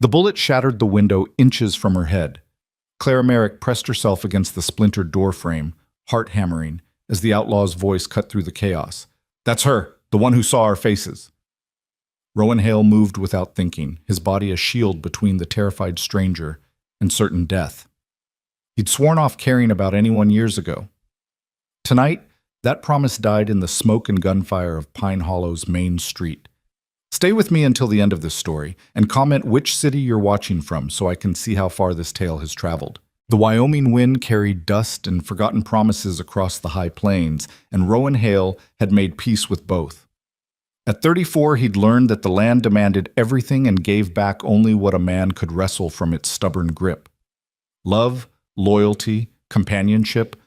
The bullet shattered the window inches from her head. Clara Merrick pressed herself against the splintered door frame, heart hammering, as the outlaw's voice cut through the chaos. "That's her, the one who saw our faces." Rowan Hale moved without thinking, his body a shield between the terrified stranger and certain death. He'd sworn off caring about anyone years ago. Tonight, that promise died in the smoke and gunfire of Pine Hollow's main street. Stay with me until the end of this story, and comment which city you're watching from so I can see how far this tale has traveled. The Wyoming wind carried dust and forgotten promises across the high plains, and Rowan Hale had made peace with both. At 34, he'd learned that the land demanded everything and gave back only what a man could wrestle from its stubborn grip. Love, loyalty, companionship,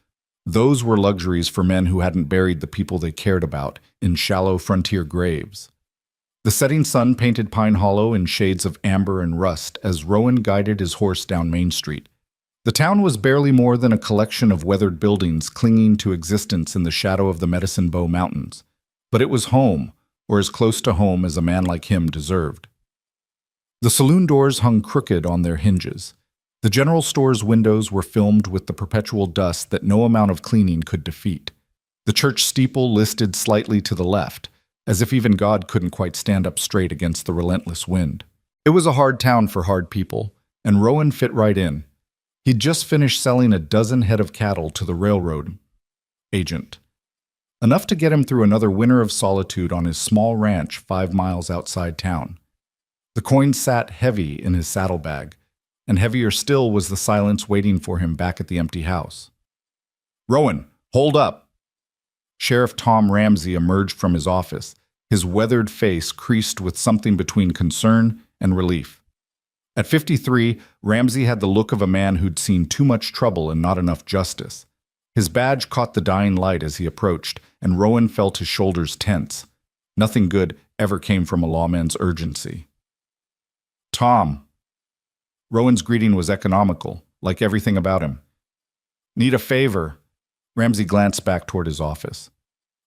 those were luxuries for men who hadn't buried the people they cared about in shallow frontier graves. The setting sun painted Pine Hollow in shades of amber and rust as Rowan guided his horse down Main Street. The town was barely more than a collection of weathered buildings clinging to existence in the shadow of the Medicine Bow Mountains. But it was home, or as close to home as a man like him deserved. The saloon doors hung crooked on their hinges. The general store's windows were filmed with the perpetual dust that no amount of cleaning could defeat. The church steeple listed slightly to the left, as if even God couldn't quite stand up straight against the relentless wind. It was a hard town for hard people, and Rowan fit right in. He'd just finished selling a dozen head of cattle to the railroad agent. Enough to get him through another winter of solitude on his small ranch 5 miles outside town. The coin sat heavy in his saddlebag, and heavier still was the silence waiting for him back at the empty house. "Rowan, hold up!" Sheriff Tom Ramsey emerged from his office, his weathered face creased with something between concern and relief. At 53, Ramsey had the look of a man who'd seen too much trouble and not enough justice. His badge caught the dying light as he approached, and Rowan felt his shoulders tense. Nothing good ever came from a lawman's urgency. "Tom." Rowan's greeting was economical, like everything about him. "Need a favor." Ramsey glanced back toward his office.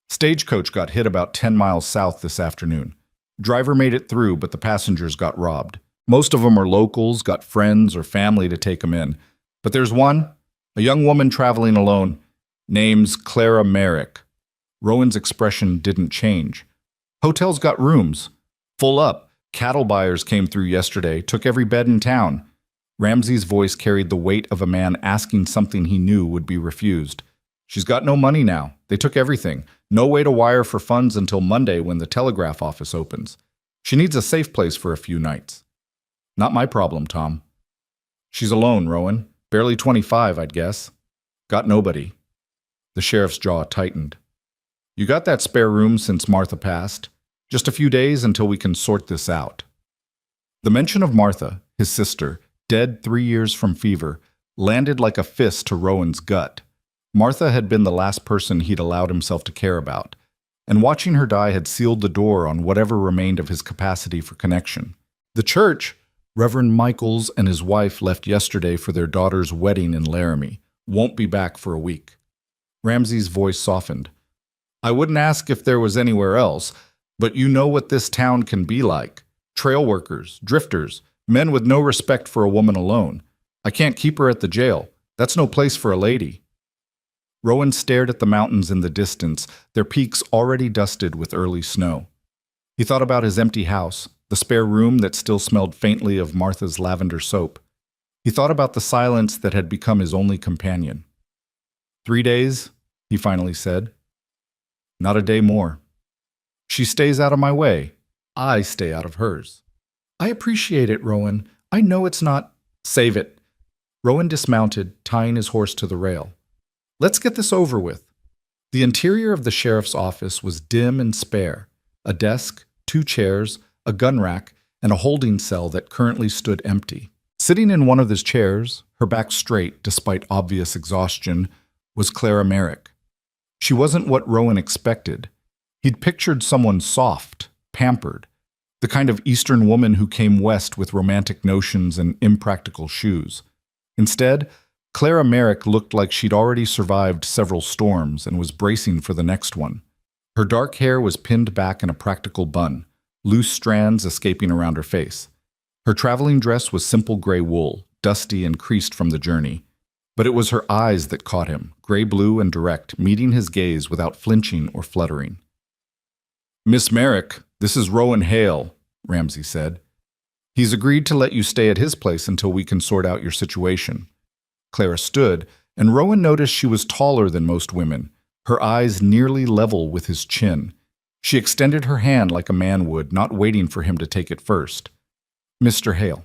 "Stagecoach got hit about 10 miles south this afternoon. Driver made it through, but the passengers got robbed. Most of them are locals, got friends or family to take them in. But there's one, a young woman traveling alone, name's Clara Merrick." Rowan's expression didn't change. "Hotel's got rooms. Full up. Cattle buyers came through yesterday, took every bed in town." Ramsey's voice carried the weight of a man asking something he knew would be refused. "She's got no money now. They took everything. No way to wire for funds until Monday when the telegraph office opens. She needs a safe place for a few nights." "Not my problem, Tom." "She's alone, Rowan. Barely 25, I'd guess. Got nobody." The sheriff's jaw tightened. "You got that spare room since Martha passed? Just a few days until we can sort this out." The mention of Martha, his sister, dead 3 years from fever, landed like a fist to Rowan's gut. Martha had been the last person he'd allowed himself to care about, and watching her die had sealed the door on whatever remained of his capacity for connection. The church, Reverend Michaels and his wife left yesterday for their daughter's wedding in Laramie, won't be back for a week. Ramsey's voice softened. "I wouldn't ask if there was anywhere else, but you know what this town can be like. Trail workers, drifters, men with no respect for a woman alone. I can't keep her at the jail. That's no place for a lady." Rowan stared at the mountains in the distance, their peaks already dusted with early snow. He thought about his empty house, the spare room that still smelled faintly of Martha's lavender soap. He thought about the silence that had become his only companion. 3 days, he finally said. Not a day more. She stays out of my way. I stay out of hers. I appreciate it, Rowan. I know it's not... Save it. Rowan dismounted, tying his horse to the rail. Let's get this over with. The interior of the sheriff's office was dim and spare. A desk, 2 chairs, a gun rack, and a holding cell that currently stood empty. Sitting in one of his chairs, her back straight despite obvious exhaustion, was Clara Merrick. She wasn't what Rowan expected. He'd pictured someone soft, pampered, the kind of Eastern woman who came west with romantic notions and impractical shoes. Instead, Clara Merrick looked like she'd already survived several storms and was bracing for the next one. Her dark hair was pinned back in a practical bun, loose strands escaping around her face. Her traveling dress was simple gray wool, dusty and creased from the journey. But it was her eyes that caught him, gray-blue and direct, meeting his gaze without flinching or fluttering. "Miss Merrick, this is Rowan Hale," Ramsay said. "He's agreed to let you stay at his place until we can sort out your situation." Clara stood, and Rowan noticed she was taller than most women, her eyes nearly level with his chin. She extended her hand like a man would, not waiting for him to take it first. "Mr. Hale,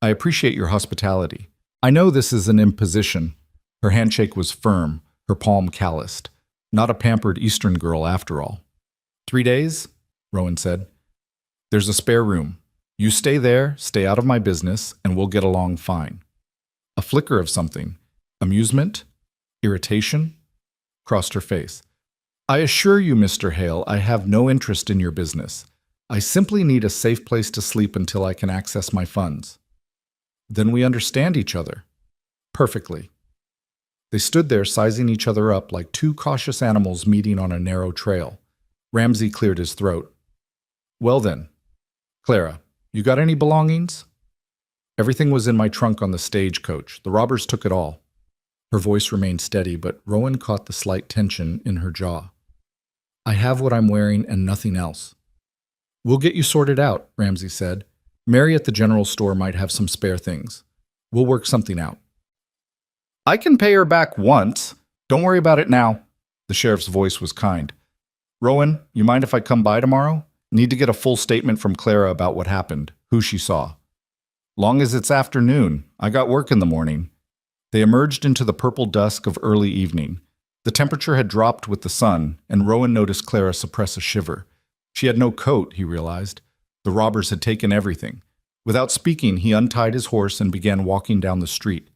I appreciate your hospitality. I know this is an imposition." Her handshake was firm, her palm calloused. Not a pampered Eastern girl after all. 3 days? Rowan said. "There's a spare room. You stay there, stay out of my business, and we'll get along fine." A flicker of something, amusement, irritation, crossed her face. "I assure you, Mr. Hale, I have no interest in your business. I simply need a safe place to sleep until I can access my funds." "Then we understand each other." "Perfectly." They stood there sizing each other up like two cautious animals meeting on a narrow trail. Ramsay cleared his throat. "Well then, Clara, you got any belongings?" "Everything was in my trunk on the stagecoach. The robbers took it all." Her voice remained steady, but Rowan caught the slight tension in her jaw. "I have what I'm wearing and nothing else." "We'll get you sorted out," Ramsay said. "Mary at the general store might have some spare things. We'll work something out." "I can pay her back once. Don't worry about it now." The sheriff's voice was kind. "Rowan, you mind if I come by tomorrow? Need to get a full statement from Clara about what happened, who she saw." "Long as it's afternoon. I got work in the morning." They emerged into the purple dusk of early evening. The temperature had dropped with the sun, and Rowan noticed Clara suppress a shiver. She had no coat, he realized. The robbers had taken everything. Without speaking, he untied his horse and began walking down the street.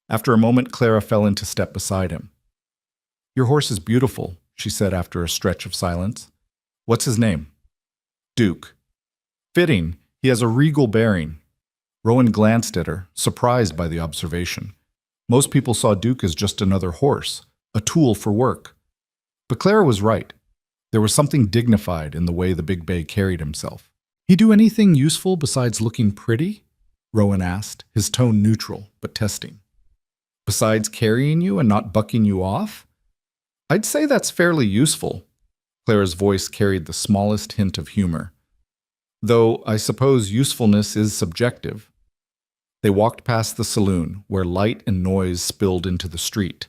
After a moment, Clara fell into step beside him. "Your horse is beautiful," she said after a stretch of silence. "What's his name?" "Duke." "Fitting. He has a regal bearing." Rowan glanced at her, surprised by the observation. Most people saw Duke as just another horse, a tool for work. But Clara was right. There was something dignified in the way the big bay carried himself. "He do anything useful besides looking pretty?" Rowan asked, his tone neutral, but testing. "Besides carrying you and not bucking you off?" "I'd say that's fairly useful." Clara's voice carried the smallest hint of humor. "Though I suppose usefulness is subjective." They walked past the saloon, where light and noise spilled into the street.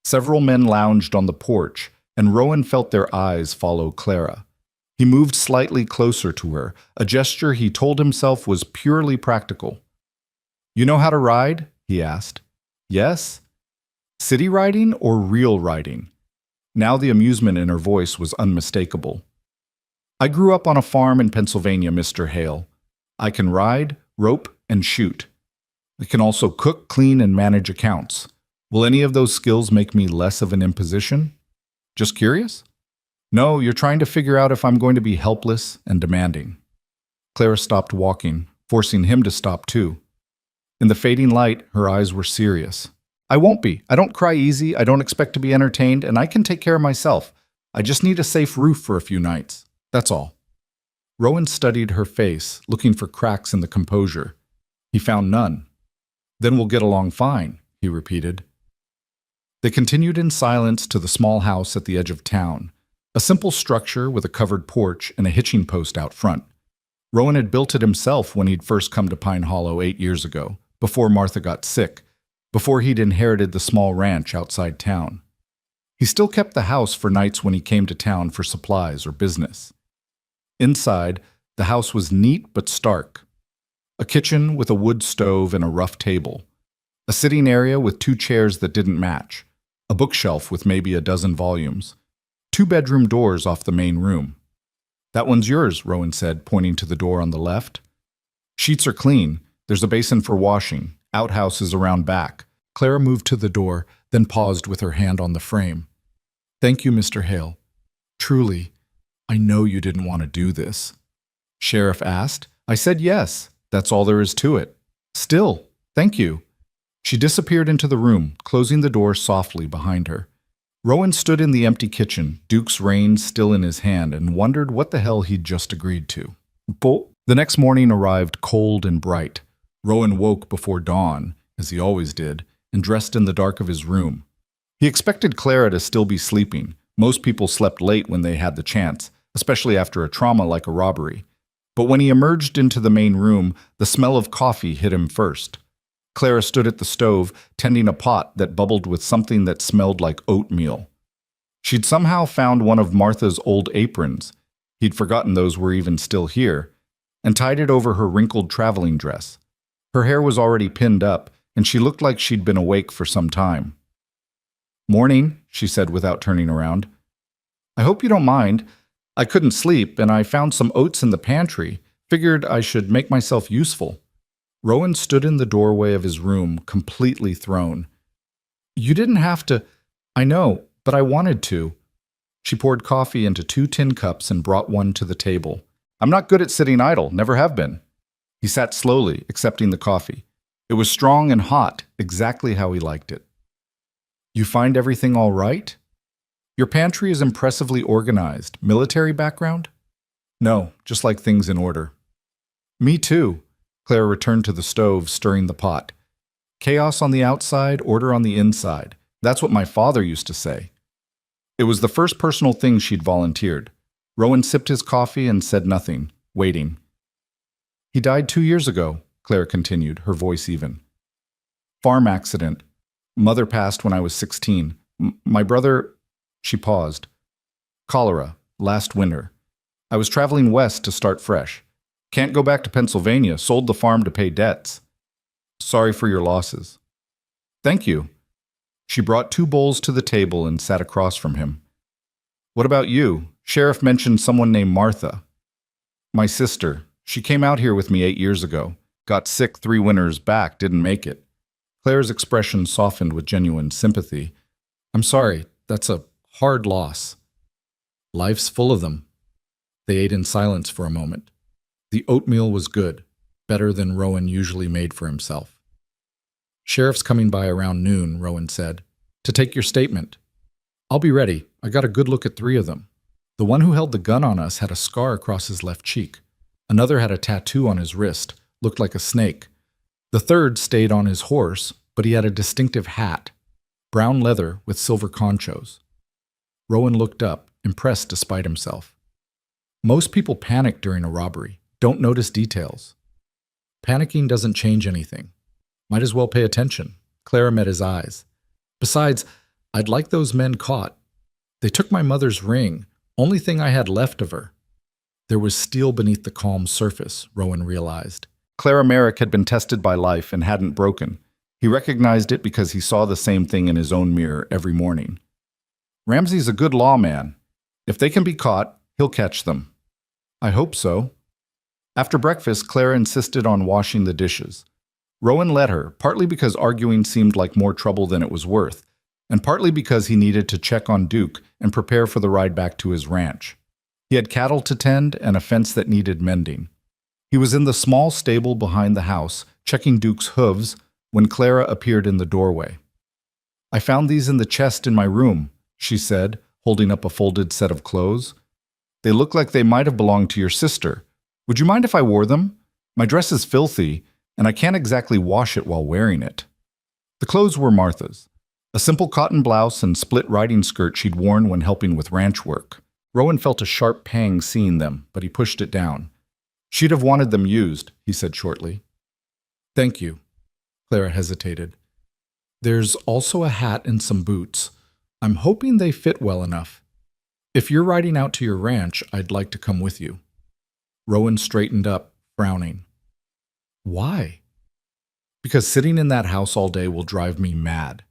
Several men lounged on the porch, and Rowan felt their eyes follow Clara. He moved slightly closer to her, a gesture he told himself was purely practical. "You know how to ride?" he asked. "Yes?" "City riding or real riding?" Now the amusement in her voice was unmistakable. "I grew up on a farm in Pennsylvania, Mr. Hale. I can ride, rope, and shoot. I can also cook, clean, and manage accounts. Will any of those skills make me less of an imposition?" "Just curious?" "No, you're trying to figure out if I'm going to be helpless and demanding." Clara stopped walking, forcing him to stop too. In the fading light, her eyes were serious. "I won't be. I don't cry easy, I don't expect to be entertained, and I can take care of myself. I just need a safe roof for a few nights. That's all." Rowan studied her face, looking for cracks in the composure. He found none. "Then we'll get along fine," he repeated. They continued in silence to the small house at the edge of town, a simple structure with a covered porch and a hitching post out front. Rowan had built it himself when he'd first come to Pine Hollow 8 years ago, before Martha got sick, before he'd inherited the small ranch outside town. He still kept the house for nights when he came to town for supplies or business. Inside, the house was neat but stark. A kitchen with a wood stove and a rough table. A sitting area with 2 chairs that didn't match. A bookshelf with maybe a dozen volumes. 2 bedroom doors off the main room. "That one's yours," Rowan said, pointing to the door on the left. "Sheets are clean. There's a basin for washing. Outhouse is around back." Clara moved to the door, then paused with her hand on the frame. "Thank you, Mr. Hale. Truly, I know you didn't want to do this." Sheriff asked. "I said yes. That's all there is to it. Still, thank you." She disappeared into the room, closing the door softly behind her. Rowan stood in the empty kitchen, Duke's reins still in his hand, and wondered what the hell he'd just agreed to. The next morning arrived cold and bright. Rowan woke before dawn, as he always did, and dressed in the dark of his room. He expected Clara to still be sleeping. Most people slept late when they had the chance, especially after a trauma like a robbery. But when he emerged into the main room, the smell of coffee hit him first. Clara stood at the stove, tending a pot that bubbled with something that smelled like oatmeal. She'd somehow found one of Martha's old aprons. He'd forgotten those were even still here, and tied it over her wrinkled traveling dress. Her hair was already pinned up, and she looked like she'd been awake for some time. "Morning," she said without turning around. "I hope you don't mind. I couldn't sleep, and I found some oats in the pantry. Figured I should make myself useful." Rowan stood in the doorway of his room, completely thrown. "You didn't have to. I know, but I wanted to." She poured coffee into 2 tin cups and brought one to the table. "I'm not good at sitting idle, never have been." He sat slowly, accepting the coffee. It was strong and hot, exactly how he liked it. "You find everything all right? Your pantry is impressively organized. Military background?" "No, just like things in order." "Me too." Claire returned to the stove, stirring the pot. "Chaos on the outside, order on the inside. That's what my father used to say." It was the first personal thing she'd volunteered. Rowan sipped his coffee and said nothing, waiting. "He died 2 years ago," Claire continued, her voice even. "Farm accident. Mother passed when I was 16. My brother—" She paused. "Cholera, last winter. I was traveling west to start fresh. Can't go back to Pennsylvania, sold the farm to pay debts. Sorry for your losses." "Thank you." She brought 2 bowls to the table and sat across from him. "What about you? Sheriff mentioned someone named Martha." "My sister. She came out here with me 8 years ago. Got sick 3 winters back, didn't make it." Claire's expression softened with genuine sympathy. "I'm sorry, that's a hard loss." "Life's full of them." They ate in silence for a moment. The oatmeal was good, better than Rowan usually made for himself. "Sheriff's coming by around noon," Rowan said, "to take your statement." "I'll be ready. I got a good look at 3 of them. The one who held the gun on us had a scar across his left cheek. Another had a tattoo on his wrist, looked like a snake. The third stayed on his horse, but he had a distinctive hat, brown leather with silver conchos." Rowan looked up, impressed despite himself. "Most people panic during a robbery, don't notice details." "Panicking doesn't change anything. Might as well pay attention." Clara met his eyes. "Besides, I'd like those men caught. They took my mother's ring, only thing I had left of her." There was steel beneath the calm surface, Rowan realized. Clara Merrick had been tested by life and hadn't broken. He recognized it because he saw the same thing in his own mirror every morning. "Ramsey's a good lawman. If they can be caught, he'll catch them." "I hope so." After breakfast, Clara insisted on washing the dishes. Rowan let her, partly because arguing seemed like more trouble than it was worth, and partly because he needed to check on Duke and prepare for the ride back to his ranch. He had cattle to tend and a fence that needed mending. He was in the small stable behind the house, checking Duke's hooves, when Clara appeared in the doorway. "I found these in the chest in my room," she said, holding up a folded set of clothes. "They look like they might have belonged to your sister. Would you mind if I wore them? My dress is filthy, and I can't exactly wash it while wearing it." The clothes were Martha's. A simple cotton blouse and split riding skirt she'd worn when helping with ranch work. Rowan felt a sharp pang seeing them, but he pushed it down. "She'd have wanted them used," he said shortly. "Thank you." Clara hesitated. "There's also a hat and some boots. I'm hoping they fit well enough. If you're riding out to your ranch, I'd like to come with you." Rowan straightened up, frowning. "Why?" "Because sitting in that house all day will drive me mad.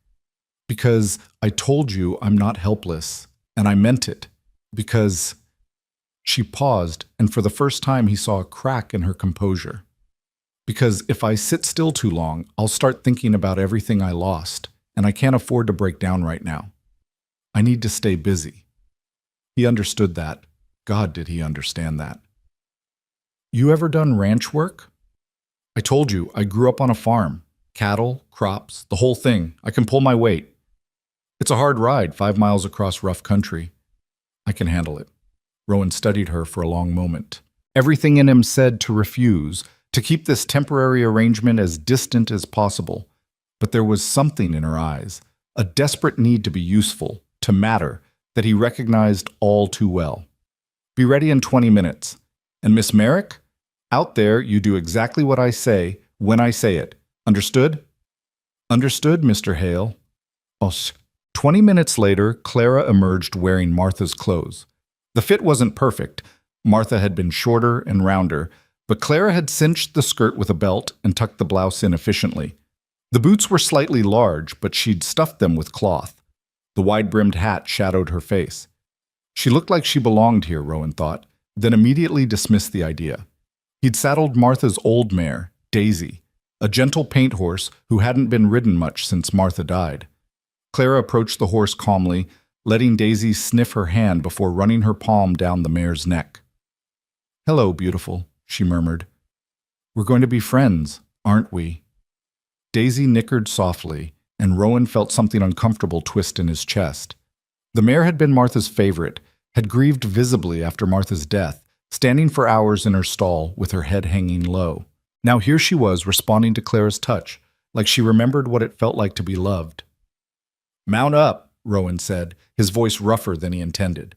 Because I told you I'm not helpless, and I meant it. Because—" She paused, and for the first time he saw a crack in her composure. "Because if I sit still too long, I'll start thinking about everything I lost, and I can't afford to break down right now. I need to stay busy." He understood that. God, did he understand that. "You ever done ranch work?" "I told you, I grew up on a farm. Cattle, crops, the whole thing. I can pull my weight. It's a hard ride, 5 miles across rough country. I can handle it." Rowan studied her for a long moment. Everything in him said to refuse, to keep this temporary arrangement as distant as possible. But there was something in her eyes, a desperate need to be useful, to matter, that he recognized all too well. Be ready in 20 minutes. And Miss Merrick? Out there, you do exactly what I say, when I say it. Understood? Understood, Mr. Hale. 20 minutes later, Clara emerged wearing Martha's clothes. The fit wasn't perfect. Martha had been shorter and rounder, but Clara had cinched the skirt with a belt and tucked the blouse in efficiently. The boots were slightly large, but she'd stuffed them with cloth. The wide-brimmed hat shadowed her face. She looked like she belonged here, Rowan thought, then immediately dismissed the idea. He'd saddled Martha's old mare, Daisy, a gentle paint horse who hadn't been ridden much since Martha died. Clara approached the horse calmly, letting Daisy sniff her hand before running her palm down the mare's neck. "Hello, beautiful," she murmured. "We're going to be friends, aren't we?" Daisy nickered softly, and Rowan felt something uncomfortable twist in his chest. The mare had been Martha's favorite, had grieved visibly after Martha's death, standing for hours in her stall with her head hanging low. Now here she was responding to Clara's touch, like she remembered what it felt like to be loved. "Mount up," Rowan said, his voice rougher than he intended.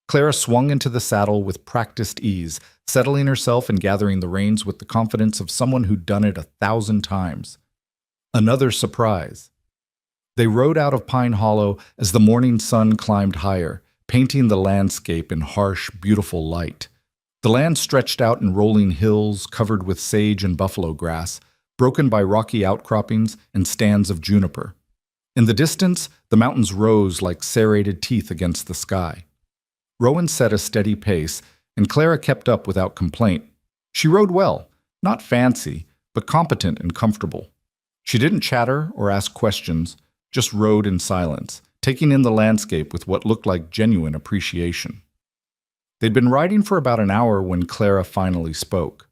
Clara swung into the saddle with practiced ease, settling herself and gathering the reins with the confidence of someone who'd done it 1,000 times. Another surprise. They rode out of Pine Hollow as the morning sun climbed higher, painting the landscape in harsh, beautiful light. The land stretched out in rolling hills covered with sage and buffalo grass, broken by rocky outcroppings and stands of juniper. In the distance, the mountains rose like serrated teeth against the sky. Rowan set a steady pace, and Clara kept up without complaint. She rode well, not fancy, but competent and comfortable. She didn't chatter or ask questions, just rode in silence, taking in the landscape with what looked like genuine appreciation. They'd been riding for about an hour when Clara finally spoke.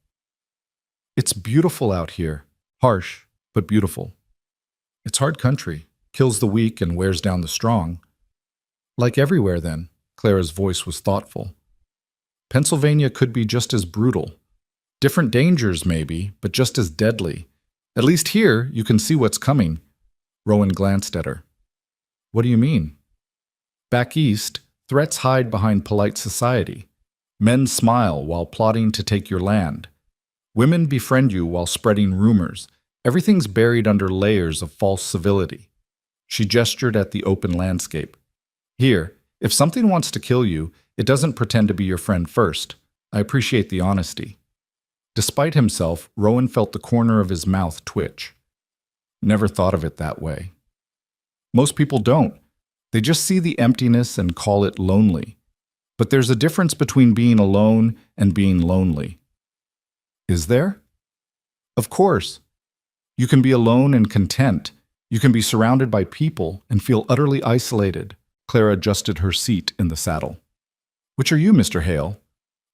"It's beautiful out here. Harsh, but beautiful. It's hard country, kills the weak and wears down the strong." "Like everywhere, then." Clara's voice was thoughtful. "Pennsylvania could be just as brutal. Different dangers, maybe, but just as deadly. At least here, you can see what's coming." Rowan glanced at her. "What do you mean?" "Back east, threats hide behind polite society. Men smile while plotting to take your land. Women befriend you while spreading rumors. Everything's buried under layers of false civility." She gestured at the open landscape. "Here, if something wants to kill you, it doesn't pretend to be your friend first. I appreciate the honesty." Despite himself, Rowan felt the corner of his mouth twitch. Never thought of it that way. Most people don't. They just see the emptiness and call it lonely. But there's a difference between being alone and being lonely. Is there? Of course. You can be alone and content. You can be surrounded by people and feel utterly isolated. Clara adjusted her seat in the saddle. "Which are you, Mr. Hale?"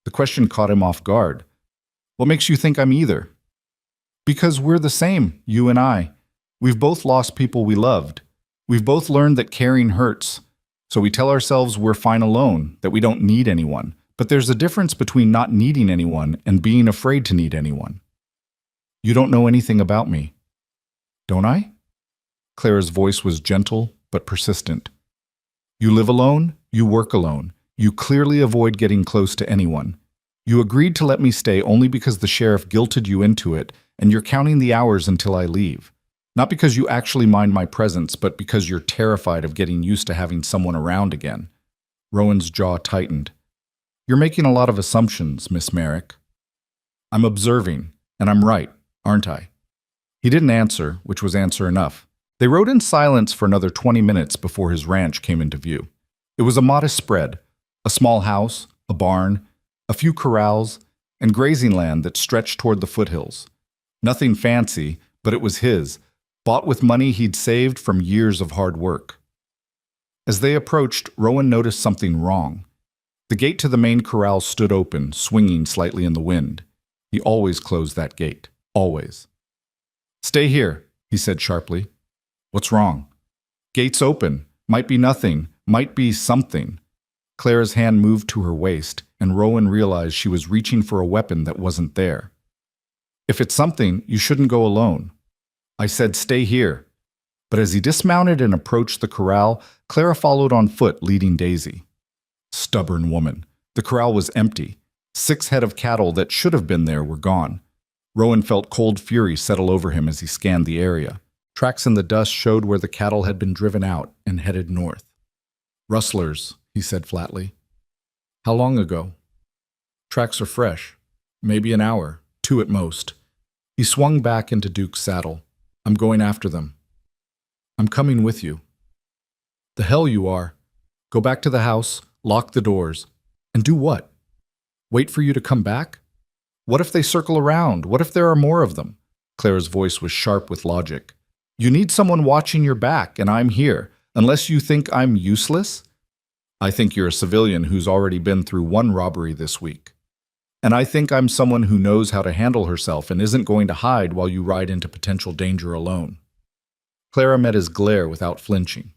The question caught him off guard. "What makes you think I'm either?" "Because we're the same, you and I. We've both lost people we loved. We've both learned that caring hurts. So we tell ourselves we're fine alone, that we don't need anyone. But there's a difference between not needing anyone and being afraid to need anyone." "You don't know anything about me." "Don't I?" Clara's voice was gentle but persistent. "You live alone, you work alone. You clearly avoid getting close to anyone. You agreed to let me stay only because the sheriff guilted you into it, and you're counting the hours until I leave. Not because you actually mind my presence, but because you're terrified of getting used to having someone around again." Rowan's jaw tightened. "You're making a lot of assumptions, Miss Merrick." "I'm observing, and I'm right, aren't I?" He didn't answer, which was answer enough. They rode in silence for another 20 minutes before his ranch came into view. It was a modest spread, a small house, a barn, a few corrals, and grazing land that stretched toward the foothills. Nothing fancy, but it was his, bought with money he'd saved from years of hard work. As they approached, Rowan noticed something wrong. The gate to the main corral stood open, swinging slightly in the wind. He always closed that gate. Always. "Stay here," he said sharply. "What's wrong?" "Gate's open. Might be nothing. Might be something." Clara's hand moved to her waist, and Rowan realized she was reaching for a weapon that wasn't there. If it's something, you shouldn't go alone. I said stay here. But as he dismounted and approached the corral, Clara followed on foot, leading Daisy. Stubborn woman. The corral was empty. 6 head of cattle that should have been there were gone. Rowan felt cold fury settle over him as he scanned the area. Tracks in the dust showed where the cattle had been driven out and headed north. Rustlers, he said flatly. How long ago? Tracks are fresh. Maybe an hour, 2 at most. He swung back into Duke's saddle. I'm going after them. I'm coming with you. The hell you are. Go back to the house, lock the doors. And do what? Wait for you to come back? What if they circle around? What if there are more of them? Clara's voice was sharp with logic. You need someone watching your back, and I'm here. Unless you think I'm useless? I think you're a civilian who's already been through 1 robbery this week. And I think I'm someone who knows how to handle herself and isn't going to hide while you ride into potential danger alone. Clara met his glare without flinching.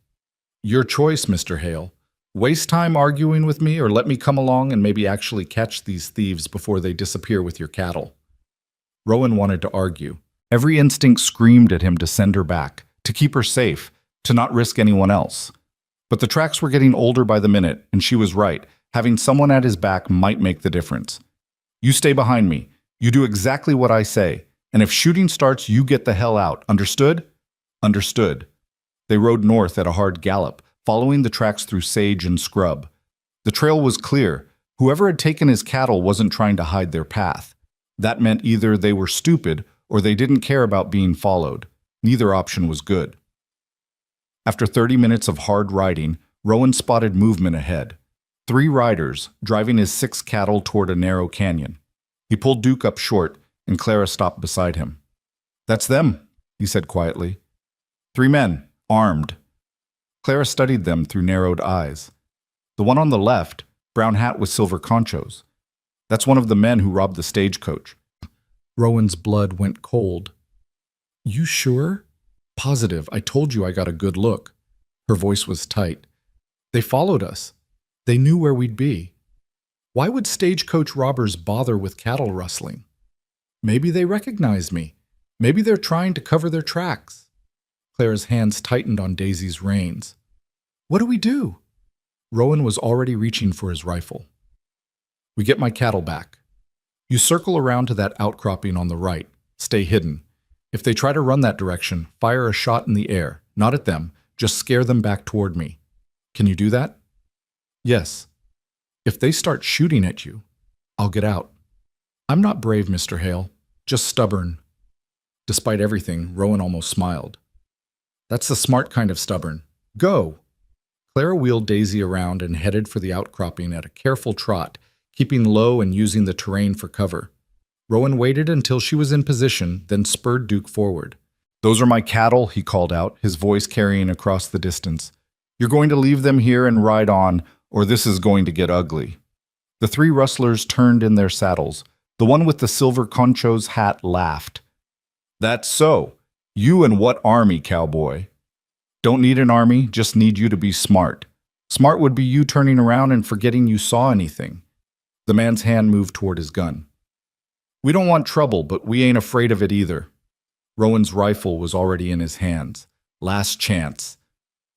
Your choice, Mr. Hale. Waste time arguing with me or let me come along and maybe actually catch these thieves before they disappear with your cattle. Rowan wanted to argue. Every instinct screamed at him to send her back, to keep her safe, to not risk anyone else. But the tracks were getting older by the minute, and she was right. Having someone at his back might make the difference. You stay behind me. You do exactly what I say. And if shooting starts, you get the hell out. Understood? Understood. They rode north at a hard gallop, following the tracks through sage and scrub. The trail was clear. Whoever had taken his cattle wasn't trying to hide their path. That meant either they were stupid or they didn't care about being followed. Neither option was good. After 30 minutes of hard riding, Rowan spotted movement ahead. 3 riders, driving his 6 cattle toward a narrow canyon. He pulled Duke up short, and Clara stopped beside him. That's them, he said quietly. 3 men, armed. Clara studied them through narrowed eyes. The one on the left, brown hat with silver conchos. That's one of the men who robbed the stagecoach. Rowan's blood went cold. You sure? Positive. I told you I got a good look. Her voice was tight. They followed us. They knew where we'd be. Why would stagecoach robbers bother with cattle rustling? Maybe they recognized me. Maybe they're trying to cover their tracks. Clara's hands tightened on Daisy's reins. What do we do? Rowan was already reaching for his rifle. We get my cattle back. You circle around to that outcropping on the right. Stay hidden. If they try to run that direction, fire a shot in the air. Not at them. Just scare them back toward me. Can you do that? Yes. If they start shooting at you, I'll get out. I'm not brave, Mr. Hale. Just stubborn. Despite everything, Rowan almost smiled. That's the smart kind of stubborn. Go! Clara wheeled Daisy around and headed for the outcropping at a careful trot, keeping low and using the terrain for cover. Rowan waited until she was in position, then spurred Duke forward. Those are my cattle, he called out, his voice carrying across the distance. You're going to leave them here and ride on, or this is going to get ugly. The 3 rustlers turned in their saddles. The one with the silver concho's hat laughed. That's so. You and what army, cowboy? Don't need an army, just need you to be smart. Smart would be you turning around and forgetting you saw anything. The man's hand moved toward his gun. We don't want trouble, but we ain't afraid of it either. Rowan's rifle was already in his hands. Last chance.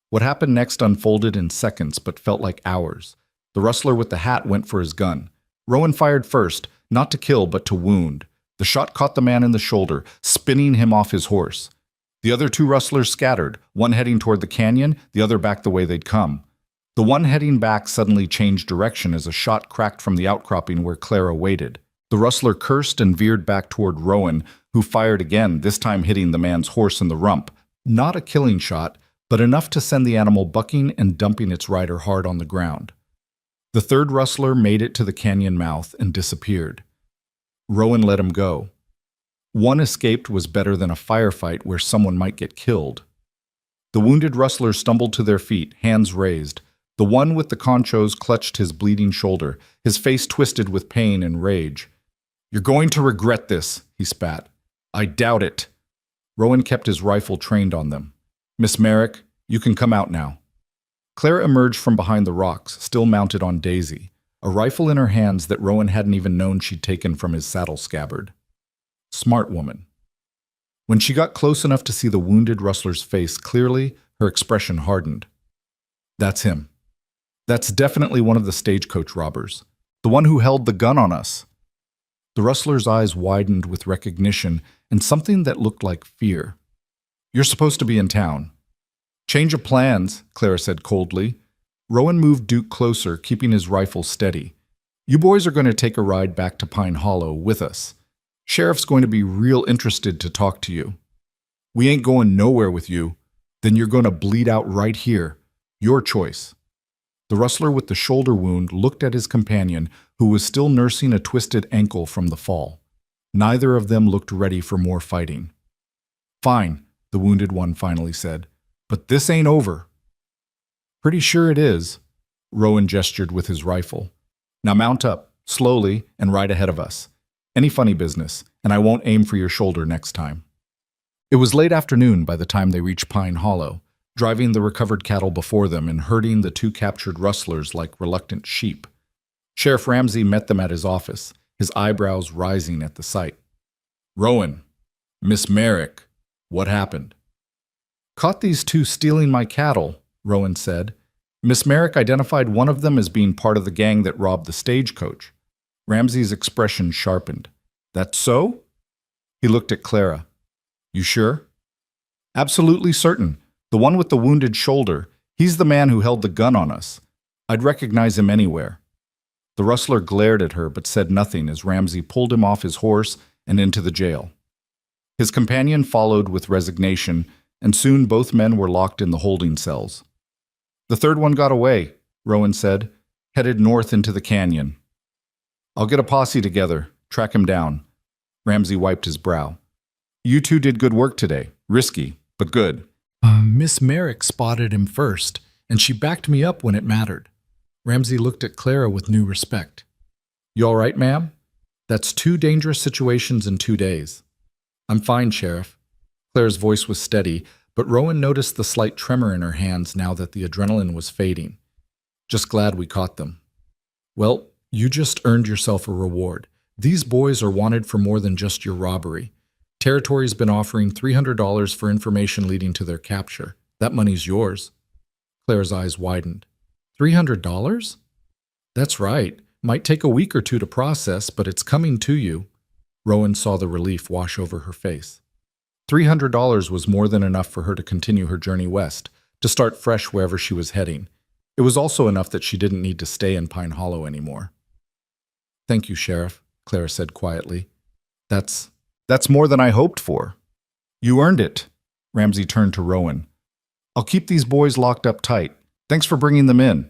What happened next unfolded in seconds, but felt like hours. The rustler with the hat went for his gun. Rowan fired first, not to kill, but to wound. The shot caught the man in the shoulder, spinning him off his horse. The other 2 rustlers scattered, one heading toward the canyon, the other back the way they'd come. The one heading back suddenly changed direction as a shot cracked from the outcropping where Clara waited. The rustler cursed and veered back toward Rowan, who fired again, this time hitting the man's horse in the rump. Not a killing shot, but enough to send the animal bucking and dumping its rider hard on the ground. The 3rd rustler made it to the canyon mouth and disappeared. Rowan let him go. One escaped was better than a firefight where someone might get killed. The wounded rustlers stumbled to their feet, hands raised. The one with the conchos clutched his bleeding shoulder, his face twisted with pain and rage. You're going to regret this, he spat. I doubt it. Rowan kept his rifle trained on them. Miss Merrick, you can come out now. Clara emerged from behind the rocks, still mounted on Daisy. a rifle in her hands that Rowan hadn't even known she'd taken from his saddle scabbard. Smart woman. When she got close enough to see the wounded rustler's face clearly, her expression hardened. That's him. That's definitely one of the stagecoach robbers. The one who held the gun on us. The rustler's eyes widened with recognition and something that looked like fear. You're supposed to be in town. Change of plans, Clara said coldly. Rowan moved Duke closer, keeping his rifle steady. You boys are going to take a ride back to Pine Hollow with us. Sheriff's going to be real interested to talk to you. We ain't going nowhere with you. Then you're going to bleed out right here. Your choice. The rustler with the shoulder wound looked at his companion, who was still nursing a twisted ankle from the fall. Neither of them looked ready for more fighting. Fine, the wounded one finally said, but this ain't over. Pretty sure it is, Rowan gestured with his rifle. Now mount up, slowly, and right ahead of us. Any funny business, and I won't aim for your shoulder next time. It was late afternoon by the time they reached Pine Hollow, driving the recovered cattle before them and herding the two captured rustlers like reluctant sheep. Sheriff Ramsey met them at his office, his eyebrows rising at the sight. Rowan, Miss Merrick, what happened? Caught these two stealing my cattle, Rowan said. Miss Merrick identified one of them as being part of the gang that robbed the stagecoach. Ramsey's expression sharpened. That's so? He looked at Clara. You sure? Absolutely certain. The one with the wounded shoulder. He's the man who held the gun on us. I'd recognize him anywhere. The rustler glared at her but said nothing as Ramsey pulled him off his horse and into the jail. His companion followed with resignation, and soon both men were locked in the holding cells. The third one got away, Rowan said, headed north into the canyon. I'll get a posse together, track him down. Ramsey wiped his brow. You two did good work today. Risky, but good. Miss Merrick spotted him first, and she backed me up when it mattered. Ramsey looked at Clara with new respect. You all right, ma'am? That's 2 dangerous situations in 2 days. I'm fine, Sheriff. Clara's voice was steady, but Rowan noticed the slight tremor in her hands now that the adrenaline was fading. Just glad we caught them. Well, you just earned yourself a reward. These boys are wanted for more than just your robbery. Territory's been offering $300 for information leading to their capture. That money's yours. Clara's eyes widened. $300? That's right. Might take a week or two to process, but it's coming to you. Rowan saw the relief wash over her face. $300 was more than enough for her to continue her journey west, to start fresh wherever she was heading. It was also enough that she didn't need to stay in Pine Hollow anymore. Thank you, Sheriff, Clara said quietly. That's more than I hoped for. You earned it. Ramsey turned to Rowan. I'll keep these boys locked up tight. Thanks for bringing them in.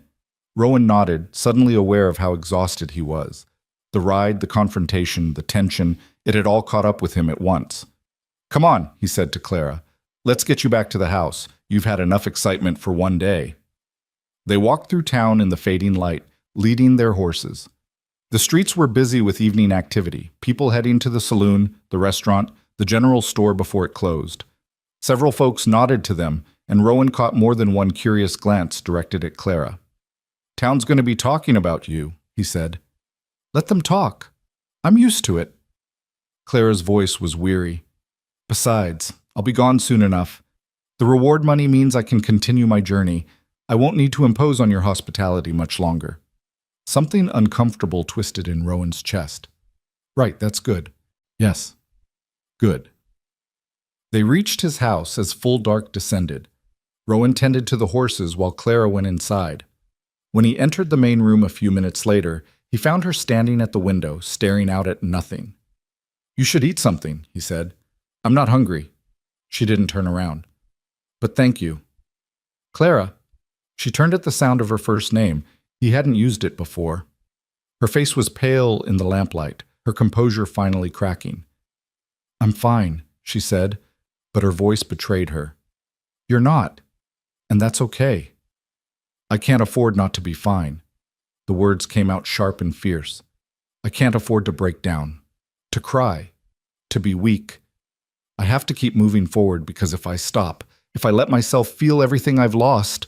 Rowan nodded, suddenly aware of how exhausted he was. The ride, the confrontation, the tension, it had all caught up with him at once. Come on, he said to Clara. Let's get you back to the house. You've had enough excitement for one day. They walked through town in the fading light, leading their horses. The streets were busy with evening activity, people heading to the saloon, the restaurant, the general store before it closed. Several folks nodded to them, and Rowan caught more than one curious glance directed at Clara. Town's going to be talking about you, he said. Let them talk. I'm used to it. Clara's voice was weary. Besides, I'll be gone soon enough. The reward money means I can continue my journey. I won't need to impose on your hospitality much longer. Something uncomfortable twisted in Rowan's chest. Right, that's good. Yes. Good. They reached his house as full dark descended. Rowan tended to the horses while Clara went inside. When he entered the main room a few minutes later, he found her standing at the window, staring out at nothing. You should eat something, he said. I'm not hungry. She didn't turn around. But thank you. Clara. She turned at the sound of her first name. He hadn't used it before. Her face was pale in the lamplight, her composure finally cracking. I'm fine, she said, but her voice betrayed her. You're not, and that's okay. I can't afford not to be fine. The words came out sharp and fierce. I can't afford to break down, to cry, to be weak. I have to keep moving forward because if I stop, if I let myself feel everything I've lost...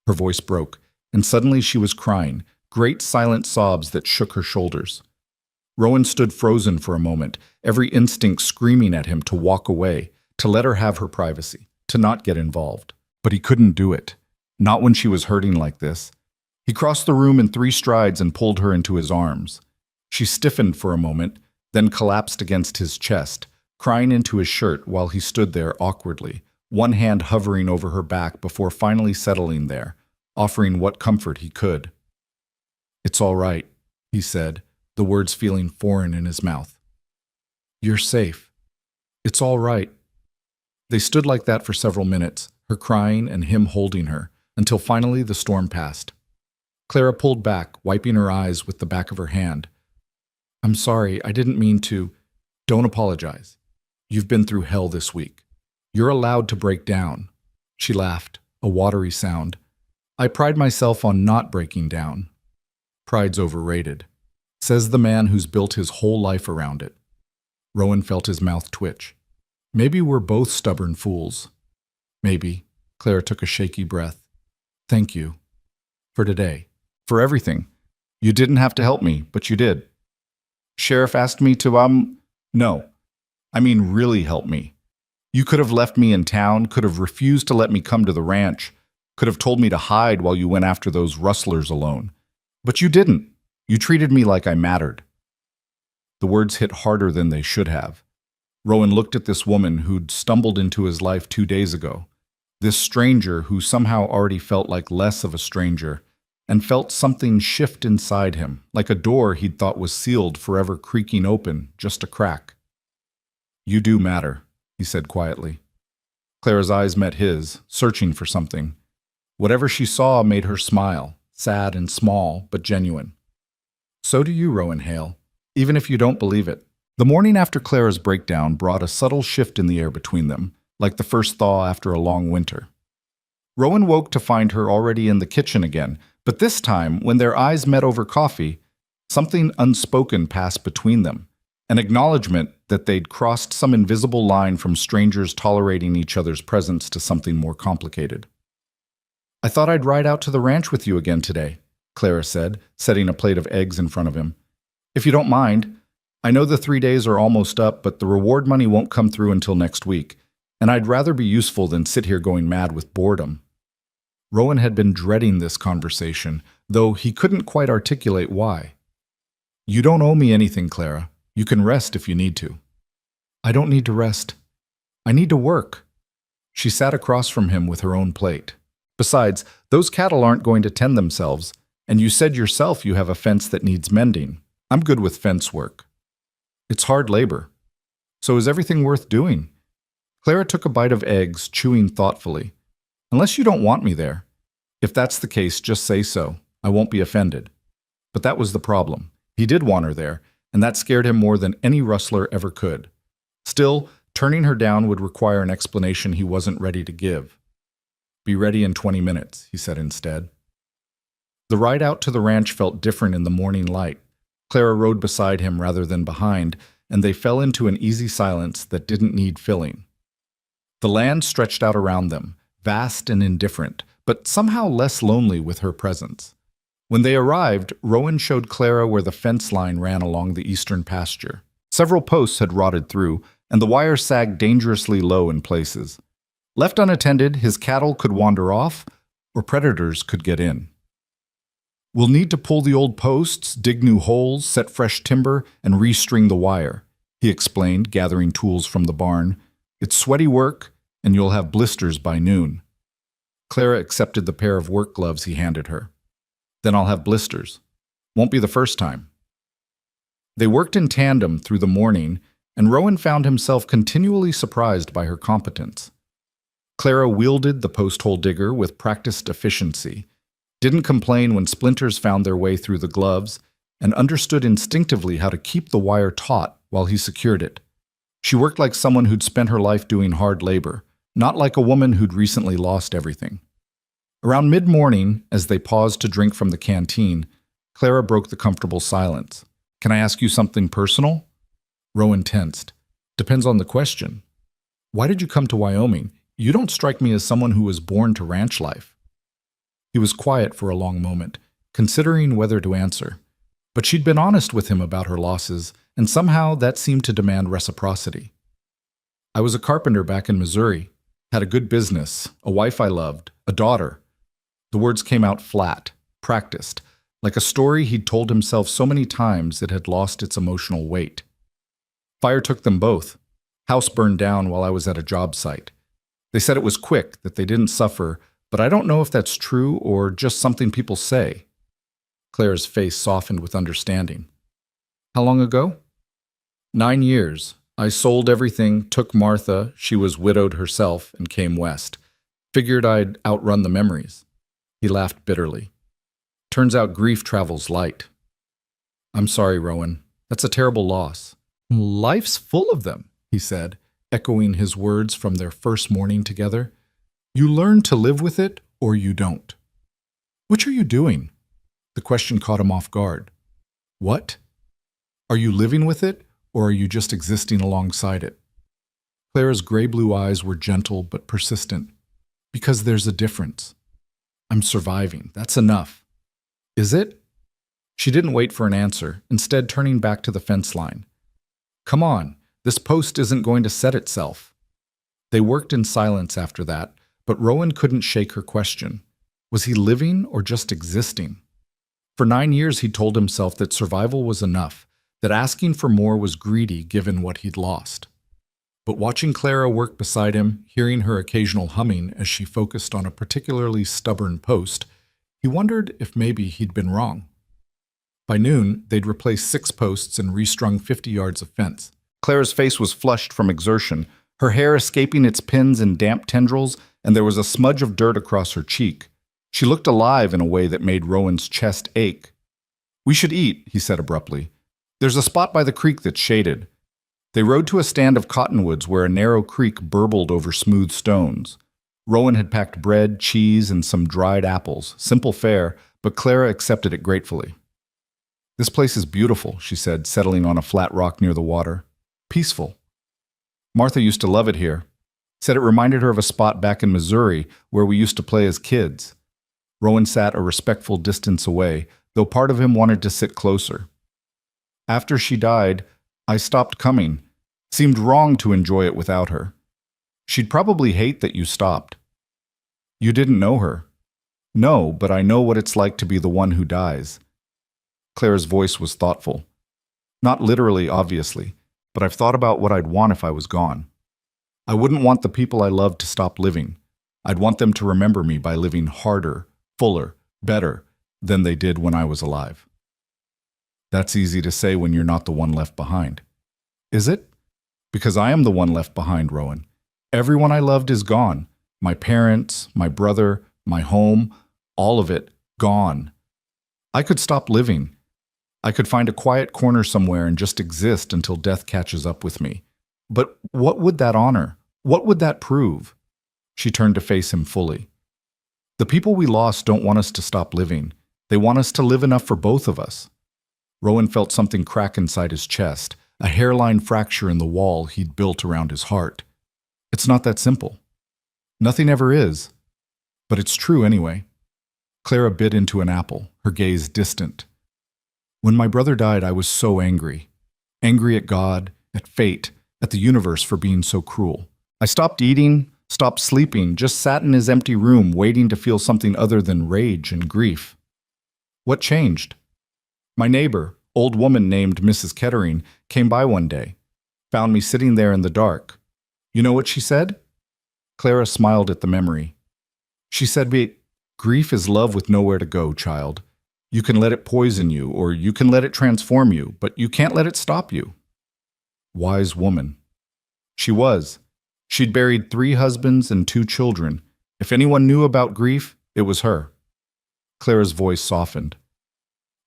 Her voice broke, and suddenly she was crying, great silent sobs that shook her shoulders. Rowan stood frozen for a moment, every instinct screaming at him to walk away, to let her have her privacy, to not get involved. But he couldn't do it. Not when she was hurting like this. He crossed the room in 3 strides and pulled her into his arms. She stiffened for a moment, then collapsed against his chest, crying into his shirt while he stood there awkwardly, one hand hovering over her back before finally settling there, offering what comfort he could. "It's all right," he said, the words feeling foreign in his mouth. "You're safe. It's all right." They stood like that for several minutes, her crying and him holding her, until finally the storm passed. Clara pulled back, wiping her eyes with the back of her hand. "I'm sorry, I didn't mean to." "Don't apologize. You've been through hell this week. You're allowed to break down." She laughed, a watery sound. "I pride myself on not breaking down." "Pride's overrated," says the man who's built his whole life around it. Rowan felt his mouth twitch. "Maybe we're both stubborn fools." "Maybe." Clara took a shaky breath. "Thank you. For today. For everything. You didn't have to help me, but you did. Sheriff asked me to, no. I mean really help me. You could have left me in town, could have refused to let me come to the ranch, could have told me to hide while you went after those rustlers alone. But you didn't. You treated me like I mattered." The words hit harder than they should have. Rowan looked at this woman who'd stumbled into his life 2 days ago, this stranger who somehow already felt like less of a stranger, and felt something shift inside him, like a door he'd thought was sealed forever creaking open, just a crack. "You do matter," he said quietly. Clara's eyes met his, searching for something. Whatever she saw made her smile, sad and small, but genuine. "So do you, Rowan Hale, even if you don't believe it." The morning after Clara's breakdown brought a subtle shift in the air between them, like the first thaw after a long winter. Rowan woke to find her already in the kitchen again, but this time, when their eyes met over coffee, something unspoken passed between them, an acknowledgement that they'd crossed some invisible line from strangers tolerating each other's presence to something more complicated. "I thought I'd ride out to the ranch with you again today," Clara said, setting a plate of eggs in front of him. "If you don't mind. I know the 3 days are almost up, but the reward money won't come through until next week, and I'd rather be useful than sit here going mad with boredom." Rowan had been dreading this conversation, though he couldn't quite articulate why. "You don't owe me anything, Clara. You can rest if you need to." "I don't need to rest. I need to work." She sat across from him with her own plate. "Besides, those cattle aren't going to tend themselves, and you said yourself you have a fence that needs mending. I'm good with fence work." "It's hard labor. So is everything worth doing?" Clara took a bite of eggs, chewing thoughtfully. "Unless you don't want me there. If that's the case, just say so. I won't be offended." But that was the problem. He did want her there, and that scared him more than any rustler ever could. Still, turning her down would require an explanation he wasn't ready to give. "Be ready in 20 minutes, he said instead. The ride out to the ranch felt different in the morning light. Clara rode beside him rather than behind, and they fell into an easy silence that didn't need filling. The land stretched out around them, vast and indifferent, but somehow less lonely with her presence. When they arrived, Rowan showed Clara where the fence line ran along the eastern pasture. Several posts had rotted through, and the wire sagged dangerously low in places. Left unattended, his cattle could wander off, or predators could get in. "We'll need to pull the old posts, dig new holes, set fresh timber, and restring the wire," he explained, gathering tools from the barn. "It's sweaty work, and you'll have blisters by noon." Clara accepted the pair of work gloves he handed her. "Then I'll have blisters. Won't be the first time." They worked in tandem through the morning, and Rowan found himself continually surprised by her competence. Clara wielded the post-hole digger with practiced efficiency, didn't complain when splinters found their way through the gloves, and understood instinctively how to keep the wire taut while he secured it. She worked like someone who'd spent her life doing hard labor, not like a woman who'd recently lost everything. Around mid-morning, as they paused to drink from the canteen, Clara broke the comfortable silence. "Can I ask you something personal?" Rowan tensed. "Depends on the question." "Why did you come to Wyoming? You don't strike me as someone who was born to ranch life." He was quiet for a long moment, considering whether to answer. But she'd been honest with him about her losses, and somehow that seemed to demand reciprocity. I was a carpenter back in Missouri, had a good business, a wife I loved, a daughter. The words came out flat, practiced, like a story he'd told himself so many times it had lost its emotional weight. Fire took them both. House burned down while I was at a job site. They said it was quick, that they didn't suffer, but I don't know if that's true or just something people say. Claire's face softened with understanding. How long ago? 9 years. I sold everything, took Martha, she was widowed herself, and came west. Figured I'd outrun the memories. He laughed bitterly. Turns out grief travels light. I'm sorry, Rowan. That's a terrible loss. Life's full of them, he said, echoing his words from their first morning together. You learn to live with it, or you don't. What are you doing? The question caught him off guard. What? Are you living with it, or are you just existing alongside it? Clara's gray-blue eyes were gentle but persistent. Because there's a difference. I'm surviving. That's enough. Is it? She didn't wait for an answer, instead turning back to the fence line. Come on, this post isn't going to set itself. They worked in silence after that, but Rowan couldn't shake her question. Was he living or just existing? For 9 years he'd told himself that survival was enough, that asking for more was greedy given what he'd lost. But watching Clara work beside him, hearing her occasional humming as she focused on a particularly stubborn post, he wondered if maybe he'd been wrong. By noon, they'd replaced 6 posts and restrung 50 yards of fence. Clara's face was flushed from exertion, her hair escaping its pins and damp tendrils, and there was a smudge of dirt across her cheek. She looked alive in a way that made Rowan's chest ache. We should eat, he said abruptly. There's a spot by the creek that's shaded. They rode to a stand of cottonwoods where a narrow creek burbled over smooth stones. Rowan had packed bread, cheese, and some dried apples. Simple fare, but Clara accepted it gratefully. This place is beautiful, she said, settling on a flat rock near the water. Peaceful. Martha used to love it here. Said it reminded her of a spot back in Missouri where we used to play as kids. Rowan sat a respectful distance away, though part of him wanted to sit closer. After she died, I stopped coming. Seemed wrong to enjoy it without her. She'd probably hate that you stopped. You didn't know her. No, but I know what it's like to be the one who dies. Clara's voice was thoughtful. Not literally, obviously, but I've thought about what I'd want if I was gone. I wouldn't want the people I loved to stop living. I'd want them to remember me by living harder, fuller, better than they did when I was alive. That's easy to say when you're not the one left behind. Is it? Because I am the one left behind, Rowan. Everyone I loved is gone. My parents, my brother, my home, all of it, gone. I could stop living. I could find a quiet corner somewhere and just exist until death catches up with me. But what would that honor? What would that prove? She turned to face him fully. The people we lost don't want us to stop living. They want us to live enough for both of us. Rowan felt something crack inside his chest, a hairline fracture in the wall he'd built around his heart. It's not that simple. Nothing ever is. But it's true anyway. Clara bit into an apple, her gaze distant. When my brother died, I was so angry. Angry at God, at fate, at the universe for being so cruel. I stopped eating, stopped sleeping, just sat in his empty room waiting to feel something other than rage and grief. What changed? My neighbor, old woman named Mrs. Kettering, came by one day, found me sitting there in the dark. You know what she said? Clara smiled at the memory. She said, grief is love with nowhere to go, child. You can let it poison you, or you can let it transform you, but you can't let it stop you. Wise woman. She was. She'd buried 3 husbands and 2 children. If anyone knew about grief, it was her. Clara's voice softened.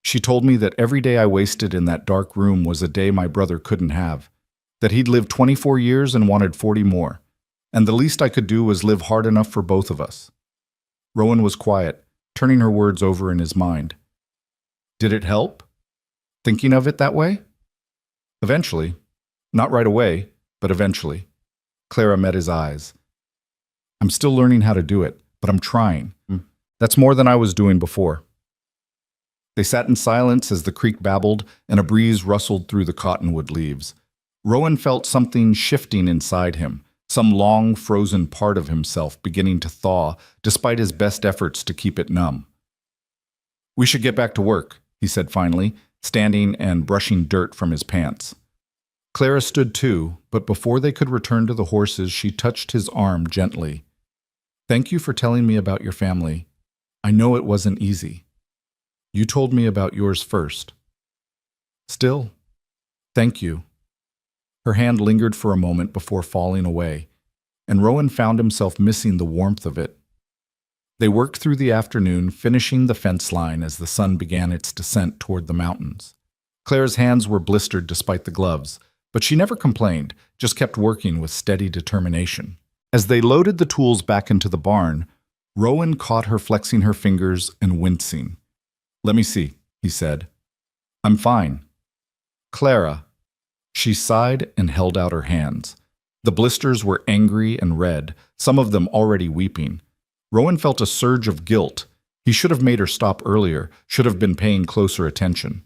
She told me that every day I wasted in that dark room was a day my brother couldn't have, that he'd lived 24 years and wanted 40 more, and the least I could do was live hard enough for both of us. Rowan was quiet, turning her words over in his mind. Did it help? Thinking of it that way? Eventually. Not right away, but eventually. Clara met his eyes. I'm still learning how to do it, but I'm trying. That's more than I was doing before. They sat in silence as the creek babbled and a breeze rustled through the cottonwood leaves. Rowan felt something shifting inside him, some long frozen part of himself beginning to thaw despite his best efforts to keep it numb. "We should get back to work," he said finally, standing and brushing dirt from his pants. Clara stood too, but before they could return to the horses, she touched his arm gently. "Thank you for telling me about your family. I know it wasn't easy. You told me about yours first. Still, thank you." Her hand lingered for a moment before falling away, and Rowan found himself missing the warmth of it. They worked through the afternoon, finishing the fence line as the sun began its descent toward the mountains. Claire's hands were blistered despite the gloves, but she never complained, just kept working with steady determination. As they loaded the tools back into the barn, Rowan caught her flexing her fingers and wincing. "Let me see," he said. "I'm fine." "Clara." She sighed and held out her hands. The blisters were angry and red, some of them already weeping. Rowan felt a surge of guilt. He should have made her stop earlier, should have been paying closer attention.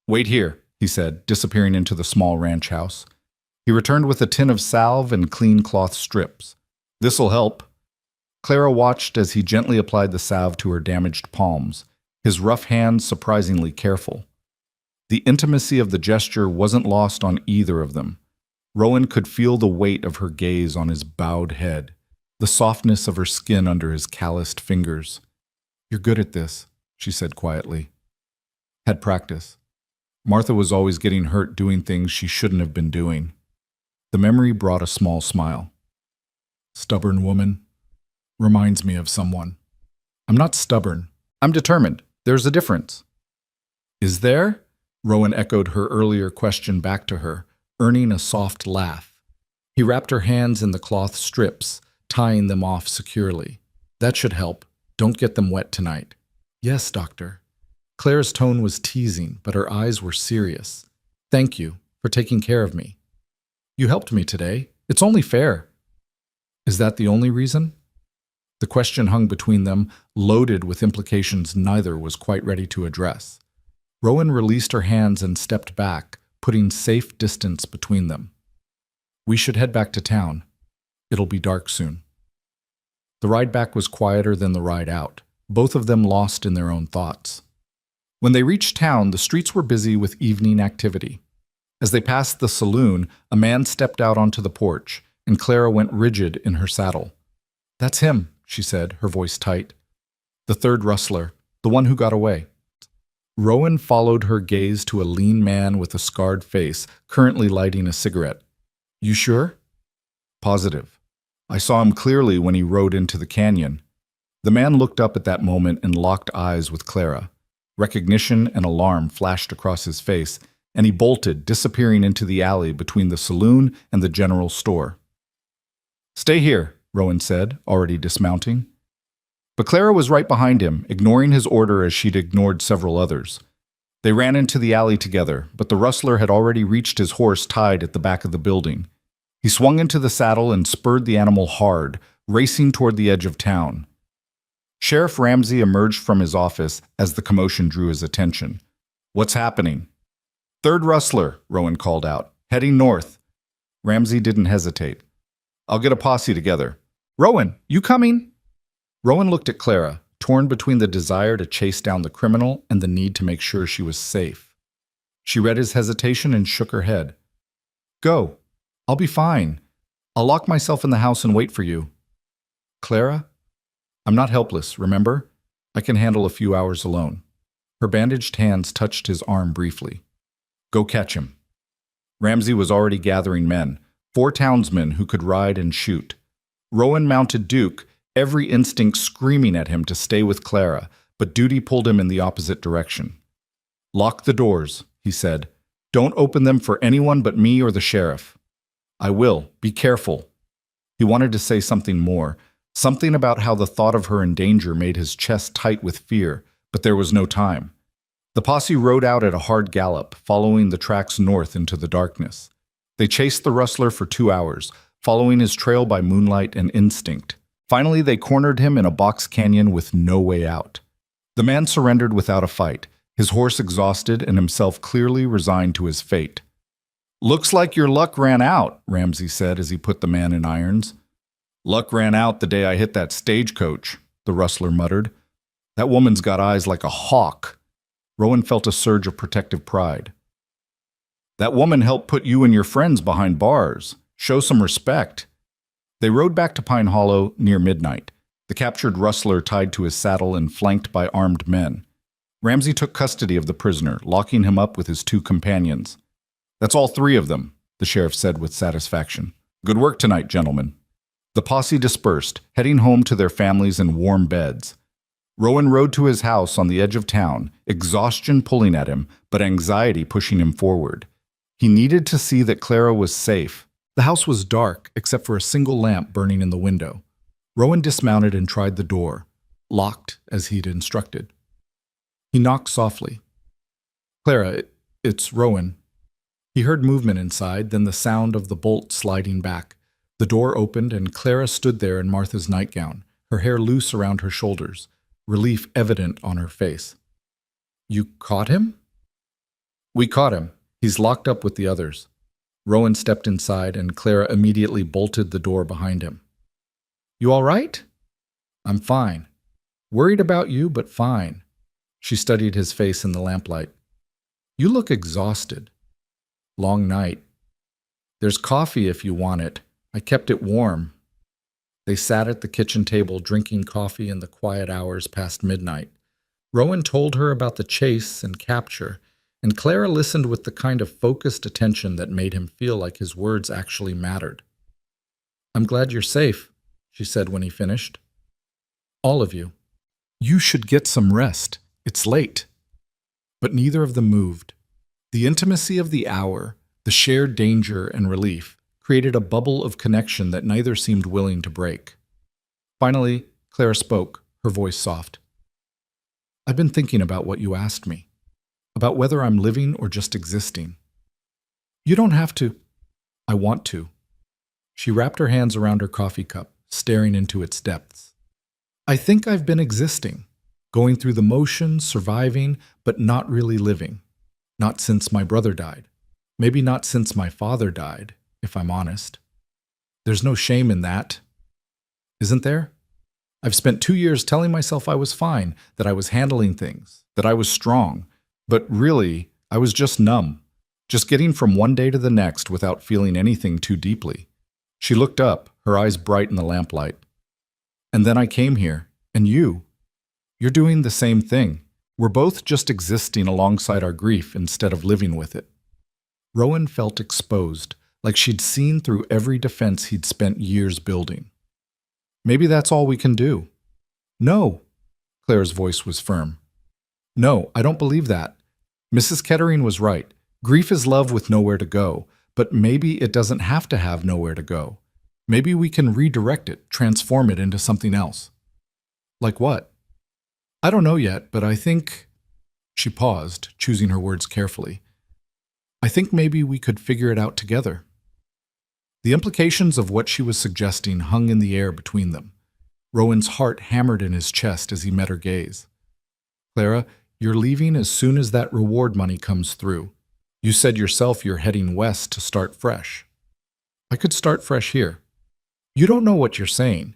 "Wait here," he said, disappearing into the small ranch house. He returned with a tin of salve and clean cloth strips. "This'll help." Clara watched as he gently applied the salve to her damaged palms, his rough hands surprisingly careful. The intimacy of the gesture wasn't lost on either of them. Rowan could feel the weight of her gaze on his bowed head, the softness of her skin under his calloused fingers. "You're good at this," she said quietly. "Had practice. Martha was always getting hurt doing things she shouldn't have been doing." The memory brought a small smile. "Stubborn woman. Reminds me of someone." "I'm not stubborn. I'm determined. There's a difference." "Is there?" Rowan echoed her earlier question back to her, earning a soft laugh. He wrapped her hands in the cloth strips, tying them off securely. "That should help. Don't get them wet tonight." "Yes, doctor." Claire's tone was teasing, but her eyes were serious. "Thank you for taking care of me. You helped me today. It's only fair." "Is that the only reason?" The question hung between them, loaded with implications neither was quite ready to address. Rowan released her hands and stepped back, putting safe distance between them. "We should head back to town. It'll be dark soon." The ride back was quieter than the ride out, both of them lost in their own thoughts. When they reached town, the streets were busy with evening activity. As they passed the saloon, a man stepped out onto the porch, and Clara went rigid in her saddle. "That's him," she said, her voice tight. "The third rustler, the one who got away." Rowan followed her gaze to a lean man with a scarred face, currently lighting a cigarette. "You sure?" "Positive. I saw him clearly when he rode into the canyon." The man looked up at that moment and locked eyes with Clara. Recognition and alarm flashed across his face, and he bolted, disappearing into the alley between the saloon and the general store. "Stay here," Rowan said, already dismounting. But Clara was right behind him, ignoring his order as she'd ignored several others. They ran into the alley together, but the rustler had already reached his horse tied at the back of the building. He swung into the saddle and spurred the animal hard, racing toward the edge of town. Sheriff Ramsey emerged from his office as the commotion drew his attention. "What's happening?" "Third rustler," Rowan called out, "heading north." Ramsey didn't hesitate. "I'll get a posse together." "Rowan, you coming?" Rowan looked at Clara, torn between the desire to chase down the criminal and the need to make sure she was safe. She read his hesitation and shook her head. "Go. I'll be fine. I'll lock myself in the house and wait for you." "Clara? I'm not helpless, remember? I can handle a few hours alone." Her bandaged hands touched his arm briefly. "Go catch him." Ramsey was already gathering men, 4 townsmen who could ride and shoot. Rowan mounted Duke, every instinct screaming at him to stay with Clara, but duty pulled him in the opposite direction. "Lock the doors," he said. "Don't open them for anyone but me or the sheriff." "I will. Be careful." He wanted to say something more, something about how the thought of her in danger made his chest tight with fear, but there was no time. The posse rode out at a hard gallop, following the tracks north into the darkness. They chased the rustler for 2 hours, following his trail by moonlight and instinct. Finally, they cornered him in a box canyon with no way out. The man surrendered without a fight, his horse exhausted and himself clearly resigned to his fate. "Looks like your luck ran out," Ramsey said as he put the man in irons. "Luck ran out the day I hit that stagecoach," the rustler muttered. "That woman's got eyes like a hawk." Rowan felt a surge of protective pride. "That woman helped put you and your friends behind bars. Show some respect." They rode back to Pine Hollow near midnight, the captured rustler tied to his saddle and flanked by armed men. Ramsey took custody of the prisoner, locking him up with his two companions. "That's all three of them," the sheriff said with satisfaction. "Good work tonight, gentlemen." The posse dispersed, heading home to their families in warm beds. Rowan rode to his house on the edge of town, exhaustion pulling at him, but anxiety pushing him forward. He needed to see that Clara was safe. The house was dark, except for a single lamp burning in the window. Rowan dismounted and tried the door, locked as he'd instructed. He knocked softly. "Clara, it's Rowan." He heard movement inside, then the sound of the bolt sliding back. The door opened, and Clara stood there in Martha's nightgown, her hair loose around her shoulders, relief evident on her face. "You caught him?" "We caught him. He's locked up with the others." Rowan stepped inside, and Clara immediately bolted the door behind him. "You all right?" "I'm fine. Worried about you, but fine." She studied his face in the lamplight. "You look exhausted. Long night. There's coffee if you want it. I kept it warm." They sat at the kitchen table drinking coffee in the quiet hours past midnight. Rowan told her about the chase and capture, and Clara listened with the kind of focused attention that made him feel like his words actually mattered. "I'm glad you're safe," she said when he finished. "All of you. You should get some rest. It's late." But neither of them moved. The intimacy of the hour, the shared danger and relief, created a bubble of connection that neither seemed willing to break. Finally, Clara spoke, her voice soft. "I've been thinking about what you asked me, about whether I'm living or just existing. You don't have to. I want to." She wrapped her hands around her coffee cup, staring into its depths. "I think I've been existing, going through the motions, surviving, but not really living. Not since my brother died. Maybe not since my father died, if I'm honest. There's no shame in that, isn't there? I've spent 2 years telling myself I was fine, that I was handling things, that I was strong, but really, I was just numb, just getting from one day to the next without feeling anything too deeply." She looked up, her eyes bright in the lamplight. "And then I came here, and you're doing the same thing. We're both just existing alongside our grief instead of living with it." Rowan felt exposed, like she'd seen through every defense he'd spent years building. "Maybe that's all we can do." "No," Claire's voice was firm. "No, I don't believe that. Mrs. Kettering was right. Grief is love with nowhere to go, but maybe it doesn't have to have nowhere to go. Maybe we can redirect it, transform it into something else." "Like what?" "I don't know yet, but I think—" She paused, choosing her words carefully. "I think maybe we could figure it out together." The implications of what she was suggesting hung in the air between them. Rowan's heart hammered in his chest as he met her gaze. "Clara, you're leaving as soon as that reward money comes through. You said yourself you're heading west to start fresh." "I could start fresh here." "You don't know what you're saying.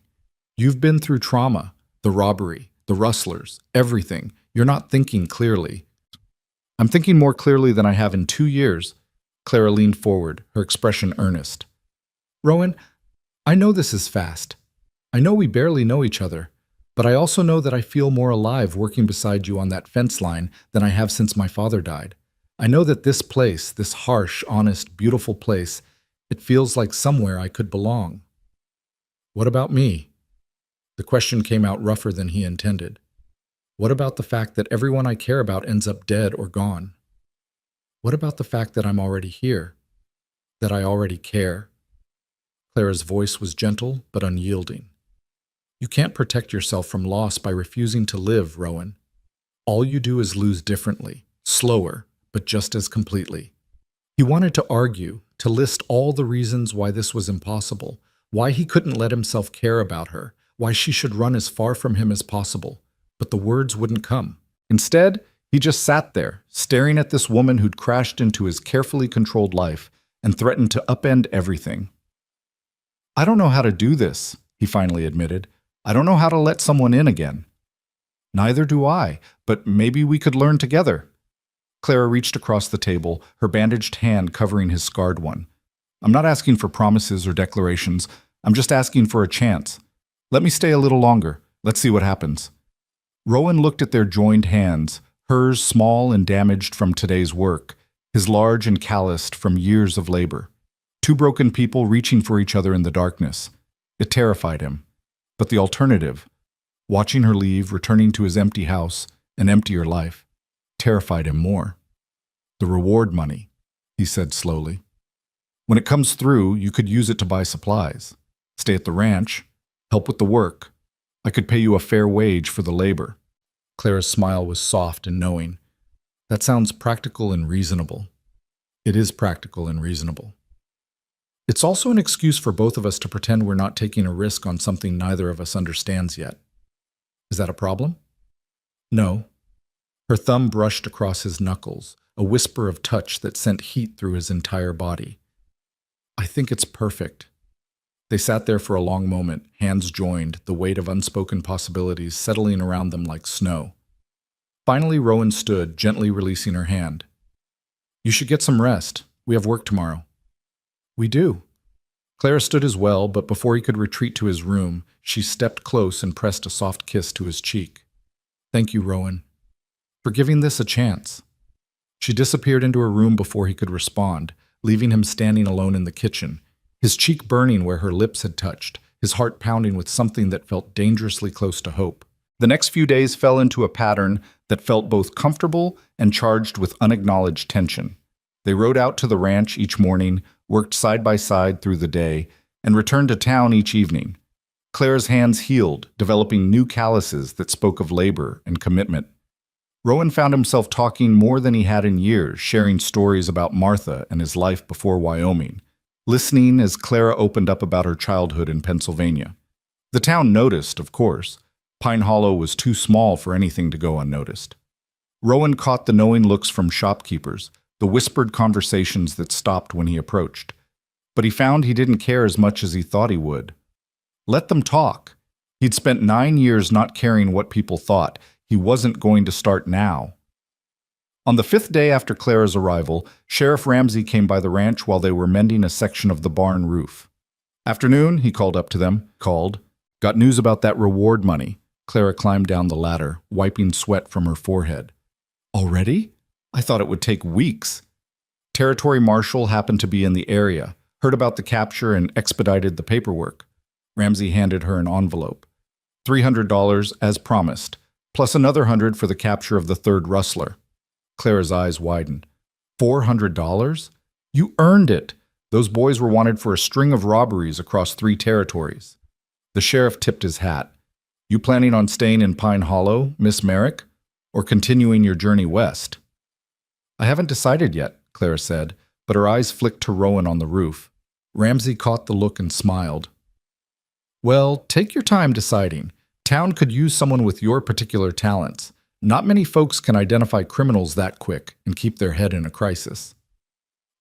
You've been through trauma, the robbery, the rustlers, everything. You're not thinking clearly." "I'm thinking more clearly than I have in 2 years. Clara leaned forward, her expression earnest. "Rowan, I know this is fast. I know we barely know each other, but I also know that I feel more alive working beside you on that fence line than I have since my father died. I know that this place, this harsh, honest, beautiful place, it feels like somewhere I could belong." "What about me?" The question came out rougher than he intended. "What about the fact that everyone I care about ends up dead or gone? What about the fact that I'm already here? That I already care?" Clara's voice was gentle but unyielding. "You can't protect yourself from loss by refusing to live, Rowan. All you do is lose differently, slower, but just as completely." He wanted to argue, to list all the reasons why this was impossible, why he couldn't let himself care about her, why she should run as far from him as possible, but the words wouldn't come. Instead, He just sat there, staring at this woman who'd crashed into his carefully controlled life and threatened to upend everything. "I don't know how to do this," he finally admitted. "I don't know how to let someone in again." "Neither do I, but maybe we could learn together." Clara reached across the table, her bandaged hand covering his scarred one. "I'm not asking for promises or declarations. I'm just asking for a chance. Let me stay a little longer. Let's see what happens." Rowan looked at their joined hands, hers small and damaged from today's work, his large and calloused from years of labor. Two broken people reaching for each other in the darkness. It terrified him. But the alternative, watching her leave, returning to his empty house, an emptier life, terrified him more. "The reward money," he said slowly. "When it comes through, you could use it to buy supplies. Stay at the ranch, help with the work. I could pay you a fair wage for the labor." Clara's smile was soft and knowing. "That sounds practical and reasonable." "It is practical and reasonable. It's also an excuse for both of us to pretend we're not taking a risk on something neither of us understands yet. Is that a problem?" "No." Her thumb brushed across his knuckles, a whisper of touch that sent heat through his entire body. "I think it's perfect." They sat there for a long moment, hands joined, the weight of unspoken possibilities settling around them like snow. Finally, Rowan stood, gently releasing her hand. "You should get some rest. We have work tomorrow." "We do." Clara stood as well, but before he could retreat to his room, she stepped close and pressed a soft kiss to his cheek. "Thank you, Rowan, for giving this a chance." She disappeared into her room before he could respond, leaving him standing alone in the kitchen, his cheek burning where her lips had touched, his heart pounding with something that felt dangerously close to hope. The next few days fell into a pattern that felt both comfortable and charged with unacknowledged tension. They rode out to the ranch each morning, worked side by side through the day, and returned to town each evening. Clara's hands healed, developing new calluses that spoke of labor and commitment. Rowan found himself talking more than he had in years, sharing stories about Martha and his life before Wyoming, listening as Clara opened up about her childhood in Pennsylvania. The town noticed, of course. Pine Hollow was too small for anything to go unnoticed. Rowan caught the knowing looks from shopkeepers, the whispered conversations that stopped when he approached. But he found he didn't care as much as he thought he would. Let them talk. He'd spent 9 years not caring what people thought. He wasn't going to start now. On the 5th day after Clara's arrival, Sheriff Ramsey came by the ranch while they were mending a section of the barn roof. "Afternoon," he called up to them. "Got news about that reward money." Clara climbed down the ladder, wiping sweat from her forehead. "Already? I thought it would take weeks." Territory Marshal happened to be in the area, heard about the capture and expedited the paperwork. Ramsey handed her an envelope. $300 as promised, plus another $100 for the capture of the third rustler. Clara's eyes widened. $400? You earned it. Those boys were wanted for a string of robberies across 3 territories. The sheriff tipped his hat. "You planning on staying in Pine Hollow, Miss Merrick, or continuing your journey west?" "I haven't decided yet," Clara said, but her eyes flicked to Rowan on the roof. Ramsey caught the look and smiled. "Well, take your time deciding. Town could use someone with your particular talents. Not many folks can identify criminals that quick and keep their head in a crisis."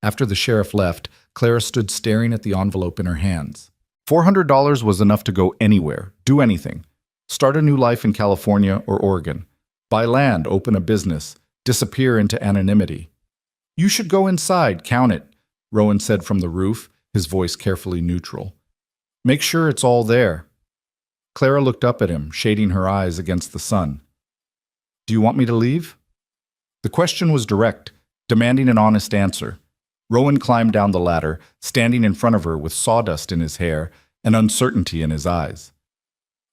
After the sheriff left, Clara stood staring at the envelope in her hands. $400 was enough to go anywhere, do anything. Start a new life in California or Oregon. Buy land, open a business, disappear into anonymity. "You should go inside, count it," Rowan said from the roof, his voice carefully neutral. "Make sure it's all there." Clara looked up at him, shading her eyes against the sun. "Do you want me to leave?" The question was direct, demanding an honest answer. Rowan climbed down the ladder, standing in front of her with sawdust in his hair and uncertainty in his eyes.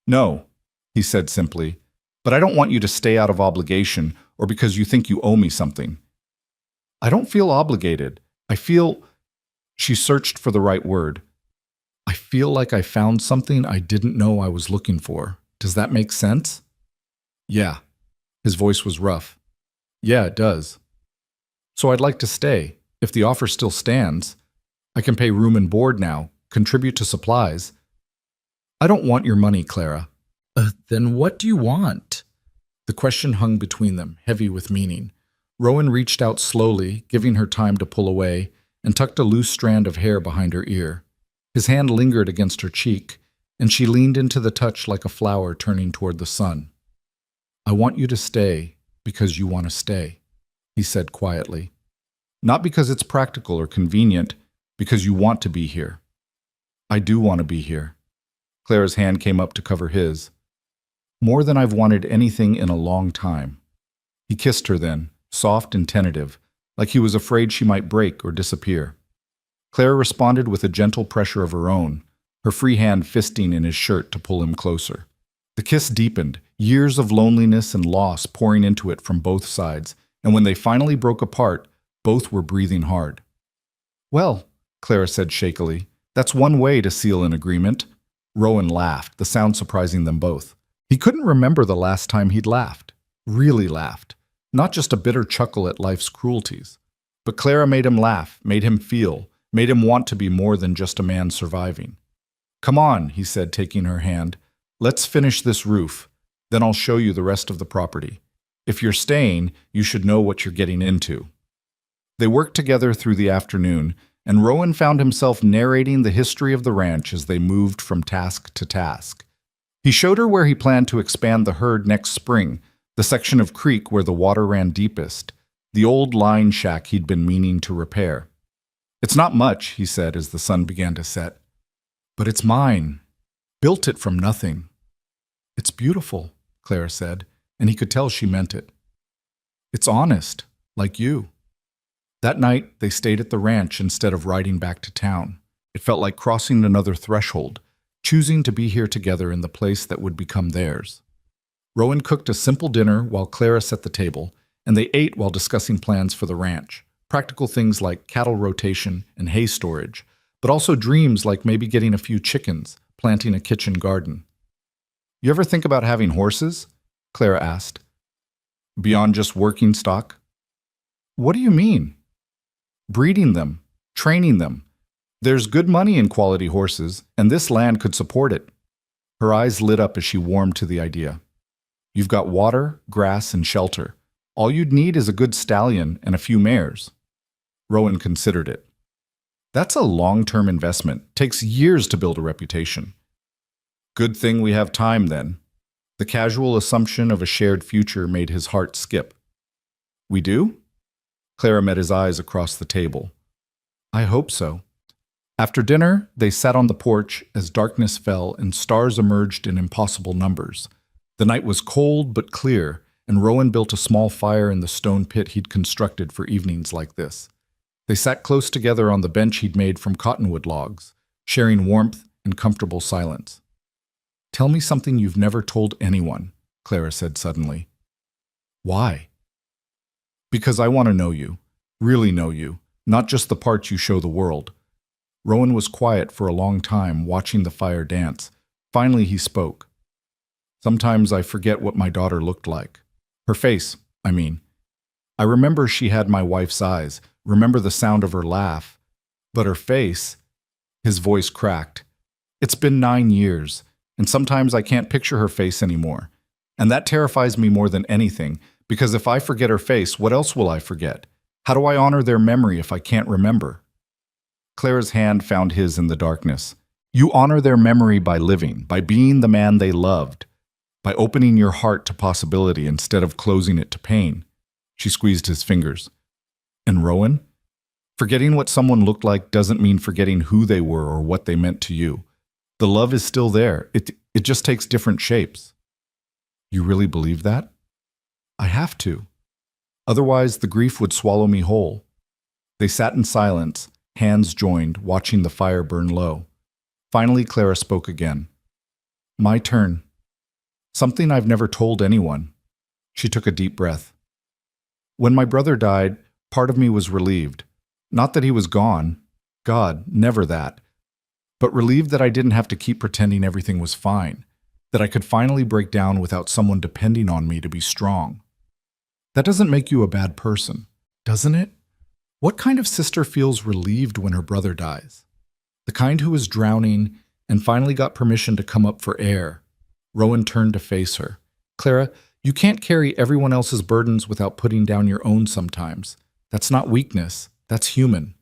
"No," he said simply, "but I don't want you to stay out of obligation or because you think you owe me something." "I don't feel obligated. I feel—" She searched for the right word. "I feel like I found something I didn't know I was looking for. Does that make sense?" "Yeah." His voice was rough. "Yeah, it does. So I'd like to stay, if the offer still stands. I can pay room and board now, contribute to supplies." "I don't want your money, Clara." Then what do you want?" The question hung between them, heavy with meaning. Rowan reached out slowly, giving her time to pull away, and tucked a loose strand of hair behind her ear. His hand lingered against her cheek, and she leaned into the touch like a flower turning toward the sun. "I want you to stay because you want to stay," he said quietly. "Not because it's practical or convenient, because you want to be here." "I do want to be here." Clara's hand came up to cover his. "More than I've wanted anything in a long time." He kissed her then, soft and tentative, like he was afraid she might break or disappear. Clara responded with a gentle pressure of her own, her free hand fisting in his shirt to pull him closer. The kiss deepened, years of loneliness and loss pouring into it from both sides, and when they finally broke apart, both were breathing hard. "Well," Clara said shakily, "that's one way to seal an agreement." Rowan laughed, the sound surprising them both. He couldn't remember the last time he'd laughed. Really laughed. Not just a bitter chuckle at life's cruelties. But Clara made him laugh, made him feel, made him want to be more than just a man surviving. "Come on," he said, taking her hand. "Let's finish this roof. Then I'll show you the rest of the property. If you're staying, you should know what you're getting into." They worked together through the afternoon, and Rowan found himself narrating the history of the ranch as they moved from task to task. He showed her where he planned to expand the herd next spring, the section of creek where the water ran deepest, the old line shack he'd been meaning to repair. "It's not much," he said as the sun began to set. "But it's mine. Built it from nothing." "It's beautiful," Clara said, and he could tell she meant it. "It's honest, like you." That night, they stayed at the ranch instead of riding back to town. It felt like crossing another threshold, choosing to be here together in the place that would become theirs. Rowan cooked a simple dinner while Clara set the table, and they ate while discussing plans for the ranch. Practical things like cattle rotation and hay storage, but also dreams like maybe getting a few chickens, planting a kitchen garden. "You ever think about having horses?" Clara asked. "Beyond just working stock?" "What do you mean?" "Breeding them, training them. There's good money in quality horses, and this land could support it." Her eyes lit up as she warmed to the idea. "You've got water, grass, and shelter. All you'd need is a good stallion and a few mares." Rowan considered it. "That's a long-term investment. Takes years to build a reputation." "Good thing we have time, then." The casual assumption of a shared future made his heart skip. "We do?" Clara met his eyes across the table. "I hope so." After dinner, they sat on the porch as darkness fell and stars emerged in impossible numbers. The night was cold but clear, and Rowan built a small fire in the stone pit he'd constructed for evenings like this. They sat close together on the bench he'd made from cottonwood logs, sharing warmth and comfortable silence. "Tell me something you've never told anyone," Clara said suddenly. "Why?" "Because I want to know you, really know you, not just the parts you show the world." Rowan was quiet for a long time, watching the fire dance. Finally he spoke. "Sometimes I forget what my daughter looked like. Her face, I mean. I remember she had my wife's eyes, remember the sound of her laugh. But her face," his voice cracked. "It's been 9 years, and sometimes I can't picture her face anymore. And that terrifies me more than anything, because if I forget her face, what else will I forget? How do I honor their memory if I can't remember?" Clara's hand found his in the darkness. "You honor their memory by living, by being the man they loved, by opening your heart to possibility instead of closing it to pain." She squeezed his fingers. "And Rowan? Forgetting what someone looked like doesn't mean forgetting who they were or what they meant to you. The love is still there. It just takes different shapes." "You really believe that?" "I have to. Otherwise, the grief would swallow me whole." They sat in silence, hands joined, watching the fire burn low. Finally, Clara spoke again. "My turn. Something I've never told anyone." She took a deep breath. "When my brother died, part of me was relieved. Not that he was gone. God, never that. But relieved that I didn't have to keep pretending everything was fine. That I could finally break down without someone depending on me to be strong." That doesn't make you a bad person, doesn't it? What kind of sister feels relieved when her brother dies? The kind who was drowning and finally got permission to come up for air. Rowan turned to face her. "Clara, You can't carry everyone else's burdens without putting down your own sometimes. That's not weakness, that's human.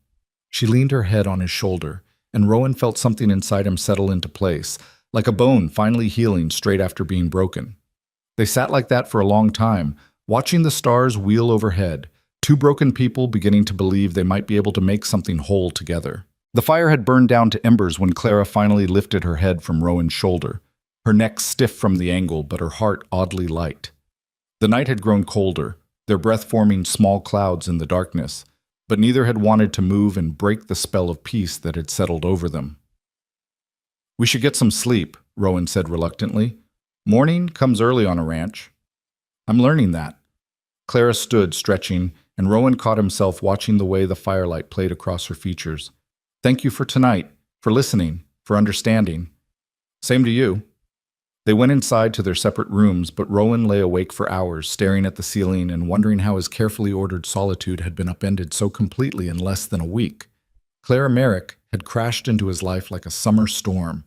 She leaned her head on his shoulder, and Rowan felt something inside him settle into place, like a bone finally healing straight after being broken. They sat like that for a long time, watching the stars wheel overhead, two broken people beginning to believe they might be able to make something whole together. The fire had burned down to embers when Clara finally lifted her head from Rowan's shoulder, her neck stiff from the angle, but her heart oddly light. The night had grown colder, their breath forming small clouds in the darkness, but neither had wanted to move and break the spell of peace that had settled over them. "We should get some sleep," Rowan said reluctantly. "Morning comes early on a ranch." "I'm learning that." Clara stood, stretching, and Rowan caught himself watching the way the firelight played across her features. "Thank you for tonight, for listening, for understanding." "Same to you." They went inside to their separate rooms, but Rowan lay awake for hours, staring at the ceiling and wondering how his carefully ordered solitude had been upended so completely in less than a week. Clara Merrick had crashed into his life like a summer storm,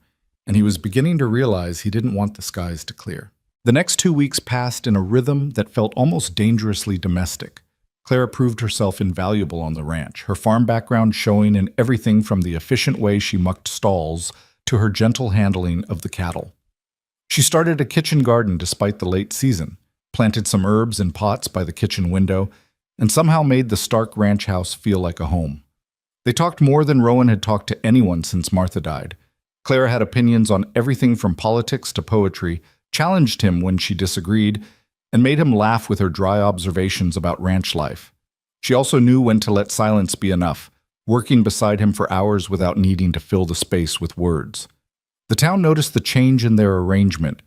and he was beginning to realize he didn't want the skies to clear. The next 2 weeks passed in a rhythm that felt almost dangerously domestic. Clara proved herself invaluable on the ranch, her farm background showing in everything from the efficient way she mucked stalls to her gentle handling of the cattle. She started a kitchen garden despite the late season, planted some herbs in pots by the kitchen window, and somehow made the Stark ranch house feel like a home. They talked more than Rowan had talked to anyone since Martha died. Clara had opinions on everything from politics to poetry, challenged him when she disagreed, and made him laugh with her dry observations about ranch life. She also knew when to let silence be enough, working beside him for hours without needing to fill the space with words. The town noticed the change in their arrangement.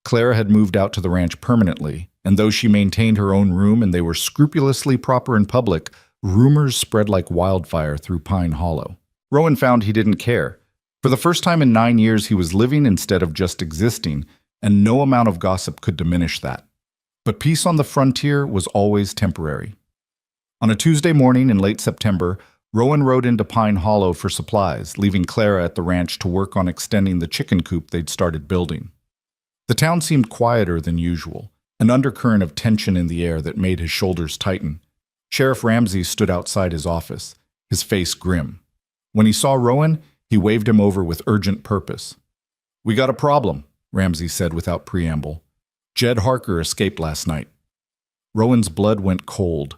Clara had moved out to the ranch permanently, and though she maintained her own room and they were scrupulously proper in public, rumors spread like wildfire through Pine Hollow. Rowan found he didn't care. For the first time in 9 years, he was living instead of just existing, and no amount of gossip could diminish that. But peace on the frontier was always temporary. On a Tuesday morning in late September, Rowan rode into Pine Hollow for supplies, leaving Clara at the ranch to work on extending the chicken coop they'd started building. The town seemed quieter than usual, an undercurrent of tension in the air that made his shoulders tighten. Sheriff Ramsey stood outside his office, his face grim. When he saw Rowan, he waved him over with urgent purpose. "We got a problem," Ramsey said without preamble. "Jed Harker escaped last night." Rowan's blood went cold.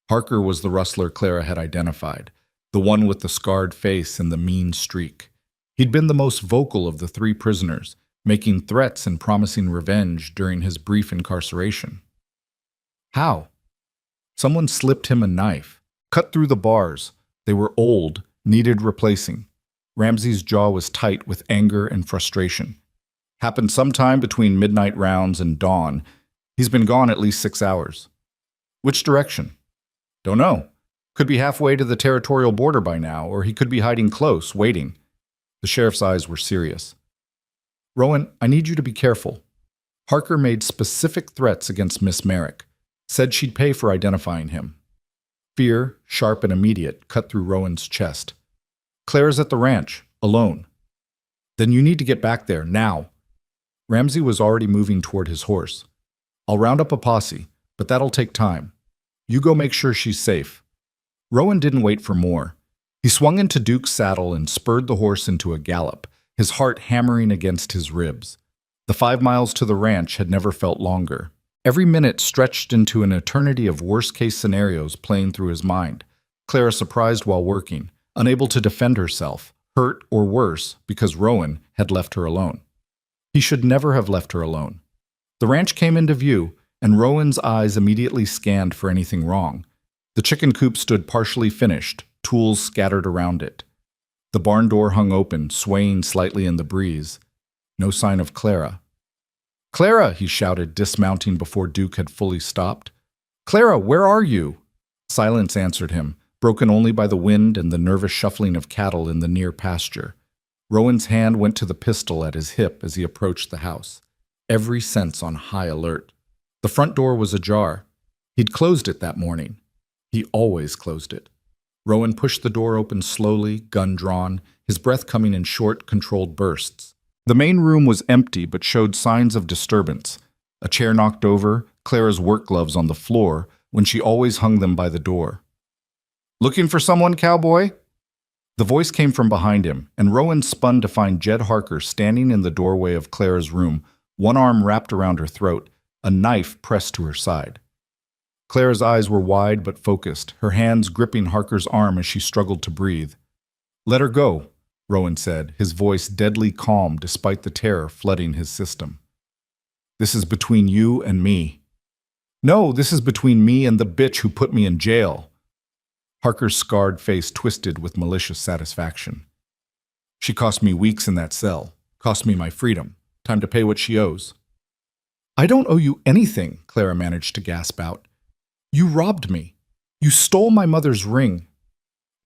Harker was the rustler Clara had identified, the one with the scarred face and the mean streak. He'd been the most vocal of the three prisoners, making threats and promising revenge during his brief incarceration. How? Someone slipped him a knife, cut through the bars. They were old, needed replacing. Ramsey's jaw was tight with anger and frustration. Happened sometime between midnight rounds and dawn. He's been gone at least 6 hours. Which direction? Don't know. Could be halfway to the territorial border by now, or he could be hiding close, waiting. The sheriff's eyes were serious. "Rowan, I need you to be careful." Harker made specific threats against Miss Merrick, said she'd pay for identifying him. Fear, sharp and immediate, cut through Rowan's chest. "Claire's at the ranch, alone." "Then you need to get back there, now." Ramsey was already moving toward his horse. "I'll round up a posse, but that'll take time. You go make sure she's safe." Rowan didn't wait for more. He swung into Duke's saddle and spurred the horse into a gallop, his heart hammering against his ribs. The 5 miles to the ranch had never felt longer. Every minute stretched into an eternity of worst-case scenarios playing through his mind. Clara surprised while working, unable to defend herself, hurt or worse because Rowan had left her alone. He should never have left her alone. The ranch came into view, and Rowan's eyes immediately scanned for anything wrong. The chicken coop stood partially finished, tools scattered around it. The barn door hung open, swaying slightly in the breeze. No sign of Clara. "Clara!" he shouted, dismounting before Duke had fully stopped. "Clara, where are you?" Silence answered him, broken only by the wind and the nervous shuffling of cattle in the near pasture. Rowan's hand went to the pistol at his hip as he approached the house, every sense on high alert. The front door was ajar. He'd closed it that morning. He always closed it. Rowan pushed the door open slowly, gun drawn, his breath coming in short, controlled bursts. The main room was empty but showed signs of disturbance. A chair knocked over, Clara's work gloves on the floor, when she always hung them by the door. "Looking for someone, Cowboy?" The voice came from behind him, and Rowan spun to find Jed Harker standing in the doorway of Clara's room, one arm wrapped around her throat, a knife pressed to her side. Clara's eyes were wide but focused, her hands gripping Harker's arm as she struggled to breathe. "Let her go," Rowan said, his voice deadly calm despite the terror flooding his system. "This is between you and me." "No, this is between me and the bitch who put me in jail." Harker's scarred face twisted with malicious satisfaction. "She cost me weeks in that cell, cost me my freedom. Time to pay what she owes." "I don't owe you anything," Clara managed to gasp out. "You robbed me. You stole my mother's ring.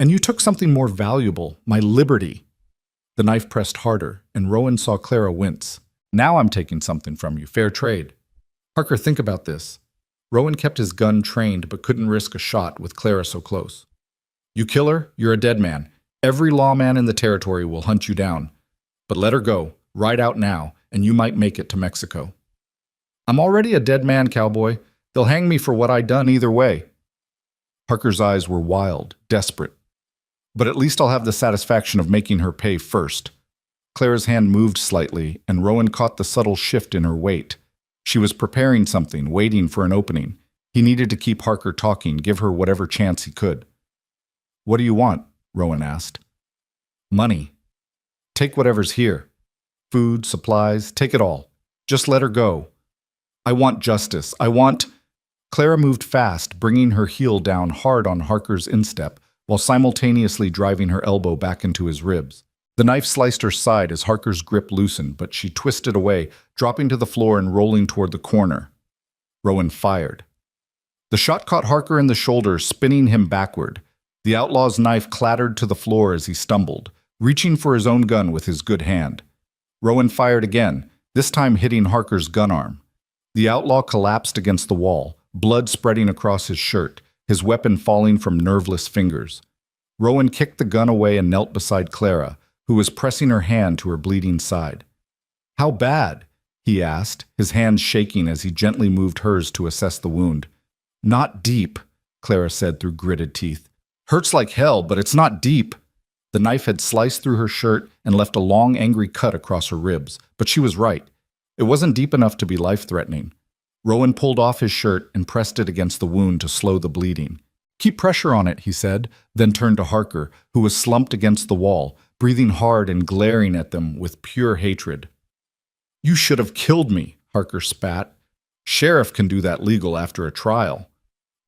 And you took something more valuable, my liberty." The knife pressed harder, and Rowan saw Clara wince. "Now I'm taking something from you, fair trade." "Harker, think about this." Rowan kept his gun trained but couldn't risk a shot with Clara so close. "You kill her, you're a dead man. Every lawman in the territory will hunt you down. But let her go, ride out now, and you might make it to Mexico." "I'm already a dead man, Cowboy. They'll hang me for what I done either way." Harker's eyes were wild, desperate. "But at least I'll have the satisfaction of making her pay first." Clara's hand moved slightly, and Rowan caught the subtle shift in her weight. She was preparing something, waiting for an opening. He needed to keep Harker talking, give her whatever chance he could. "What do you want?" Rowan asked. "Money. Take whatever's here. Food, supplies, take it all. Just let her go. I want justice. I want—" Clara moved fast, bringing her heel down hard on Harker's instep, while simultaneously driving her elbow back into his ribs. The knife sliced her side as Harker's grip loosened, but she twisted away, dropping to the floor and rolling toward the corner. Rowan fired. The shot caught Harker in the shoulder, spinning him backward. The outlaw's knife clattered to the floor as he stumbled, reaching for his own gun with his good hand. Rowan fired again, this time hitting Harker's gun arm. The outlaw collapsed against the wall, blood spreading across his shirt, his weapon falling from nerveless fingers. Rowan kicked the gun away and knelt beside Clara, who was pressing her hand to her bleeding side. "How bad?" he asked, his hands shaking as he gently moved hers to assess the wound. "Not deep," Clara said through gritted teeth. "Hurts like hell, but it's not deep." The knife had sliced through her shirt and left a long, angry cut across her ribs, but she was right. It wasn't deep enough to be life-threatening. Rowan pulled off his shirt and pressed it against the wound to slow the bleeding. "Keep pressure on it," he said, then turned to Harker, who was slumped against the wall, breathing hard and glaring at them with pure hatred. "You should have killed me," Harker spat. "Sheriff can do that legal after a trial."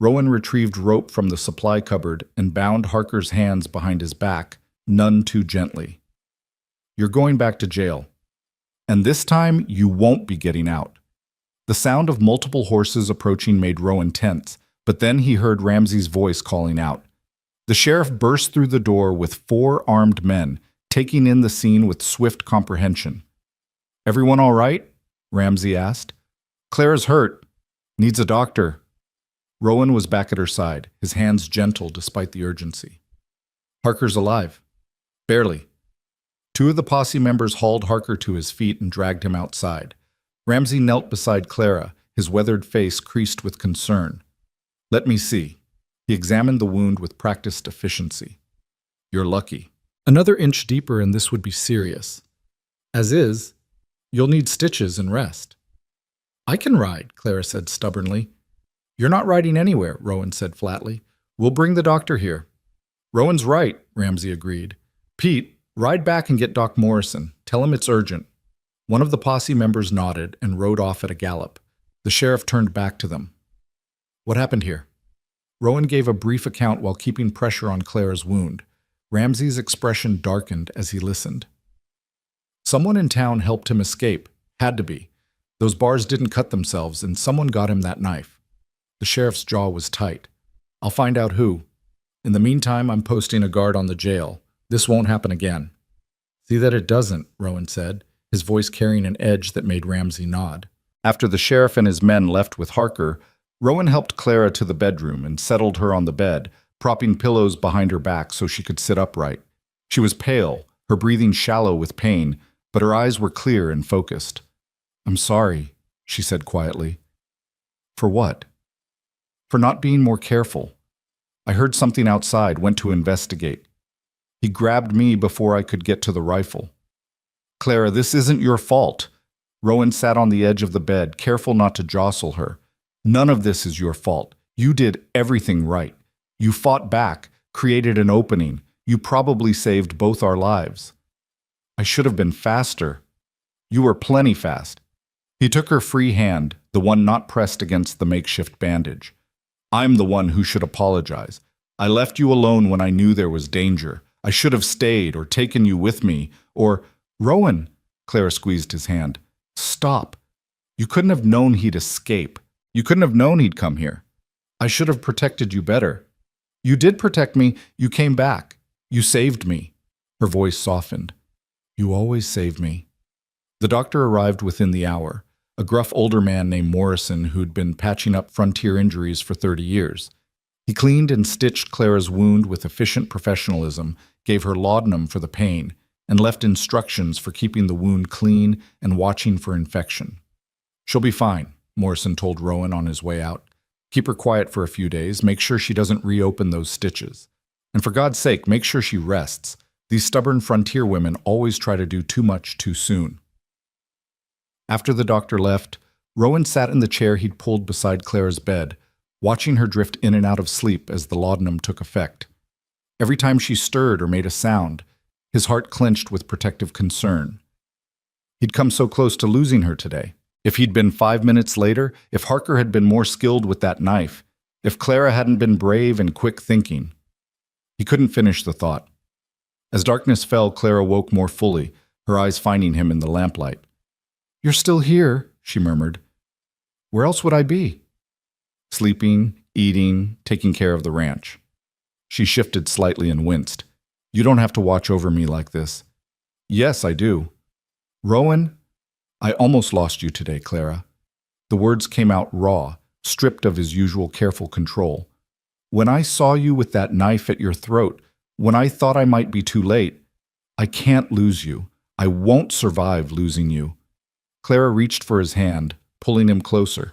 Rowan retrieved rope from the supply cupboard and bound Harker's hands behind his back, none too gently. "You're going back to jail. And this time, you won't be getting out." The sound of multiple horses approaching made Rowan tense, but then he heard Ramsey's voice calling out. The sheriff burst through the door with 4 armed men, taking in the scene with swift comprehension. "Everyone all right?" Ramsey asked. "Clara's hurt. Needs a doctor." Rowan was back at her side, his hands gentle despite the urgency. "Harker's alive." "Barely." 2 of the posse members hauled Harker to his feet and dragged him outside. Ramsey knelt beside Clara, his weathered face creased with concern. "Let me see." He examined the wound with practiced efficiency. "You're lucky. Another inch deeper and this would be serious. As is, you'll need stitches and rest." "I can ride," Clara said stubbornly. "You're not riding anywhere," Rowan said flatly. "We'll bring the doctor here." "Rowan's right," Ramsey agreed. "Pete, ride back and get Doc Morrison. Tell him it's urgent." One of the posse members nodded and rode off at a gallop. The sheriff turned back to them. "What happened here?" Rowan gave a brief account while keeping pressure on Clara's wound. Ramsey's expression darkened as he listened. "Someone in town helped him escape. Had to be. Those bars didn't cut themselves, and someone got him that knife." The sheriff's jaw was tight. "I'll find out who. In the meantime, I'm posting a guard on the jail. This won't happen again." "See that it doesn't," Rowan said, his voice carrying an edge that made Ramsey nod. After the sheriff and his men left with Harker, Rowan helped Clara to the bedroom and settled her on the bed, propping pillows behind her back so she could sit upright. She was pale, her breathing shallow with pain, but her eyes were clear and focused. "I'm sorry," she said quietly. For what? For not being more careful. I heard something outside, went to investigate. He grabbed me before I could get to the rifle. Clara, this isn't your fault. Rowan sat on the edge of the bed, careful not to jostle her. None of this is your fault. You did everything right. You fought back, created an opening. You probably saved both our lives. I should have been faster. You were plenty fast. He took her free hand, the one not pressed against the makeshift bandage. I'm the one who should apologize. I left you alone when I knew there was danger. I should have stayed or taken you with me, or… Rowan, Clara squeezed his hand. Stop. You couldn't have known he'd escape. You couldn't have known he'd come here. I should have protected you better. You did protect me. You came back. You saved me. Her voice softened. You always save me. The doctor arrived within the hour, a gruff older man named Morrison who'd been patching up frontier injuries for 30 years. He cleaned and stitched Clara's wound with efficient professionalism, gave her laudanum for the pain, and left instructions for keeping the wound clean and watching for infection. She'll be fine, Morrison told Rowan on his way out. Keep her quiet for a few days, make sure she doesn't reopen those stitches. And for God's sake, make sure she rests. These stubborn frontier women always try to do too much too soon. After the doctor left, Rowan sat in the chair he'd pulled beside Clara's bed, watching her drift in and out of sleep as the laudanum took effect. Every time she stirred or made a sound, his heart clenched with protective concern. He'd come so close to losing her today. If he'd been 5 minutes later, if Harker had been more skilled with that knife, if Clara hadn't been brave and quick thinking. He couldn't finish the thought. As darkness fell, Clara woke more fully, her eyes finding him in the lamplight. You're still here, she murmured. Where else would I be? Sleeping, eating, taking care of the ranch. She shifted slightly and winced. You don't have to watch over me like this. Yes, I do. Rowan, I almost lost you today, Clara. The words came out raw, stripped of his usual careful control. When I saw you with that knife at your throat, when I thought I might be too late, I can't lose you. I won't survive losing you. Clara reached for his hand, pulling him closer.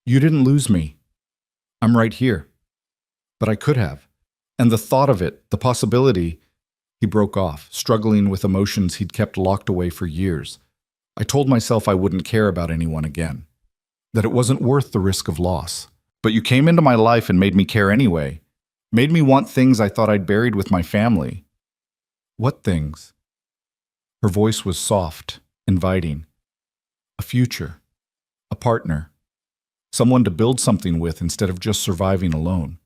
You didn't lose me. I'm right here. But I could have. And the thought of it, the possibility… He broke off, struggling with emotions he'd kept locked away for years. I told myself I wouldn't care about anyone again, that it wasn't worth the risk of loss. But you came into my life and made me care anyway, made me want things I thought I'd buried with my family. What things? Her voice was soft, inviting. A future, a partner, someone to build something with instead of just surviving alone.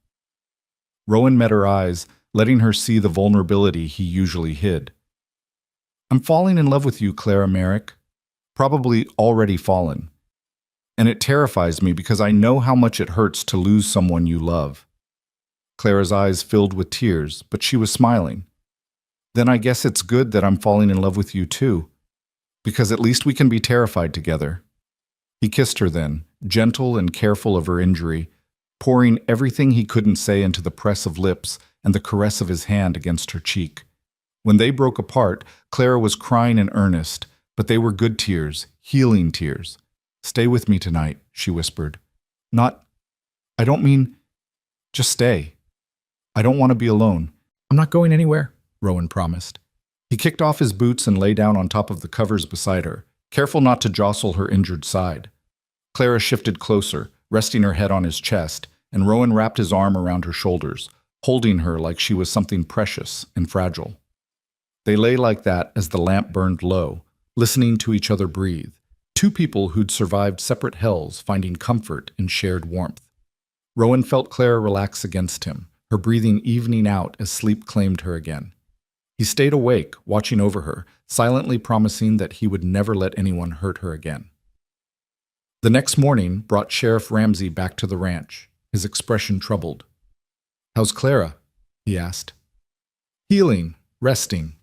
Rowan met her eyes, letting her see the vulnerability he usually hid. I'm falling in love with you, Clara Merrick. Probably already fallen. And it terrifies me because I know how much it hurts to lose someone you love. Clara's eyes filled with tears, but she was smiling. Then I guess it's good that I'm falling in love with you too, because at least we can be terrified together. He kissed her then, gentle and careful of her injury, pouring everything he couldn't say into the press of lips and the caress of his hand against her cheek. When they broke apart, Clara was crying in earnest, but they were good tears, healing tears. Stay with me tonight, she whispered. I don't mean, just stay. I don't want to be alone. I'm not going anywhere, Rowan promised. He kicked off his boots and lay down on top of the covers beside her, careful not to jostle her injured side. Clara shifted closer, resting her head on his chest, and Rowan wrapped his arm around her shoulders, holding her like she was something precious and fragile. They lay like that as the lamp burned low, listening to each other breathe, two people who'd survived separate hells finding comfort in shared warmth. Rowan felt Clara relax against him, her breathing evening out as sleep claimed her again. He stayed awake, watching over her, silently promising that he would never let anyone hurt her again. The next morning brought Sheriff Ramsey back to the ranch, his expression troubled. How's Clara? He asked. Healing, resting.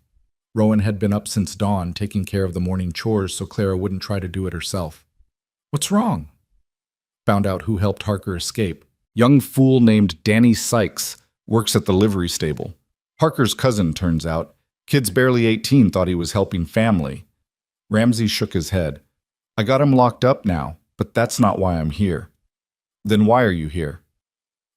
Rowan had been up since dawn, taking care of the morning chores so Clara wouldn't try to do it herself. What's wrong? Found out who helped Harker escape. Young fool named Danny Sykes works at the livery stable. Harker's cousin, turns out. Kid's barely 18, thought he was helping family. Ramsey shook his head. I got him locked up now, but that's not why I'm here. Then why are you here?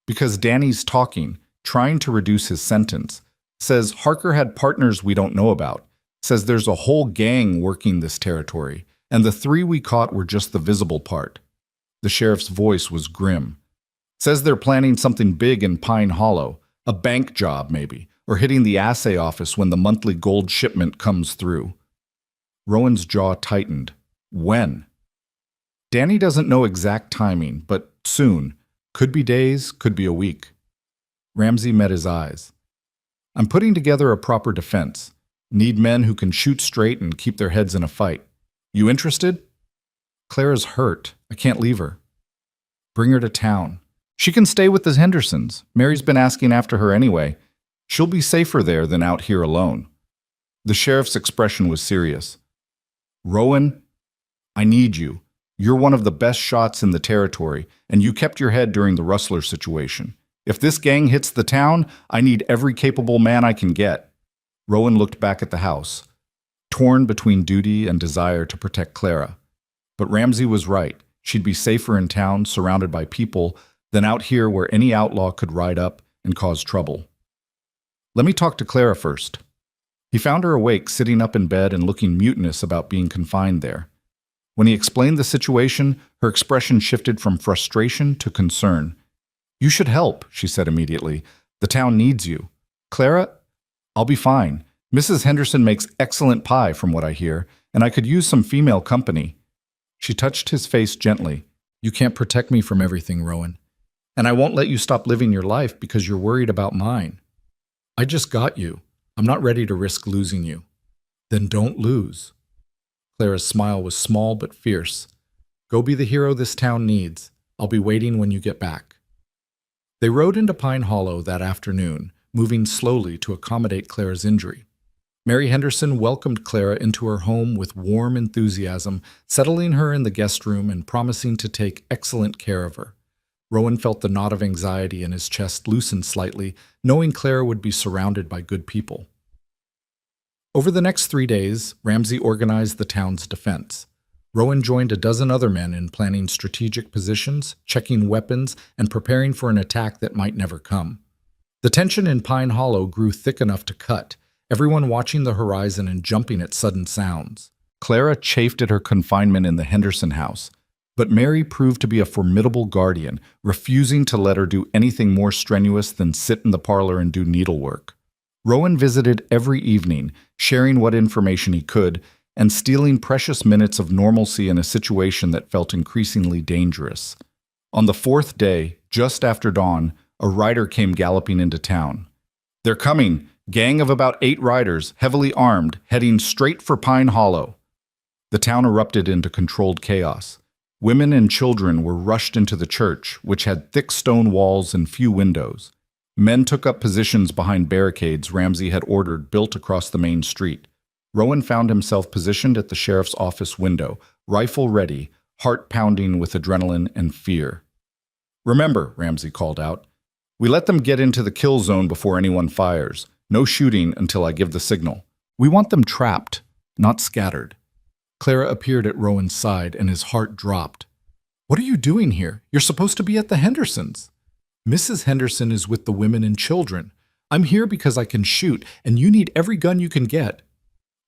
Because Danny's talking, trying to reduce his sentence. Says Harker had partners we don't know about. Says there's a whole gang working this territory, and the three we caught were just the visible part. The sheriff's voice was grim. Says they're planning something big in Pine Hollow, a bank job maybe, or hitting the assay office when the monthly gold shipment comes through. Rowan's jaw tightened. When? Danny doesn't know exact timing, but soon. Could be days, could be a week. Ramsey met his eyes. I'm putting together a proper defense. Need men who can shoot straight and keep their heads in a fight. You interested? Clara's hurt. I can't leave her. Bring her to town. She can stay with the Hendersons. Mary's been asking after her anyway. She'll be safer there than out here alone. The sheriff's expression was serious. Rowan, I need you. You're one of the best shots in the territory, and you kept your head during the Rustler situation. If this gang hits the town, I need every capable man I can get. Rowan looked back at the house, torn between duty and desire to protect Clara. But Ramsey was right. She'd be safer in town, surrounded by people, than out here where any outlaw could ride up and cause trouble. Let me talk to Clara first. He found her awake, sitting up in bed and looking mutinous about being confined there. When he explained the situation, her expression shifted from frustration to concern. You should help, she said immediately. The town needs you. Clara, I'll be fine. Mrs. Henderson makes excellent pie from what I hear, and I could use some female company. She touched his face gently. You can't protect me from everything, Rowan. And I won't let you stop living your life because you're worried about mine. I just got you. I'm not ready to risk losing you. Then don't lose. Clara's smile was small but fierce. Go be the hero this town needs. I'll be waiting when you get back. They rode into Pine Hollow that afternoon, moving slowly to accommodate Clara's injury. Mary Henderson welcomed Clara into her home with warm enthusiasm, settling her in the guest room and promising to take excellent care of her. Rowan felt the knot of anxiety in his chest loosen slightly, knowing Clara would be surrounded by good people. Over the next 3 days, Ramsey organized the town's defense. Rowan joined a dozen other men in planning strategic positions, checking weapons, and preparing for an attack that might never come. The tension in Pine Hollow grew thick enough to cut, everyone watching the horizon and jumping at sudden sounds. Clara chafed at her confinement in the Henderson house, but Mary proved to be a formidable guardian, refusing to let her do anything more strenuous than sit in the parlor and do needlework. Rowan visited every evening, sharing what information he could, and stealing precious minutes of normalcy in a situation that felt increasingly dangerous. On the 4th day, just after dawn, a rider came galloping into town. They're coming, gang of about 8 riders, heavily armed, heading straight for Pine Hollow. The town erupted into controlled chaos. Women and children were rushed into the church, which had thick stone walls and few windows. Men took up positions behind barricades Ramsey had ordered built across the main street. Rowan found himself positioned at the sheriff's office window, rifle ready, heart pounding with adrenaline and fear. Remember, Ramsey called out, we let them get into the kill zone before anyone fires. No shooting until I give the signal. We want them trapped, not scattered. Clara appeared at Rowan's side and his heart dropped. What are you doing here? You're supposed to be at the Hendersons. Mrs. Henderson is with the women and children. I'm here because I can shoot, and you need every gun you can get.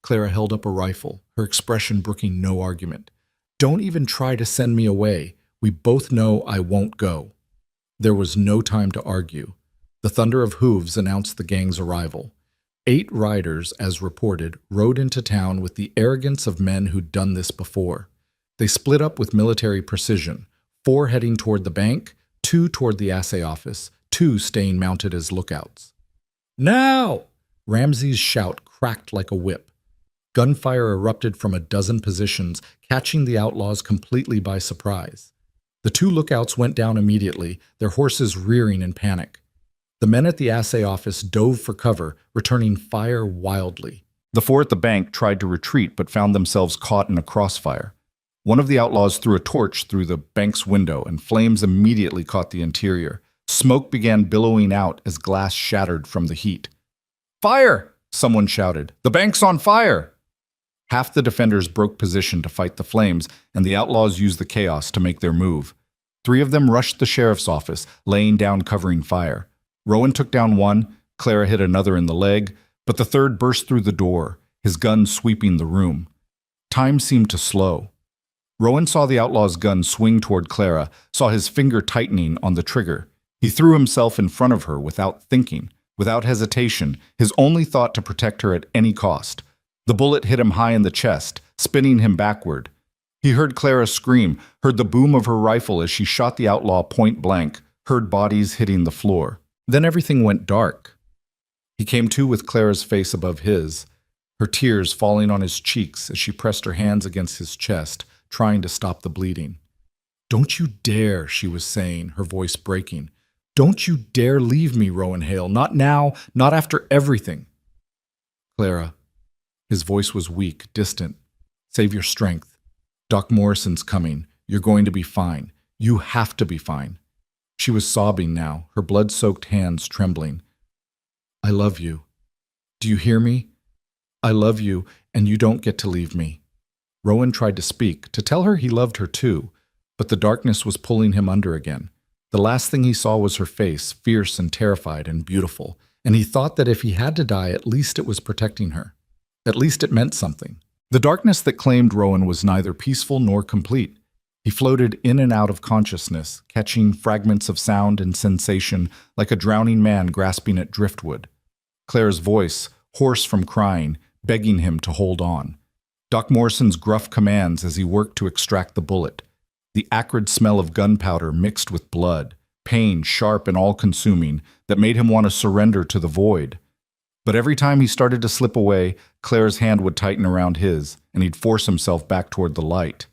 Clara held up a rifle, her expression brooking no argument. Don't even try to send me away. We both know I won't go. There was no time to argue. The thunder of hooves announced the gang's arrival. 8 riders, as reported, rode into town with the arrogance of men who'd done this before. They split up with military precision, 4 heading toward the bank, 2 toward the assay office, 2 staying mounted as lookouts. Now! Ramsey's shout cracked like a whip. Gunfire erupted from a dozen positions, catching the outlaws completely by surprise. The 2 lookouts went down immediately, their horses rearing in panic. The men at the assay office dove for cover, returning fire wildly. The 4 at the bank tried to retreat but found themselves caught in a crossfire. One of the outlaws threw a torch through the bank's window, and flames immediately caught the interior. Smoke began billowing out as glass shattered from the heat. Fire! Someone shouted. The bank's on fire! Half the defenders broke position to fight the flames, and the outlaws used the chaos to make their move. 3 of them rushed the sheriff's office, laying down covering fire. Rowan took down one, Clara hit another in the leg, but the third burst through the door, his gun sweeping the room. Time seemed to slow. Rowan saw the outlaw's gun swing toward Clara, saw his finger tightening on the trigger. He threw himself in front of her without thinking, without hesitation, his only thought to protect her at any cost. The bullet hit him high in the chest, spinning him backward. He heard Clara scream, heard the boom of her rifle as she shot the outlaw point blank, heard bodies hitting the floor. Then everything went dark. He came to with Clara's face above his, her tears falling on his cheeks as she pressed her hands against his chest, trying to stop the bleeding. "Don't you dare," she was saying, her voice breaking. "Don't you dare leave me, Rowan Hale. Not now, not after everything." "Clara." His voice was weak, distant. "Save your strength. Doc Morrison's coming. You're going to be fine. You have to be fine." She was sobbing now, her blood-soaked hands trembling. "I love you. Do you hear me? I love you, and you don't get to leave me." Rowan tried to speak, to tell her he loved her too, but the darkness was pulling him under again. The last thing he saw was her face, fierce and terrified and beautiful, and he thought that if he had to die, at least it was protecting her. At least it meant something. The darkness that claimed Rowan was neither peaceful nor complete. He floated in and out of consciousness, catching fragments of sound and sensation like a drowning man grasping at driftwood. Clara's voice, hoarse from crying, begging him to hold on. Doc Morrison's gruff commands as he worked to extract the bullet. The acrid smell of gunpowder mixed with blood, pain sharp and all-consuming that made him want to surrender to the void. But every time he started to slip away, Clara's hand would tighten around his, and he'd force himself back toward the light.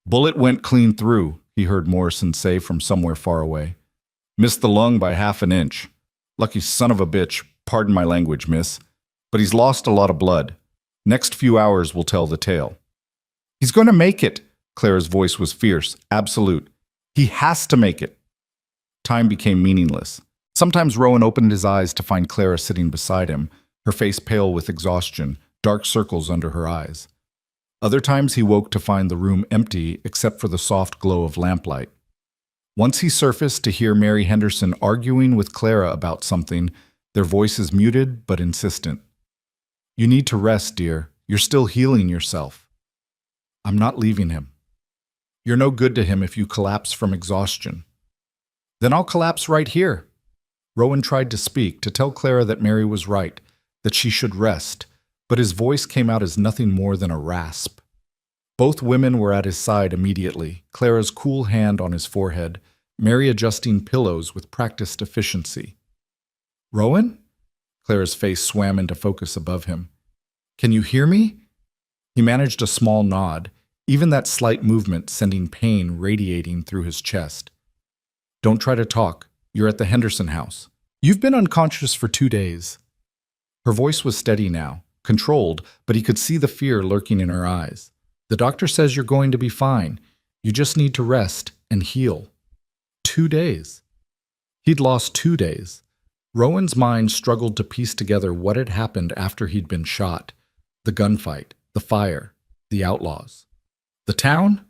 "Bullet went clean through," he heard Morrison say from somewhere far away. "Missed the lung by half an inch. Lucky son of a bitch, pardon my language, miss. But he's lost a lot of blood. Next few hours will tell the tale." "He's going to make it!" Clara's voice was fierce, absolute. "He has to make it!" Time became meaningless. Sometimes Rowan opened his eyes to find Clara sitting beside him, her face pale with exhaustion, dark circles under her eyes. Other times he woke to find the room empty except for the soft glow of lamplight. Once he surfaced to hear Mary Henderson arguing with Clara about something, their voices muted but insistent. "You need to rest, dear. You're still healing yourself." "I'm not leaving him." "You're no good to him if you collapse from exhaustion." "Then I'll collapse right here." Rowan tried to speak, to tell Clara that Mary was right, that she should rest, but his voice came out as nothing more than a rasp. Both women were at his side immediately, Clara's cool hand on his forehead, Mary adjusting pillows with practiced efficiency. "Rowan?" Clara's face swam into focus above him. "Can you hear me?" He managed a small nod, even that slight movement sending pain radiating through his chest. "Don't try to talk. You're at the Henderson house. You've been unconscious for 2 days." Her voice was steady now, controlled, but he could see the fear lurking in her eyes. "The doctor says you're going to be fine. You just need to rest and heal." 2 days. He'd lost 2 days. Rowan's mind struggled to piece together what had happened after he'd been shot. The gunfight, the fire, the outlaws. "The town?"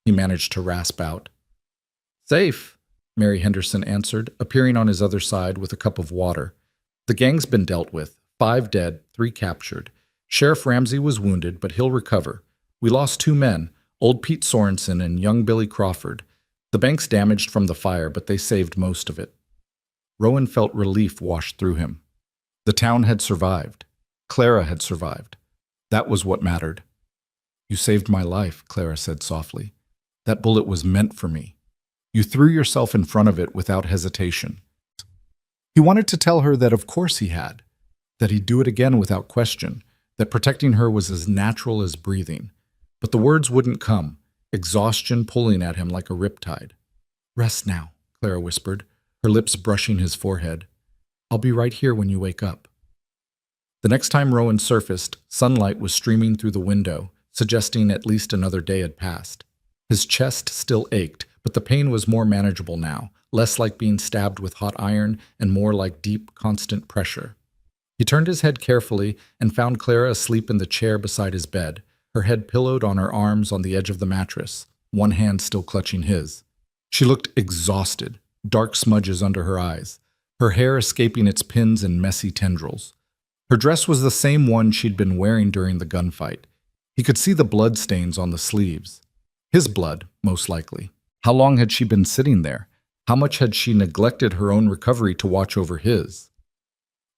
he managed to rasp out. "Safe," Mary Henderson answered, appearing on his other side with a cup of water. "The gang's been dealt with. 5 dead, 3 captured. Sheriff Ramsey was wounded, but he'll recover. We lost 2 men, old Pete Sorensen and young Billy Crawford. The bank's damaged from the fire, but they saved most of it." Rowan felt relief wash through him. The town had survived. Clara had survived. That was what mattered. "You saved my life," Clara said softly. "That bullet was meant for me. You threw yourself in front of it without hesitation." He wanted to tell her that of course he had, that he'd do it again without question, that protecting her was as natural as breathing. But the words wouldn't come, exhaustion pulling at him like a riptide. "Rest now," Clara whispered, her lips brushing his forehead. "I'll be right here when you wake up." The next time Rowan surfaced, sunlight was streaming through the window, suggesting at least another day had passed. His chest still ached, but the pain was more manageable now, less like being stabbed with hot iron and more like deep, constant pressure. He turned his head carefully and found Clara asleep in the chair beside his bed, her head pillowed on her arms on the edge of the mattress, one hand still clutching his. She looked exhausted, dark smudges under her eyes, her hair escaping its pins and messy tendrils. Her dress was the same one she'd been wearing during the gunfight. He could see the blood stains on the sleeves. His blood, most likely. How long had she been sitting there? How much had she neglected her own recovery to watch over his?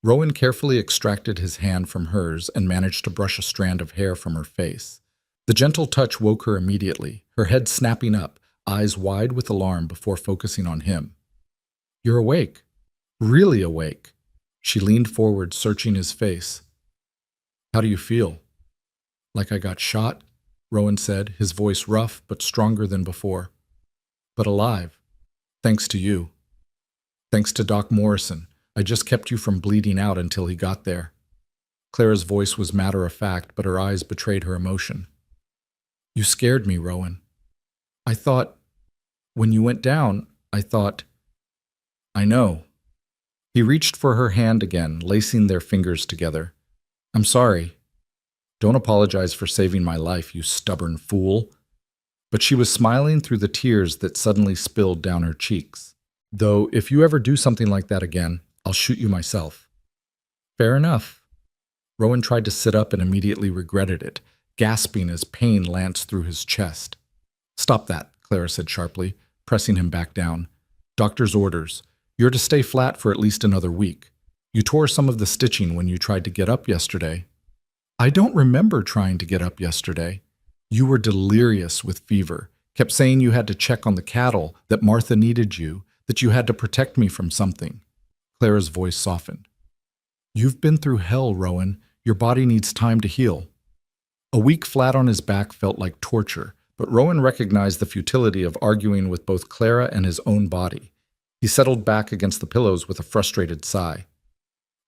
Rowan carefully extracted his hand from hers and managed to brush a strand of hair from her face. The gentle touch woke her immediately, her head snapping up, eyes wide with alarm before focusing on him. "You're awake. Really awake." She leaned forward, searching his face. "How do you feel?" "Like I got shot," Rowan said, his voice rough but stronger than before. "But alive. Thanks to you. Thanks to Doc Morrison. I just kept you from bleeding out until he got there." Clara's voice was matter-of-fact, but her eyes betrayed her emotion. "You scared me, Rowan. I thought, when you went down, I thought—" "I know." He reached for her hand again, lacing their fingers together. "I'm sorry. Don't apologize for saving my life, you stubborn fool." But she was smiling through the tears that suddenly spilled down her cheeks. "Though, if you ever do something like that again, I'll shoot you myself." "Fair enough." Rowan tried to sit up and immediately regretted it, gasping as pain lanced through his chest. "Stop that," Clara said sharply, pressing him back down. "Doctor's orders. You're to stay flat for at least another week. You tore some of the stitching when you tried to get up yesterday." "I don't remember trying to get up yesterday." "You were delirious with fever, kept saying you had to check on the cattle, that Martha needed you, that you had to protect me from something." Clara's voice softened. "You've been through hell, Rowan. Your body needs time to heal." A week flat on his back felt like torture, but Rowan recognized the futility of arguing with both Clara and his own body. He settled back against the pillows with a frustrated sigh.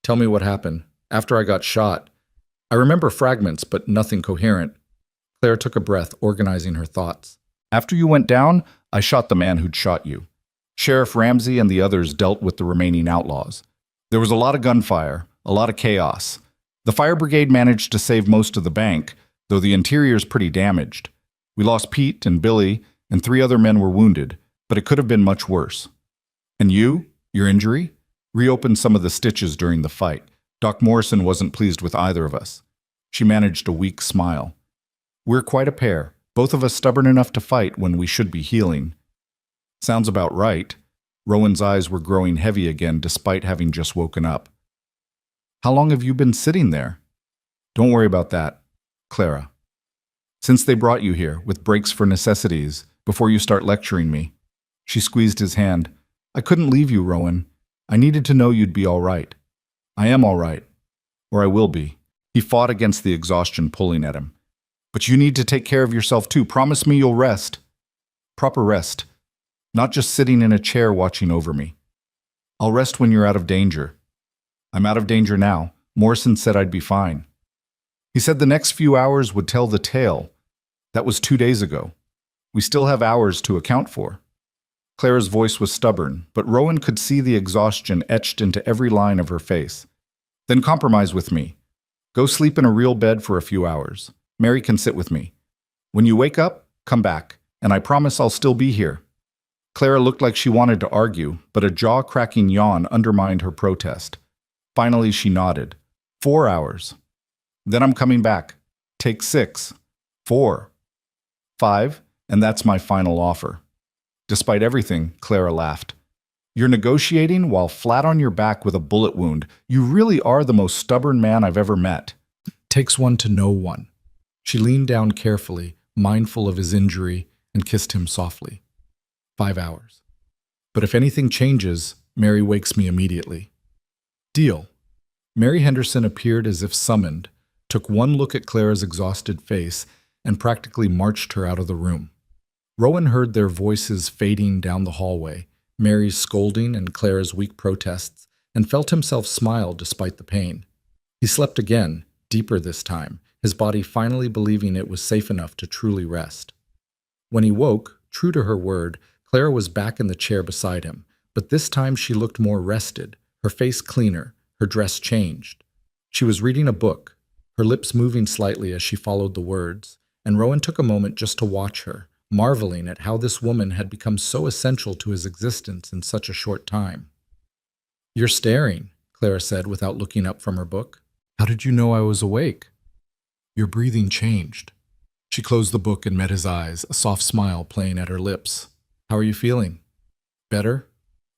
"Tell me what happened. After I got shot. I remember fragments, but nothing coherent." Clara took a breath, organizing her thoughts. "After you went down, I shot the man who'd shot you. Sheriff Ramsey and the others dealt with the remaining outlaws. There was a lot of gunfire, a lot of chaos. The fire brigade managed to save most of the bank, though the interior's pretty damaged. We lost Pete and Billy, and 3 other men were wounded, but it could have been much worse. And you, your injury, reopened some of the stitches during the fight. Doc Morrison wasn't pleased with either of us." She managed a weak smile. "We're quite a pair, both of us stubborn enough to fight when we should be healing." "Sounds about right." Rowan's eyes were growing heavy again despite having just woken up. "How long have you been sitting there?" "Don't worry about that, Clara. Since they brought you here, with breaks for necessities, before you start lecturing me." She squeezed his hand. "I couldn't leave you, Rowan. I needed to know you'd be all right." "I am all right. Or I will be." He fought against the exhaustion pulling at him. "But you need to take care of yourself too. Promise me you'll rest." "Proper rest. Not just sitting in a chair watching over me." "I'll rest when you're out of danger." "I'm out of danger now. Morrison said I'd be fine." "He said the next few hours would tell the tale. That was 2 days ago. We still have hours to account for." Clara's voice was stubborn, but Rowan could see the exhaustion etched into every line of her face. "Then compromise with me. Go sleep in a real bed for a few hours. Mary can sit with me. When you wake up, come back, and I promise I'll still be here." Clara looked like she wanted to argue, but a jaw-cracking yawn undermined her protest. Finally, she nodded. 4 hours. Then I'm coming back. Take 6. 4. 5, and that's my final offer." Despite everything, Clara laughed. "You're negotiating while flat on your back with a bullet wound. You really are the most stubborn man I've ever met." "Takes one to know one." She leaned down carefully, mindful of his injury, and kissed him softly. 5 hours. "But if anything changes, Mary wakes me immediately." "Deal." Mary Henderson appeared as if summoned, took one look at Clara's exhausted face, and practically marched her out of the room. Rowan heard their voices fading down the hallway, Mary's scolding and Clara's weak protests, and felt himself smile despite the pain. He slept again, deeper this time, his body finally believing it was safe enough to truly rest. When he woke, true to her word, Clara was back in the chair beside him, but this time she looked more rested, her face cleaner, her dress changed. She was reading a book, her lips moving slightly as she followed the words, and Rowan took a moment just to watch her, marveling at how this woman had become so essential to his existence in such a short time. "You're staring," Clara said without looking up from her book. "How did you know I was awake?" "Your breathing changed." She closed the book and met his eyes, a soft smile playing at her lips. "How are you feeling?" "Better.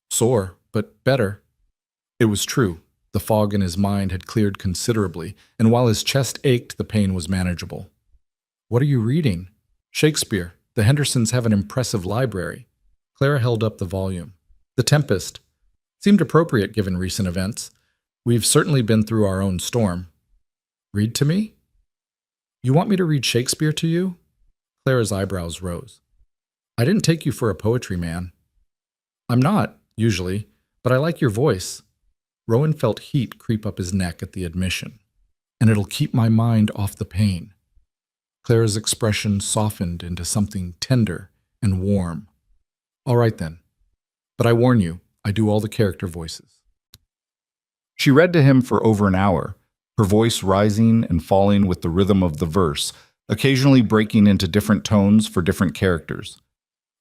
Sore, but better." It was true. The fog in his mind had cleared considerably, and while his chest ached, the pain was manageable. "What are you reading?" "Shakespeare. The Hendersons have an impressive library." Clara held up the volume. "The Tempest." Seemed appropriate given recent events. We've certainly been through our own storm. "Read to me?" "You want me to read Shakespeare to you?" Clara's eyebrows rose. "I didn't take you for a poetry man." "I'm not, usually, but I like your voice." Rowan felt heat creep up his neck at the admission. "And it'll keep my mind off the pain." Clara's expression softened into something tender and warm. "All right then. But I warn you, I do all the character voices." She read to him for over an hour, her voice rising and falling with the rhythm of the verse, occasionally breaking into different tones for different characters.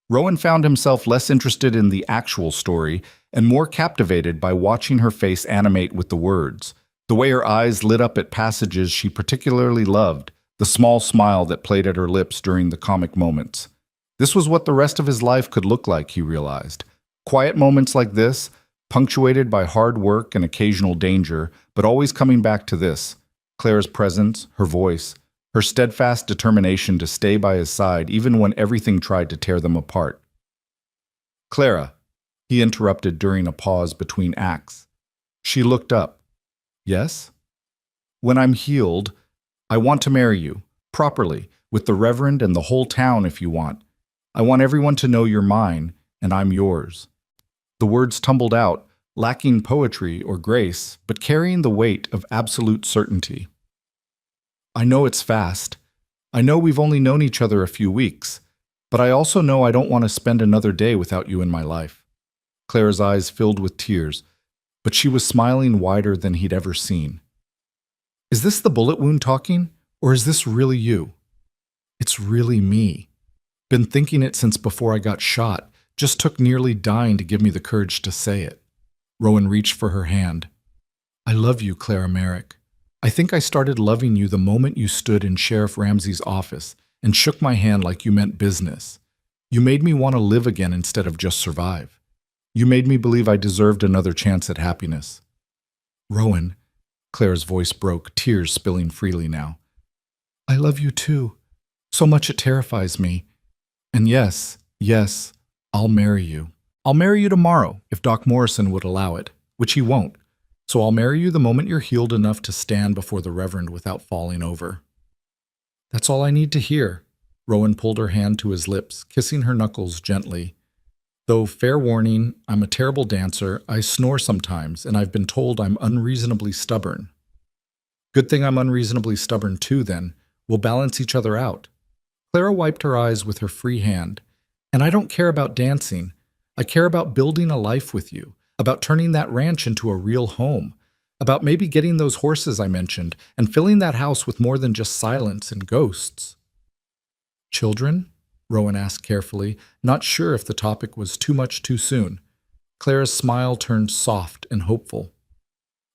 Rowan found himself less interested in the actual story and more captivated by watching her face animate with the words, the way her eyes lit up at passages she particularly loved, the small smile that played at her lips during the comic moments. This was what the rest of his life could look like, he realized. Quiet moments like this, punctuated by hard work and occasional danger, but always coming back to this, Clara's presence, her voice, her steadfast determination to stay by his side even when everything tried to tear them apart. "Clara," he interrupted during a pause between acts. She looked up. "Yes?" "When I'm healed, I want to marry you, properly, with the Reverend and the whole town if you want. I want everyone to know you're mine, and I'm yours." The words tumbled out, lacking poetry or grace, but carrying the weight of absolute certainty. "I know it's fast. I know we've only known each other a few weeks, but I also know I don't want to spend another day without you in my life." Clara's eyes filled with tears, but she was smiling wider than he'd ever seen. "Is this the bullet wound talking, or is this really you?" "It's really me. Been thinking it since before I got shot. Just took nearly dying to give me the courage to say it." Rowan reached for her hand. "I love you, Clara Merrick. I think I started loving you the moment you stood in Sheriff Ramsey's office and shook my hand like you meant business. You made me want to live again instead of just survive. You made me believe I deserved another chance at happiness." "Rowan," Clara's voice broke, tears spilling freely now. "I love you too. So much it terrifies me. And yes, I'll marry you. I'll marry you tomorrow, if Doc Morrison would allow it, which he won't. So I'll marry you the moment you're healed enough to stand before the Reverend without falling over." "That's all I need to hear." Rowan pulled her hand to his lips, kissing her knuckles gently. "Though, fair warning, I'm a terrible dancer, I snore sometimes, and I've been told I'm unreasonably stubborn." "Good thing I'm unreasonably stubborn too, then. We'll balance each other out." Clara wiped her eyes with her free hand. "And I don't care about dancing. I care about building a life with you, about turning that ranch into a real home, about maybe getting those horses I mentioned, and filling that house with more than just silence and ghosts." "Children?" Rowan asked carefully, not sure if the topic was too much too soon. Clara's smile turned soft and hopeful.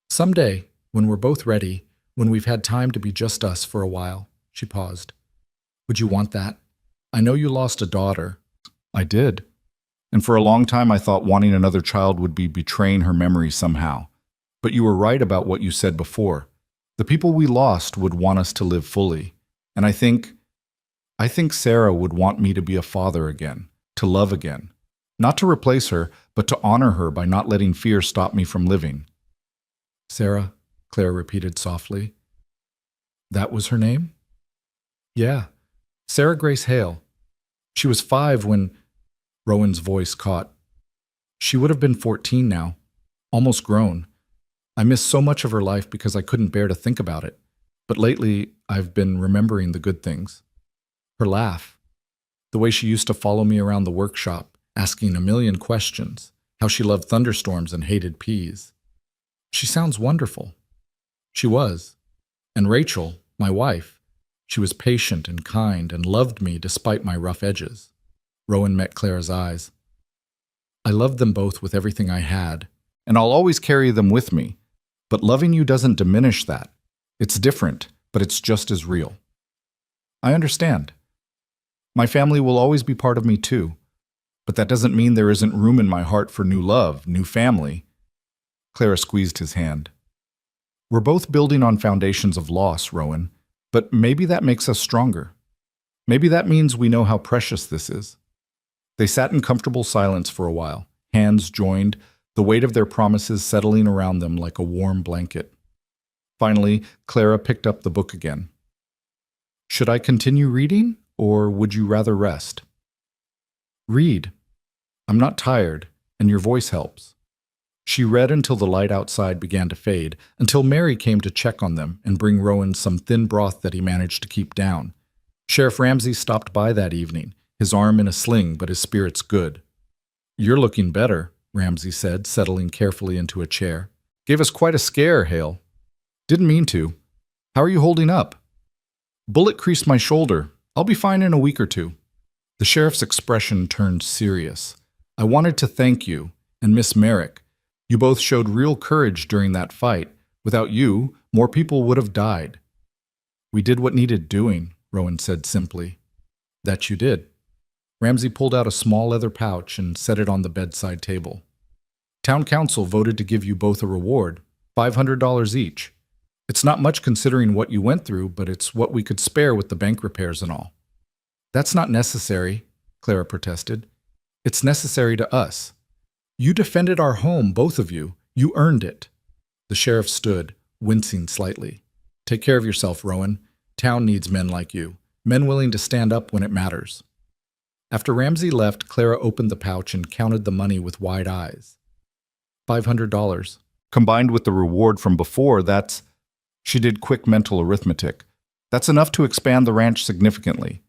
"Someday, when we're both ready, when we've had time to be just us for a while." She paused. "Would you want that? I know you lost a daughter." "I did. And for a long time I thought wanting another child would be betraying her memory somehow. But you were right about what you said before. The people we lost would want us to live fully. And I think Sarah would want me to be a father again, to love again. Not to replace her, but to honor her by not letting fear stop me from living." "Sarah," Claire repeated softly. "That was her name?" "Yeah. Sarah Grace Hale. She was 5 when—" Rowan's voice caught. "She would have been 14 now, almost grown. I miss so much of her life because I couldn't bear to think about it. But lately, I've been remembering the good things. Her laugh. The way she used to follow me around the workshop, asking a million questions. How she loved thunderstorms and hated peas. She sounds wonderful." She was. And Rachel, my wife, she was patient and kind and loved me despite my rough edges. Rowan met Clara's eyes. I loved them both with everything I had, and I'll always carry them with me. But loving you doesn't diminish that. It's different, but it's just as real. I understand. My family will always be part of me too, but that doesn't mean there isn't room in my heart for new love, new family. Clara squeezed his hand. We're both building on foundations of loss, Rowan, but maybe that makes us stronger. Maybe that means we know how precious this is. They sat in comfortable silence for a while, hands joined, the weight of their promises settling around them like a warm blanket. Finally, Clara picked up the book again. Should I continue reading, or would you rather rest? Read. I'm not tired, and your voice helps. She read until the light outside began to fade, until Mary came to check on them and bring Rowan some thin broth that he managed to keep down. Sheriff Ramsey stopped by that evening, his arm in a sling but his spirits good. You're looking better, Ramsey said, settling carefully into a chair. Gave us quite a scare, Hale. Didn't mean to. How are you holding up? Bullet creased my shoulder. I'll be fine in a week or two. The sheriff's expression turned serious. I wanted to thank you, and Miss Merrick. You both showed real courage during that fight. Without you, more people would have died. We did what needed doing, Rowan said simply. That you did. Ramsey pulled out a small leather pouch and set it on the bedside table. Town council voted to give you both a reward, $500 each. It's not much considering what you went through, but it's what we could spare with the bank repairs and all. That's not necessary, Clara protested. It's necessary to us. You defended our home, both of you. You earned it. The sheriff stood, wincing slightly. Take care of yourself, Rowan. Town needs men like you, men willing to stand up when it matters. After Ramsey left, Clara opened the pouch and counted the money with wide eyes. $500. Combined with the reward from before, that's... She did quick mental arithmetic. That's enough to expand the ranch significantly.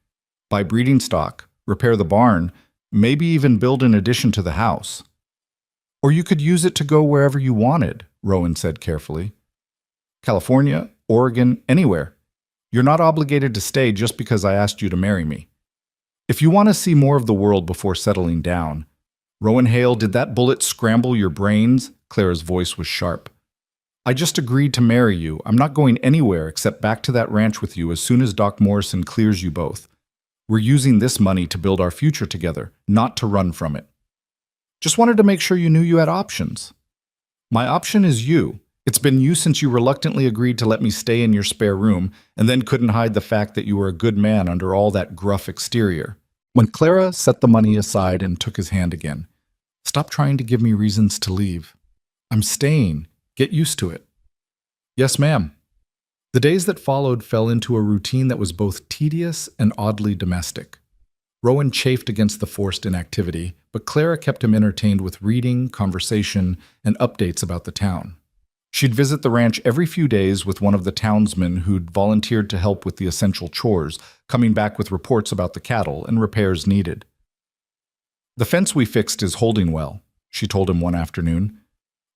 Buy breeding stock, repair the barn, maybe even build an addition to the house. Or you could use it to go wherever you wanted, Rowan said carefully. California, Oregon, anywhere. You're not obligated to stay just because I asked you to marry me. If you want to see more of the world before settling down. Rowan Hale, did that bullet scramble your brains? Clara's voice was sharp. I just agreed to marry you. I'm not going anywhere except back to that ranch with you as soon as Doc Morrison clears you both. We're using this money to build our future together, not to run from it. Just wanted to make sure you knew you had options. My option is you. It's been you since you reluctantly agreed to let me stay in your spare room and then couldn't hide the fact that you were a good man under all that gruff exterior. When Clara set the money aside and took his hand again, stop trying to give me reasons to leave. I'm staying. Get used to it. Yes, ma'am. The days that followed fell into a routine that was both tedious and oddly domestic. Rowan chafed against the forced inactivity, but Clara kept him entertained with reading, conversation, and updates about the town. She'd visit the ranch every few days with one of the townsmen who'd volunteered to help with the essential chores, coming back with reports about the cattle and repairs needed. The fence we fixed is holding well, she told him one afternoon.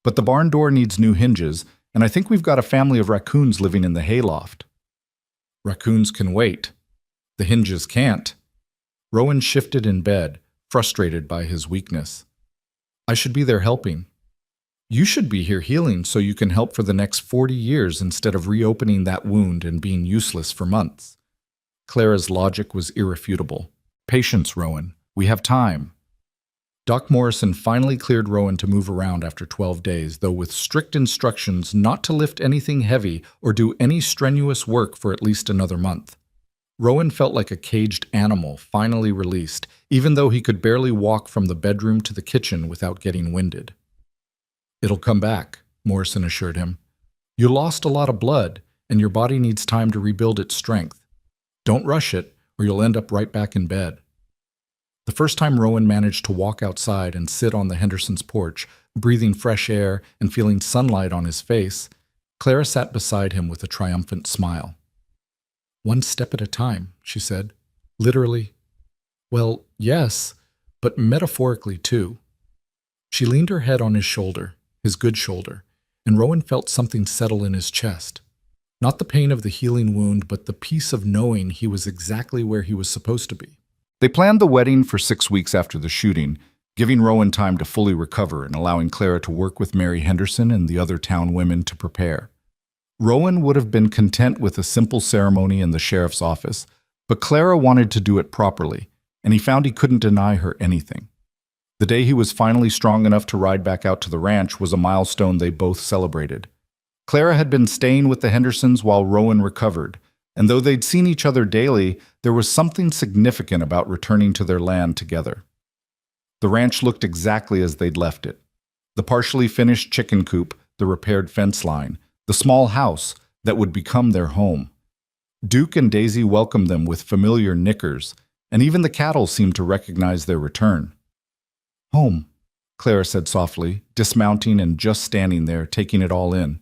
But the barn door needs new hinges, and I think we've got a family of raccoons living in the hayloft. Raccoons can wait. The hinges can't. Rowan shifted in bed, frustrated by his weakness. I should be there helping. You should be here healing so you can help for the next 40 years instead of reopening that wound and being useless for months. Clara's logic was irrefutable. Patience, Rowan. We have time. Doc Morrison finally cleared Rowan to move around after 12 days, though with strict instructions not to lift anything heavy or do any strenuous work for at least another month. Rowan felt like a caged animal finally released, even though he could barely walk from the bedroom to the kitchen without getting winded. It'll come back, Morrison assured him. You lost a lot of blood, and your body needs time to rebuild its strength. Don't rush it, or you'll end up right back in bed. The first time Rowan managed to walk outside and sit on the Hendersons' porch, breathing fresh air and feeling sunlight on his face, Clara sat beside him with a triumphant smile. One step at a time, she said. Literally. Well, yes, but metaphorically too. She leaned her head on his shoulder, his good shoulder, and Rowan felt something settle in his chest. Not the pain of the healing wound, but the peace of knowing he was exactly where he was supposed to be. They planned the wedding for 6 weeks after the shooting, giving Rowan time to fully recover and allowing Clara to work with Mary Henderson and the other town women to prepare. Rowan would have been content with a simple ceremony in the sheriff's office, but Clara wanted to do it properly, and he found he couldn't deny her anything. The day he was finally strong enough to ride back out to the ranch was a milestone they both celebrated. Clara had been staying with the Hendersons while Rowan recovered, and though they'd seen each other daily, there was something significant about returning to their land together. The ranch looked exactly as they'd left it. The partially finished chicken coop, the repaired fence line, the small house that would become their home. Duke and Daisy welcomed them with familiar nickers, and even the cattle seemed to recognize their return. "Home," Clara said softly, dismounting and just standing there, taking it all in.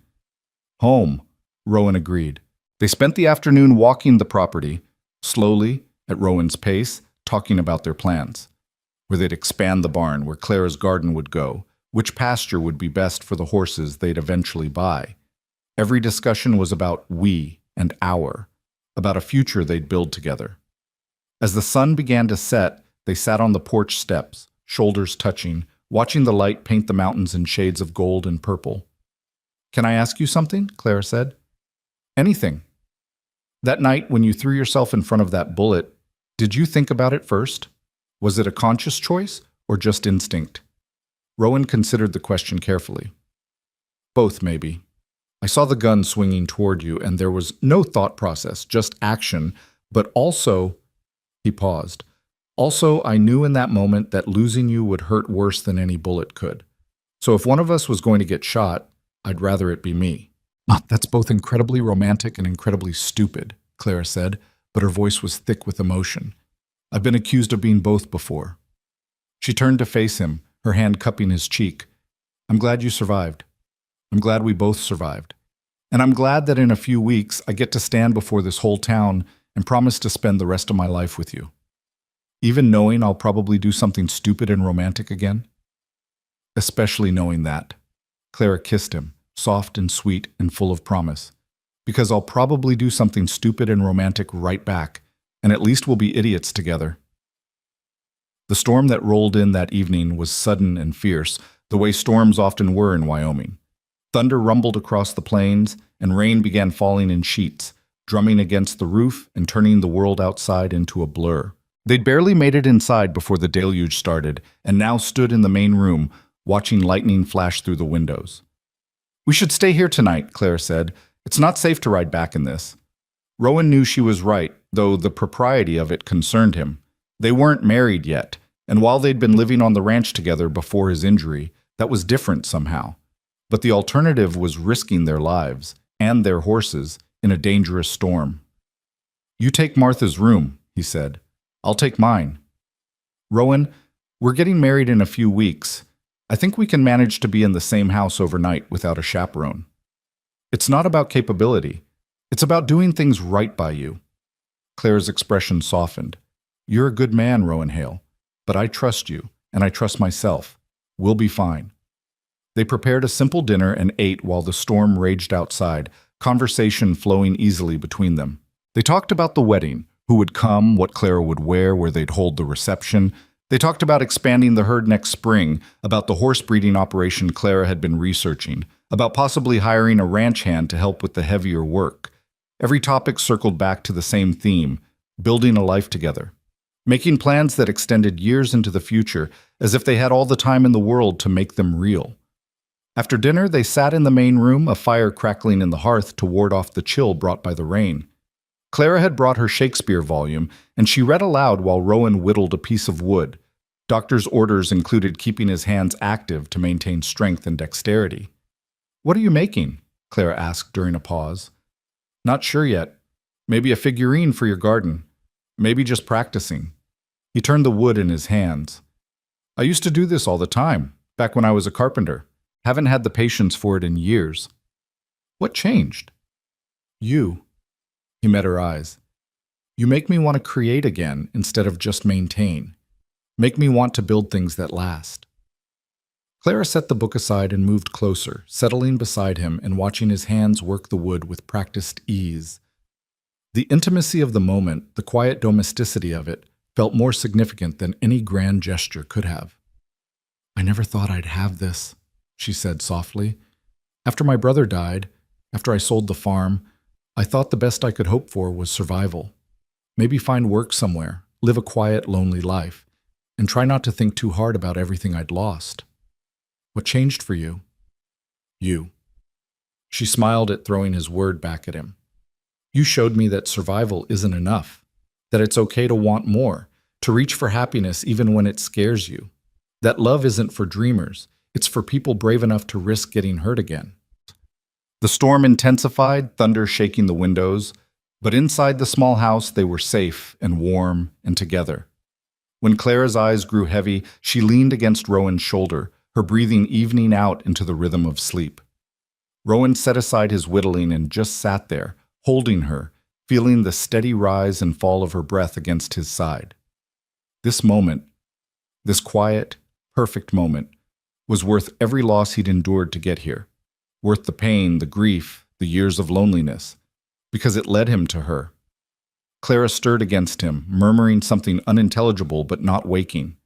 "Home," Rowan agreed. They spent the afternoon walking the property, slowly, at Rowan's pace, talking about their plans. Where they'd expand the barn, where Clara's garden would go, which pasture would be best for the horses they'd eventually buy. Every discussion was about we and our, about a future they'd build together. As the sun began to set, they sat on the porch steps, shoulders touching, watching the light paint the mountains in shades of gold and purple. "Can I ask you something?" Clara said. "Anything." "That night when you threw yourself in front of that bullet, did you think about it first? Was it a conscious choice or just instinct?" Rowan considered the question carefully. "Both, maybe. I saw the gun swinging toward you, and there was no thought process, just action, but also—" He paused. "Also, I knew in that moment that losing you would hurt worse than any bullet could. So if one of us was going to get shot, I'd rather it be me." "That's both incredibly romantic and incredibly stupid," Clara said, but her voice was thick with emotion. "I've been accused of being both before." She turned to face him, her hand cupping his cheek. "I'm glad you survived. I'm glad we both survived. And I'm glad that in a few weeks I get to stand before this whole town and promise to spend the rest of my life with you. Even knowing I'll probably do something stupid and romantic again." "Especially knowing that." Clara kissed him, soft and sweet and full of promise. "Because I'll probably do something stupid and romantic right back, and at least we'll be idiots together." The storm that rolled in that evening was sudden and fierce, the way storms often were in Wyoming. Thunder rumbled across the plains, and rain began falling in sheets, drumming against the roof and turning the world outside into a blur. They'd barely made it inside before the deluge started, and now stood in the main room, watching lightning flash through the windows. "We should stay here tonight," Clara said. "It's not safe to ride back in this." Rowan knew she was right, though the propriety of it concerned him. They weren't married yet, and while they'd been living on the ranch together before his injury, that was different somehow. But the alternative was risking their lives, and their horses, in a dangerous storm. "You take Martha's room," he said. "I'll take mine. Rowan, we're getting married in a few weeks. I think we can manage to be in the same house overnight without a chaperone. It's not about capability. It's about doing things right by you." Clara's expression softened. "You're a good man, Rowan Hale, but I trust you, and I trust myself. We'll be fine." They prepared a simple dinner and ate while the storm raged outside, conversation flowing easily between them. They talked about the wedding, who would come, what Clara would wear, where they'd hold the reception. They talked about expanding the herd next spring, about the horse breeding operation Clara had been researching, about possibly hiring a ranch hand to help with the heavier work. Every topic circled back to the same theme, building a life together. Making plans that extended years into the future, as if they had all the time in the world to make them real. After dinner, they sat in the main room, a fire crackling in the hearth to ward off the chill brought by the rain. Clara had brought her Shakespeare volume, and she read aloud while Rowan whittled a piece of wood. Doctor's orders included keeping his hands active to maintain strength and dexterity. "What are you making?" Clara asked during a pause. "Not sure yet. Maybe a figurine for your garden. Maybe just practicing." He turned the wood in his hands. "I used to do this all the time, back when I was a carpenter. Haven't had the patience for it in years." "What changed?" "You." He met her eyes. "You make me want to create again instead of just maintain. Make me want to build things that last." Clara set the book aside and moved closer, settling beside him and watching his hands work the wood with practiced ease. The intimacy of the moment, the quiet domesticity of it, felt more significant than any grand gesture could have. "I never thought I'd have this," she said softly. "After my brother died, after I sold the farm, I thought the best I could hope for was survival. Maybe find work somewhere, live a quiet, lonely life, and try not to think too hard about everything I'd lost. What changed for you?" "You." She smiled at throwing his word back at him. "You showed me that survival isn't enough, that it's okay to want more, to reach for happiness even when it scares you. That love isn't for dreamers, it's for people brave enough to risk getting hurt again." The storm intensified, thunder shaking the windows, but inside the small house they were safe and warm and together. When Clara's eyes grew heavy, she leaned against Rowan's shoulder, her breathing evening out into the rhythm of sleep. Rowan set aside his whittling and just sat there, holding her, feeling the steady rise and fall of her breath against his side. This moment, this quiet, perfect moment, was worth every loss he'd endured to get here, worth the pain, the grief, the years of loneliness, because it led him to her. Clara stirred against him, murmuring something unintelligible but not waking.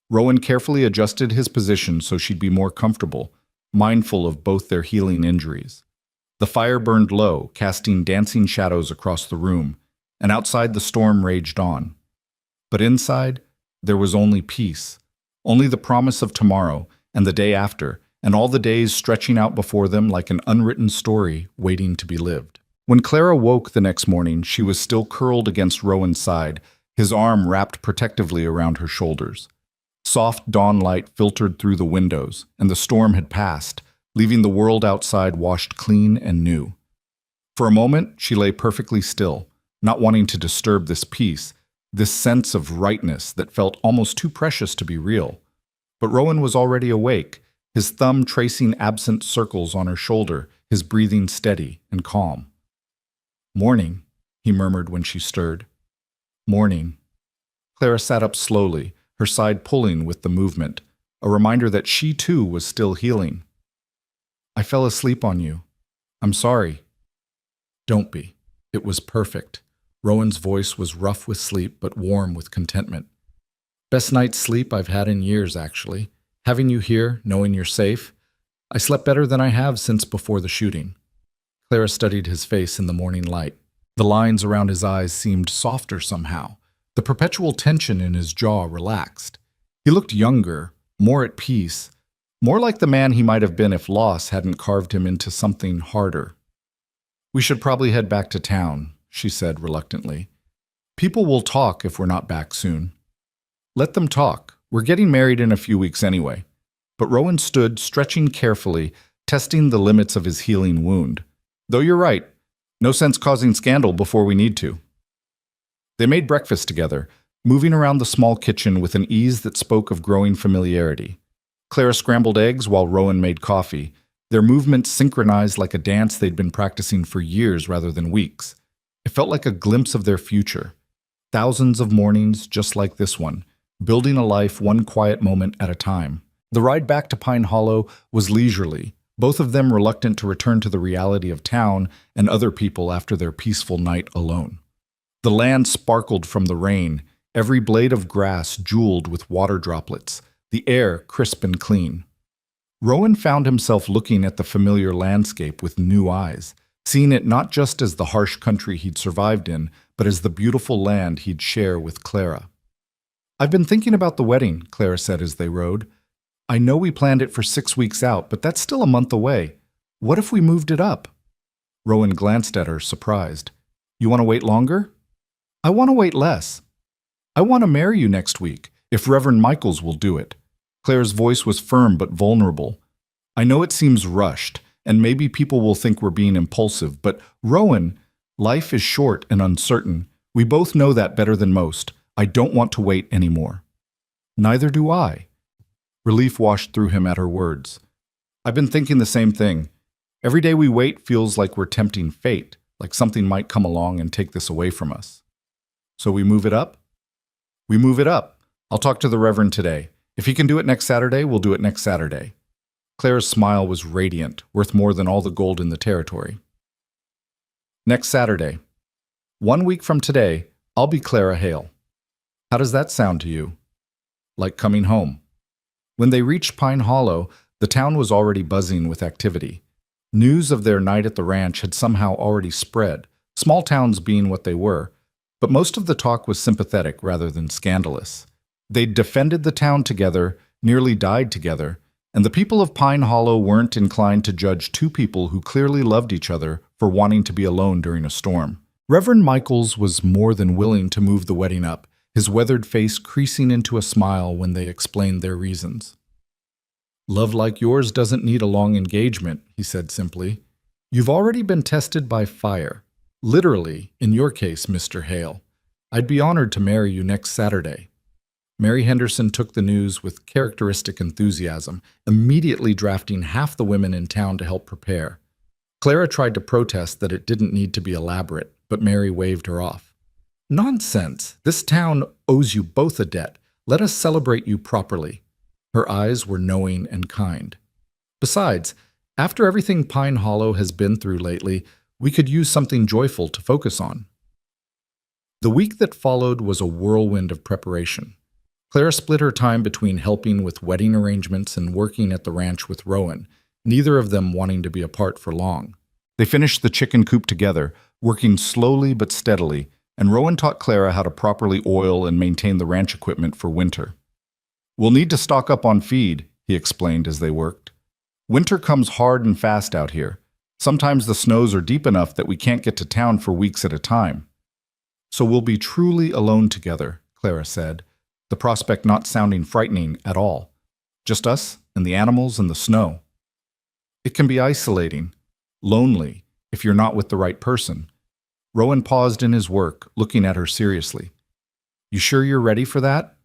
Rowan carefully adjusted his position so she'd be more comfortable, mindful of both their healing injuries. The fire burned low, casting dancing shadows across the room, and outside the storm raged on. But inside, there was only peace, only the promise of tomorrow and the day after, and all the days stretching out before them like an unwritten story waiting to be lived. When Clara woke the next morning, she was still curled against Rowan's side, his arm wrapped protectively around her shoulders. Soft dawn light filtered through the windows, and the storm had passed, leaving the world outside washed clean and new. For a moment, she lay perfectly still, not wanting to disturb this peace, this sense of rightness that felt almost too precious to be real. But Rowan was already awake, his thumb tracing absent circles on her shoulder, his breathing steady and calm. "Morning," he murmured when she stirred. "Morning." Clara sat up slowly, her side pulling with the movement, a reminder that she too was still healing. "I fell asleep on you. I'm sorry." "Don't be. It was perfect." Rowan's voice was rough with sleep but warm with contentment. "Best night's sleep I've had in years, actually. Having you here, knowing you're safe, I slept better than I have since before the shooting." Clara studied his face in the morning light. The lines around his eyes seemed softer somehow. The perpetual tension in his jaw relaxed. He looked younger, more at peace, more like the man he might have been if loss hadn't carved him into something harder. "We should probably head back to town," she said reluctantly. "People will talk if we're not back soon." "Let them talk. We're getting married in a few weeks anyway." But Rowan stood, stretching carefully, testing the limits of his healing wound. "Though you're right. No sense causing scandal before we need to." They made breakfast together, moving around the small kitchen with an ease that spoke of growing familiarity. Clara scrambled eggs while Rowan made coffee, their movements synchronized like a dance they'd been practicing for years rather than weeks. It felt like a glimpse of their future. Thousands of mornings just like this one, building a life one quiet moment at a time. The ride back to Pine Hollow was leisurely, both of them reluctant to return to the reality of town and other people after their peaceful night alone. The land sparkled from the rain, every blade of grass jeweled with water droplets, the air crisp and clean. Rowan found himself looking at the familiar landscape with new eyes, seeing it not just as the harsh country he'd survived in, but as the beautiful land he'd share with Clara. "I've been thinking about the wedding," Clara said as they rode. "I know we planned it for 6 weeks out, but that's still a month away. What if we moved it up?" Rowan glanced at her, surprised. "You want to wait longer?" "I want to wait less. I want to marry you next week, if Reverend Michaels will do it." Claire's voice was firm but vulnerable. "I know it seems rushed, and maybe people will think we're being impulsive, but Rowan, life is short and uncertain. We both know that better than most. I don't want to wait anymore." "Neither do I." Relief washed through him at her words. "I've been thinking the same thing. Every day we wait feels like we're tempting fate, like something might come along and take this away from us." "So we move it up?" "We move it up. I'll talk to the Reverend today. If he can do it next Saturday, we'll do it next Saturday. Clara's smile was radiant, worth more than all the gold in the territory. Next Saturday. 1 week from today, I'll be Clara Hale. How does that sound to you? Like coming home. When they reached Pine Hollow, the town was already buzzing with activity. News of their night at the ranch had somehow already spread, small towns being what they were, but most of the talk was sympathetic rather than scandalous. They'd defended the town together, nearly died together, and the people of Pine Hollow weren't inclined to judge two people who clearly loved each other for wanting to be alone during a storm. Reverend Michaels was more than willing to move the wedding up, his weathered face creasing into a smile when they explained their reasons. "Love like yours doesn't need a long engagement," he said simply. "You've already been tested by fire. Literally, in your case, Mr. Hale. I'd be honored to marry you next Saturday." Mary Henderson took the news with characteristic enthusiasm, immediately drafting half the women in town to help prepare. Clara tried to protest that it didn't need to be elaborate, but Mary waved her off. "Nonsense! This town owes you both a debt. Let us celebrate you properly." Her eyes were knowing and kind. "Besides, after everything Pine Hollow has been through lately, we could use something joyful to focus on." The week that followed was a whirlwind of preparation. Clara split her time between helping with wedding arrangements and working at the ranch with Rowan, neither of them wanting to be apart for long. They finished the chicken coop together, working slowly but steadily, and Rowan taught Clara how to properly oil and maintain the ranch equipment for winter. "We'll need to stock up on feed," he explained as they worked. "Winter comes hard and fast out here. Sometimes the snows are deep enough that we can't get to town for weeks at a time." "So we'll be truly alone together," Clara said, the prospect not sounding frightening at all. "Just us and the animals and the snow." "It can be isolating, lonely, if you're not with the right person." Rowan paused in his work, looking at her seriously. "You sure you're ready for that?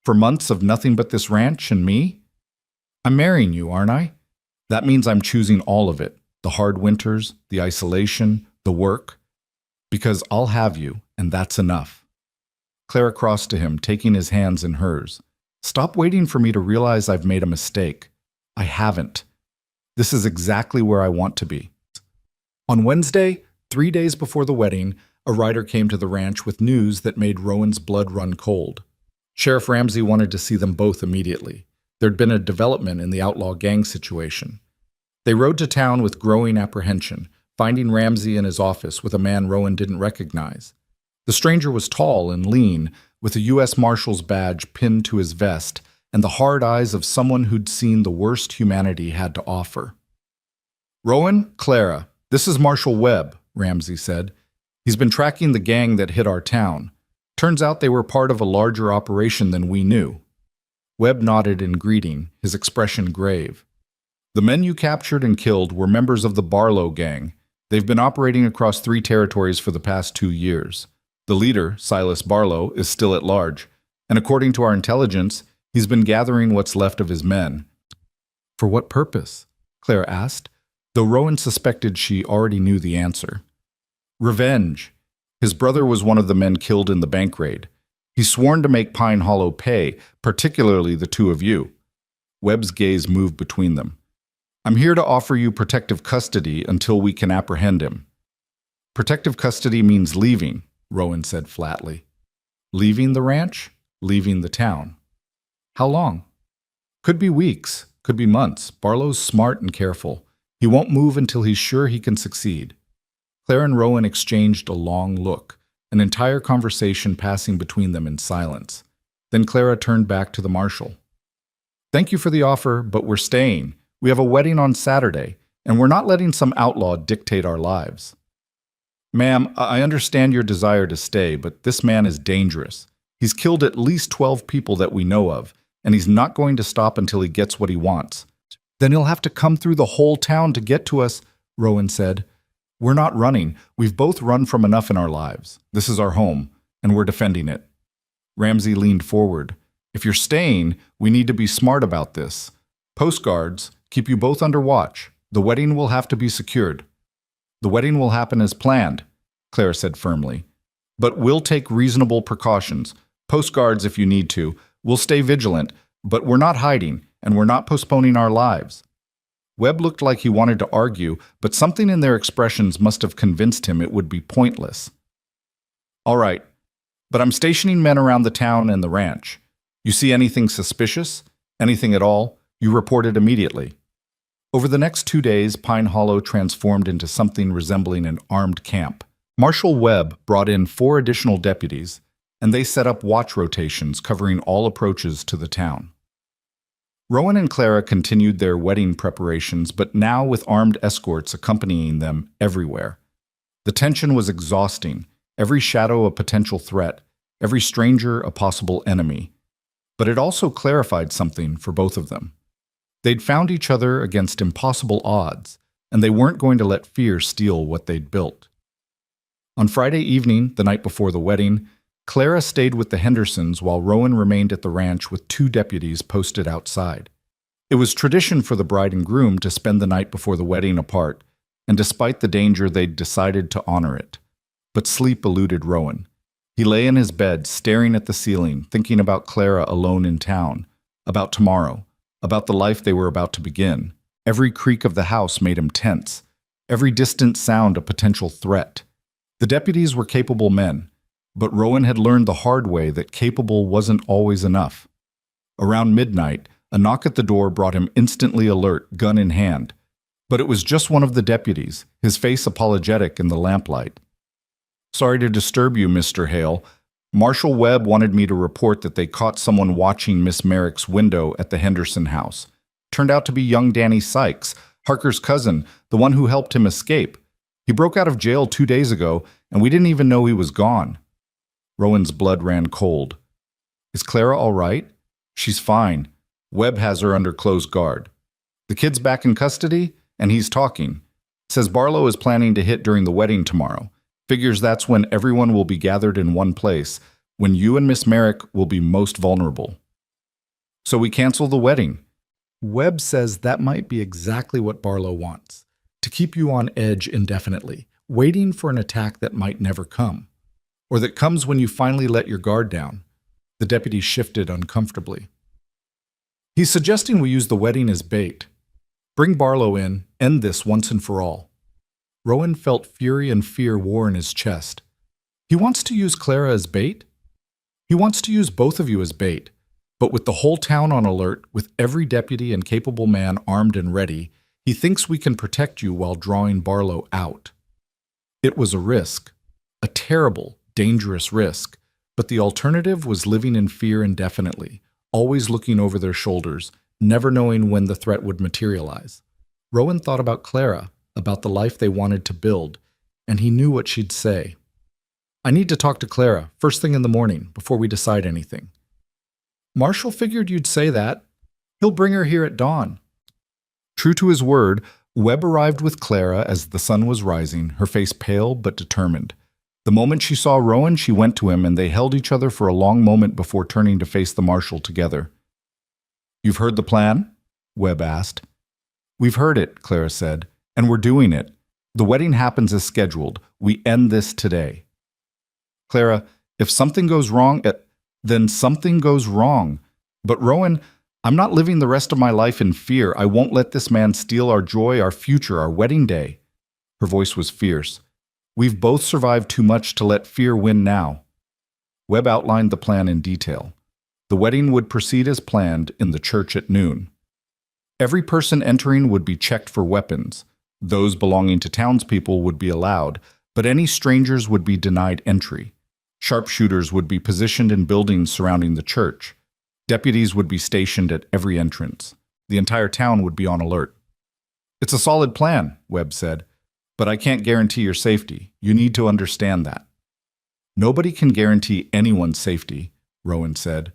For months of nothing but this ranch and me? I'm marrying you, aren't I? That means I'm choosing all of it, the hard winters, the isolation, the work. Because I'll have you, and that's enough." Clara crossed to him, taking his hands in hers. "Stop waiting for me to realize I've made a mistake. I haven't. This is exactly where I want to be." On Wednesday, 3 days before the wedding, a rider came to the ranch with news that made Rowan's blood run cold. Sheriff Ramsey wanted to see them both immediately. There'd been a development in the outlaw gang situation. They rode to town with growing apprehension, finding Ramsey in his office with a man Rowan didn't recognize. The stranger was tall and lean, with a U.S. Marshal's badge pinned to his vest and the hard eyes of someone who'd seen the worst humanity had to offer. "Rowan, Clara, this is Marshal Webb," Ramsey said. "He's been tracking the gang that hit our town. Turns out they were part of a larger operation than we knew." Webb nodded in greeting, his expression grave. "The men you captured and killed were members of the Barlow gang. They've been operating across 3 territories for the past 2 years. The leader, Silas Barlow, is still at large, and according to our intelligence, he's been gathering what's left of his men." "For what purpose?" Clara asked, though Rowan suspected she already knew the answer. "Revenge. His brother was one of the men killed in the bank raid. He's sworn to make Pine Hollow pay, particularly the 2 of you." Webb's gaze moved between them. "I'm here to offer you protective custody until we can apprehend him." "Protective custody means leaving," Rowan said flatly. "Leaving the ranch? Leaving the town." "How long?" "Could be weeks, could be months. Barlow's smart and careful. He won't move until he's sure he can succeed." Clara and Rowan exchanged a long look, an entire conversation passing between them in silence. Then Clara turned back to the marshal. "Thank you for the offer, but we're staying. We have a wedding on Saturday, and we're not letting some outlaw dictate our lives." "Ma'am, I understand your desire to stay, but this man is dangerous. He's killed at least 12 people that we know of, and he's not going to stop until he gets what he wants." "Then he'll have to come through the whole town to get to us," Rowan said. "We're not running. We've both run from enough in our lives. This is our home, and we're defending it." Ramsey leaned forward. "If you're staying, we need to be smart about this. Postguards, keep you both under watch. The wedding will have to be secured." "The wedding will happen as planned," Clara said firmly. "But we'll take reasonable precautions. Postguards if you need to. We'll stay vigilant, But we're not hiding, and we're not postponing our lives. Webb looked like he wanted to argue, but something in their expressions must have convinced him it would be pointless. All right, but I'm stationing men around the town and the ranch. You see anything suspicious? Anything at all? You report it immediately. Over the next 2 days, Pine Hollow transformed into something resembling an armed camp. Marshal Webb brought in 4 additional deputies, and they set up watch rotations covering all approaches to the town. Rowan and Clara continued their wedding preparations, but now with armed escorts accompanying them everywhere. The tension was exhausting, every shadow a potential threat, every stranger a possible enemy. But it also clarified something for both of them. They'd found each other against impossible odds, and they weren't going to let fear steal what they'd built. On Friday evening, the night before the wedding, Clara stayed with the Hendersons while Rowan remained at the ranch with 2 deputies posted outside. It was tradition for the bride and groom to spend the night before the wedding apart, and despite the danger, they'd decided to honor it. But sleep eluded Rowan. He lay in his bed, staring at the ceiling, thinking about Clara alone in town, about tomorrow, about the life they were about to begin. Every creak of the house made him tense, every distant sound a potential threat. The deputies were capable men, but Rowan had learned the hard way that capable wasn't always enough. Around midnight, a knock at the door brought him instantly alert, gun in hand. But it was just one of the deputies, his face apologetic in the lamplight. "Sorry to disturb you, Mr. Hale. Marshal Webb wanted me to report that they caught someone watching Miss Merrick's window at the Henderson house. Turned out to be young Danny Sykes, Harker's cousin, the one who helped him escape. He broke out of jail 2 days ago, and we didn't even know he was gone." Rowan's blood ran cold. "Is Clara all right?" "She's fine. Webb has her under close guard. The kid's back in custody, and he's talking. Says Barlow is planning to hit during the wedding tomorrow. Figures that's when everyone will be gathered in one place, when you and Miss Merrick will be most vulnerable. So we cancel the wedding." Webb says that might be exactly what Barlow wants, to keep you on edge indefinitely, waiting for an attack that might never come, or that comes when you finally let your guard down. The deputy shifted uncomfortably. "He's suggesting we use the wedding as bait. Bring Barlow in, end this once and for all." Rowan felt fury and fear war in his chest. He wants to use Clara as bait? He wants to use both of you as bait, but with the whole town on alert, with every deputy and capable man armed and ready, he thinks we can protect you while drawing Barlow out. It was a risk, a terrible, dangerous risk, but the alternative was living in fear indefinitely, always looking over their shoulders, never knowing when the threat would materialize. Rowan thought about Clara, about the life they wanted to build, and he knew what she'd say. "I need to talk to Clara, first thing in the morning, before we decide anything." "Marshall figured you'd say that. He'll bring her here at dawn." True to his word, Webb arrived with Clara as the sun was rising, her face pale but determined. The moment she saw Rowan, she went to him, and they held each other for a long moment before turning to face the marshal together. "You've heard the plan?" Webb asked. "We've heard it," Clara said, "and we're doing it. The wedding happens as scheduled. We end this today." "Clara, if something goes wrong, then something goes wrong. But Rowan, I'm not living the rest of my life in fear. I won't let this man steal our joy, our future, our wedding day." Her voice was fierce. "We've both survived too much to let fear win now." Webb outlined the plan in detail. The wedding would proceed as planned in the church at noon. Every person entering would be checked for weapons. Those belonging to townspeople would be allowed, but any strangers would be denied entry. Sharpshooters would be positioned in buildings surrounding the church. Deputies would be stationed at every entrance. The entire town would be on alert. "It's a solid plan," Webb said, "but I can't guarantee your safety. You need to understand that." "Nobody can guarantee anyone's safety," Rowan said.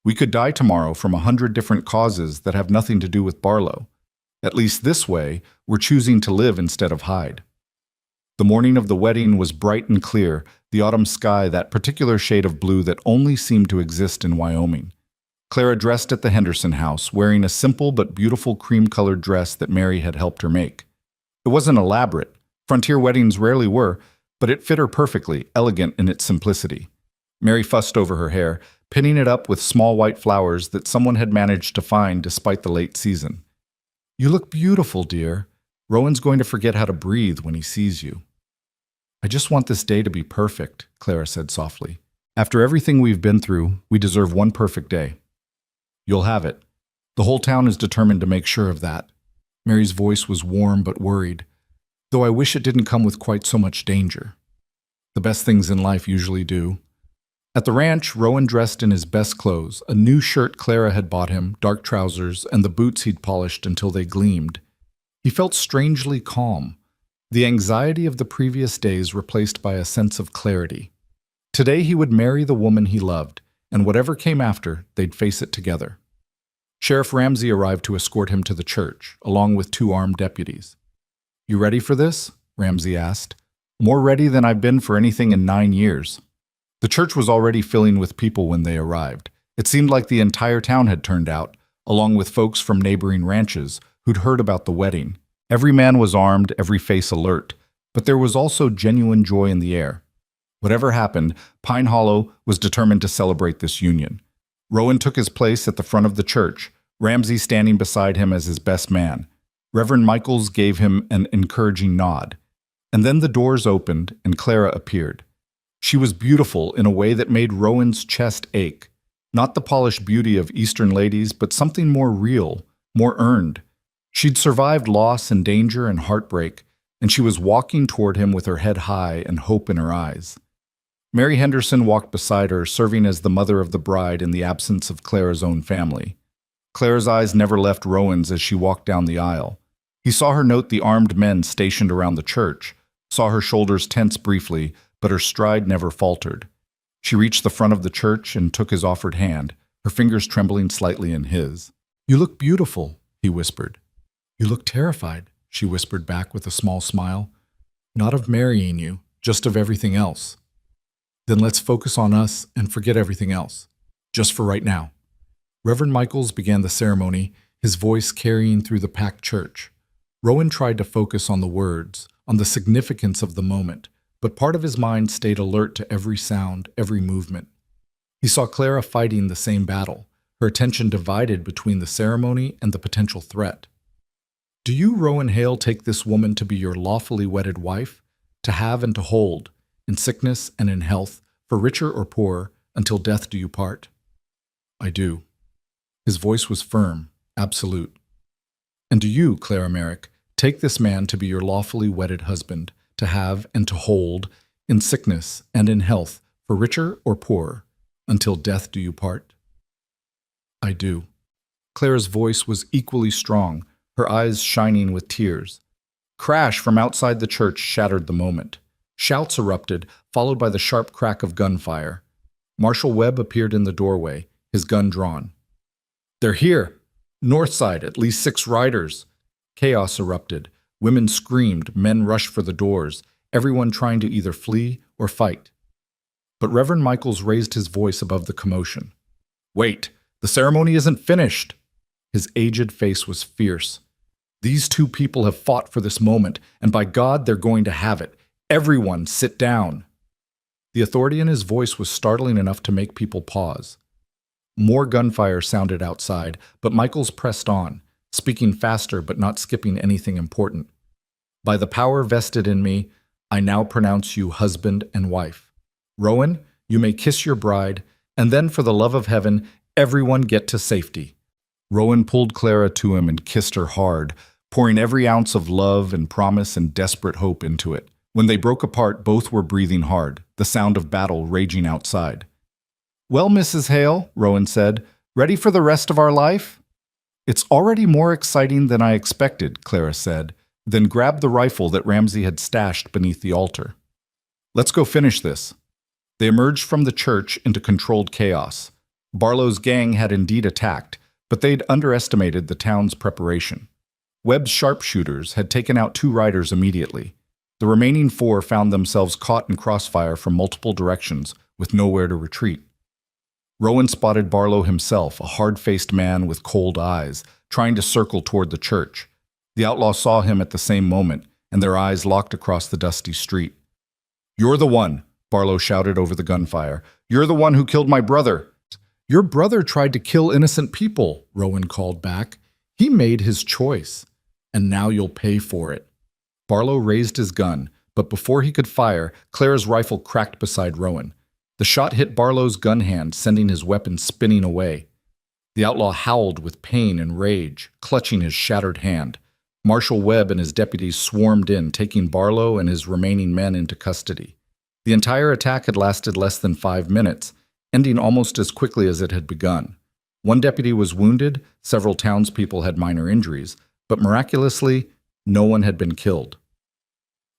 "We could die tomorrow from 100 different causes that have nothing to do with Barlow. At least this way, we're choosing to live instead of hide." The morning of the wedding was bright and clear, the autumn sky that particular shade of blue that only seemed to exist in Wyoming. Clara dressed at the Henderson house, wearing a simple but beautiful cream-colored dress that Mary had helped her make. It wasn't elaborate. Frontier weddings rarely were, but it fit her perfectly, elegant in its simplicity. Mary fussed over her hair, pinning it up with small white flowers that someone had managed to find despite the late season. "You look beautiful, dear. Rowan's going to forget how to breathe when he sees you." "I just want this day to be perfect," Clara said softly. "After everything we've been through, we deserve one perfect day." "You'll have it. The whole town is determined to make sure of that." Mary's voice was warm but worried, "though I wish it didn't come with quite so much danger. The best things in life usually do." At the ranch, Rowan dressed in his best clothes, a new shirt Clara had bought him, dark trousers, and the boots he'd polished until they gleamed. He felt strangely calm, the anxiety of the previous days replaced by a sense of clarity. Today he would marry the woman he loved, and whatever came after, they'd face it together. Sheriff Ramsey arrived to escort him to the church, along with 2 armed deputies. "You ready for this?" Ramsey asked. "More ready than I've been for anything in 9 years." The church was already filling with people when they arrived. It seemed like the entire town had turned out, along with folks from neighboring ranches who'd heard about the wedding. Every man was armed, every face alert, but there was also genuine joy in the air. Whatever happened, Pine Hollow was determined to celebrate this union. Rowan took his place at the front of the church, Ramsey standing beside him as his best man. Reverend Michaels gave him an encouraging nod. And then the doors opened and Clara appeared. She was beautiful in a way that made Rowan's chest ache. Not the polished beauty of Eastern ladies, but something more real, more earned. She'd survived loss and danger and heartbreak, and she was walking toward him with her head high and hope in her eyes. Mary Henderson walked beside her, serving as the mother of the bride in the absence of Clara's own family. Clara's eyes never left Rowan's as she walked down the aisle. He saw her note the armed men stationed around the church, saw her shoulders tense briefly, but her stride never faltered. She reached the front of the church and took his offered hand, her fingers trembling slightly in his. "You look beautiful," he whispered. "You look terrified," she whispered back with a small smile. "Not of marrying you, just of everything else." "Then let's focus on us and forget everything else, just for right now." Reverend Michaels began the ceremony, his voice carrying through the packed church. Rowan tried to focus on the words, on the significance of the moment, but part of his mind stayed alert to every sound, every movement. He saw Clara fighting the same battle, her attention divided between the ceremony and the potential threat. "Do you, Rowan Hale, take this woman to be your lawfully wedded wife, to have and to hold, in sickness and in health, for richer or poorer, until death do you part?" "I do." His voice was firm, absolute. "And do you, Clara Merrick, take this man to be your lawfully wedded husband, to have and to hold, in sickness and in health, for richer or poorer, until death do you part?" "I do." Clara's voice was equally strong, her eyes shining with tears. Crash from outside the church shattered the moment. Shouts erupted, followed by the sharp crack of gunfire. Marshal Webb appeared in the doorway, his gun drawn. "They're here! North side, at least 6 riders." Chaos erupted. Women screamed, men rushed for the doors, everyone trying to either flee or fight. But Reverend Michaels raised his voice above the commotion. "Wait, the ceremony isn't finished." His aged face was fierce. "These 2 people have fought for this moment, and by God, they're going to have it. Everyone, sit down." The authority in his voice was startling enough to make people pause. More gunfire sounded outside, but Michaels pressed on, speaking faster but not skipping anything important. "By the power vested in me, I now pronounce you husband and wife. Rowan, you may kiss your bride, and then for the love of heaven, everyone get to safety." Rowan pulled Clara to him and kissed her hard, pouring every ounce of love and promise and desperate hope into it. When they broke apart, both were breathing hard, the sound of battle raging outside. "Well, Mrs. Hale," Rowan said, "ready for the rest of our life?" "It's already more exciting than I expected," Clara said, then grabbed the rifle that Ramsey had stashed beneath the altar. "Let's go finish this." They emerged from the church into controlled chaos. Barlow's gang had indeed attacked, but they'd underestimated the town's preparation. Webb's sharpshooters had taken out 2 riders immediately. The remaining 4 found themselves caught in crossfire from multiple directions, with nowhere to retreat. Rowan spotted Barlow himself, a hard-faced man with cold eyes, trying to circle toward the church. The outlaw saw him at the same moment, and their eyes locked across the dusty street. "You're the one," Barlow shouted over the gunfire. "You're the one who killed my brother." Your brother tried to kill innocent people, Rowan called back. He made his choice, and now you'll pay for it. Barlow raised his gun, but before he could fire, Clara's rifle cracked beside Rowan. The shot hit Barlow's gun hand, sending his weapon spinning away. The outlaw howled with pain and rage, clutching his shattered hand. Marshal Webb and his deputies swarmed in, taking Barlow and his remaining men into custody. The entire attack had lasted less than 5 minutes, ending almost as quickly as it had begun. One deputy was wounded, several townspeople had minor injuries, but miraculously, no one had been killed.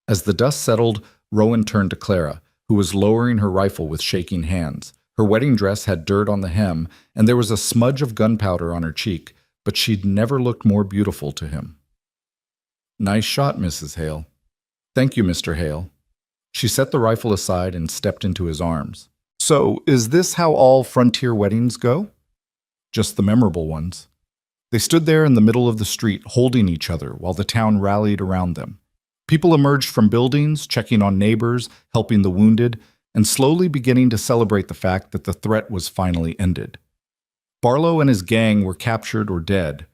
As the dust settled, Rowan turned to Clara, who was lowering her rifle with shaking hands. Her wedding dress had dirt on the hem, and there was a smudge of gunpowder on her cheek, but she'd never looked more beautiful to him. "Nice shot, Mrs. Hale." "Thank you, Mr. Hale." She set the rifle aside and stepped into his arms. "So, is this how all frontier weddings go?" "Just the memorable ones." They stood there in the middle of the street, holding each other while the town rallied around them. People emerged from buildings, checking on neighbors, helping the wounded, and slowly beginning to celebrate the fact that the threat was finally ended. Barlow and his gang were captured or dead.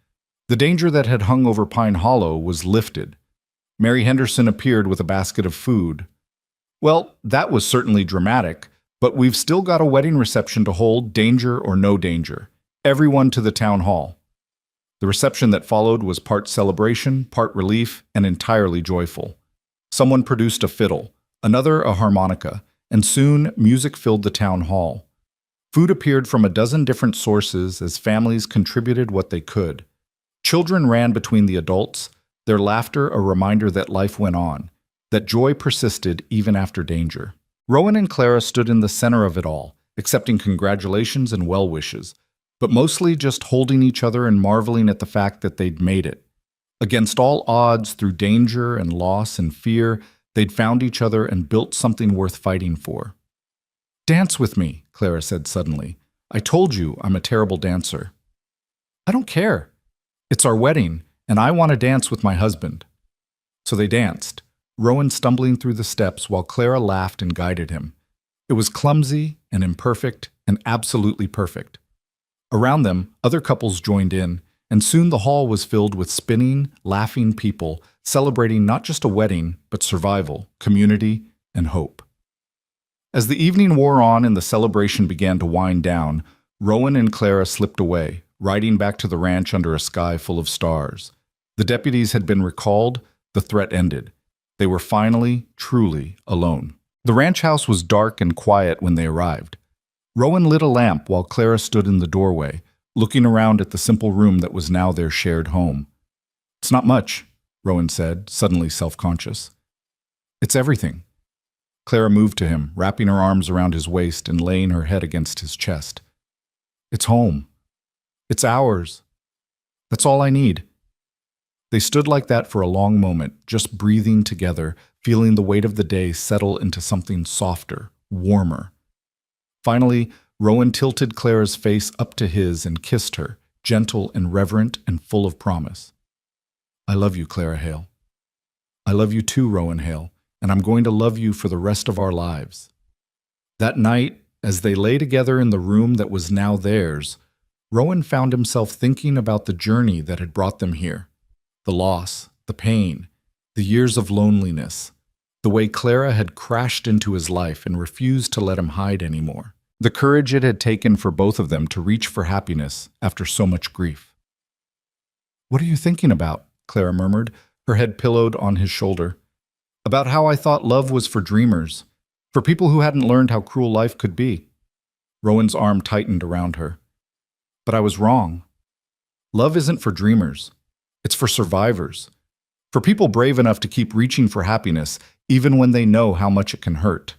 The danger that had hung over Pine Hollow was lifted. Mary Henderson appeared with a basket of food. Well, that was certainly dramatic, but we've still got a wedding reception to hold, danger or no danger. Everyone to the town hall. The reception that followed was part celebration, part relief, and entirely joyful. Someone produced a fiddle, another a harmonica, and soon music filled the town hall. Food appeared from a dozen different sources as families contributed what they could. Children ran between the adults, their laughter a reminder that life went on, that joy persisted even after danger. Rowan and Clara stood in the center of it all, accepting congratulations and well wishes, but mostly just holding each other and marveling at the fact that they'd made it. Against all odds, through danger and loss and fear, they'd found each other and built something worth fighting for. "Dance with me," Clara said suddenly. "I told you I'm a terrible dancer." "I don't care. It's our wedding, and I want to dance with my husband." So they danced, Rowan stumbling through the steps while Clara laughed and guided him. It was clumsy and imperfect and absolutely perfect. Around them, other couples joined in, and soon the hall was filled with spinning, laughing people, celebrating not just a wedding, but survival, community, and hope. As the evening wore on and the celebration began to wind down, Rowan and Clara slipped away, riding back to the ranch under a sky full of stars. The deputies had been recalled, the threat ended. They were finally, truly alone. The ranch house was dark and quiet when they arrived. Rowan lit a lamp while Clara stood in the doorway, looking around at the simple room that was now their shared home. "It's not much," Rowan said, suddenly self-conscious. "It's everything." Clara moved to him, wrapping her arms around his waist and laying her head against his chest. "It's home. It's ours. That's all I need." They stood like that for a long moment, just breathing together, feeling the weight of the day settle into something softer, warmer. Finally, Rowan tilted Clara's face up to his and kissed her, gentle and reverent and full of promise. "I love you, Clara Hale. I love you too, Rowan Hale, and I'm going to love you for the rest of our lives." That night, as they lay together in the room that was now theirs, Rowan found himself thinking about the journey that had brought them here. The loss, the pain, the years of loneliness, the way Clara had crashed into his life and refused to let him hide anymore. The courage it had taken for both of them to reach for happiness after so much grief. "What are you thinking about?" Clara murmured, her head pillowed on his shoulder. "About how I thought love was for dreamers, for people who hadn't learned how cruel life could be." Rowan's arm tightened around her. "But I was wrong. Love isn't for dreamers. It's for survivors. For people brave enough to keep reaching for happiness, even when they know how much it can hurt.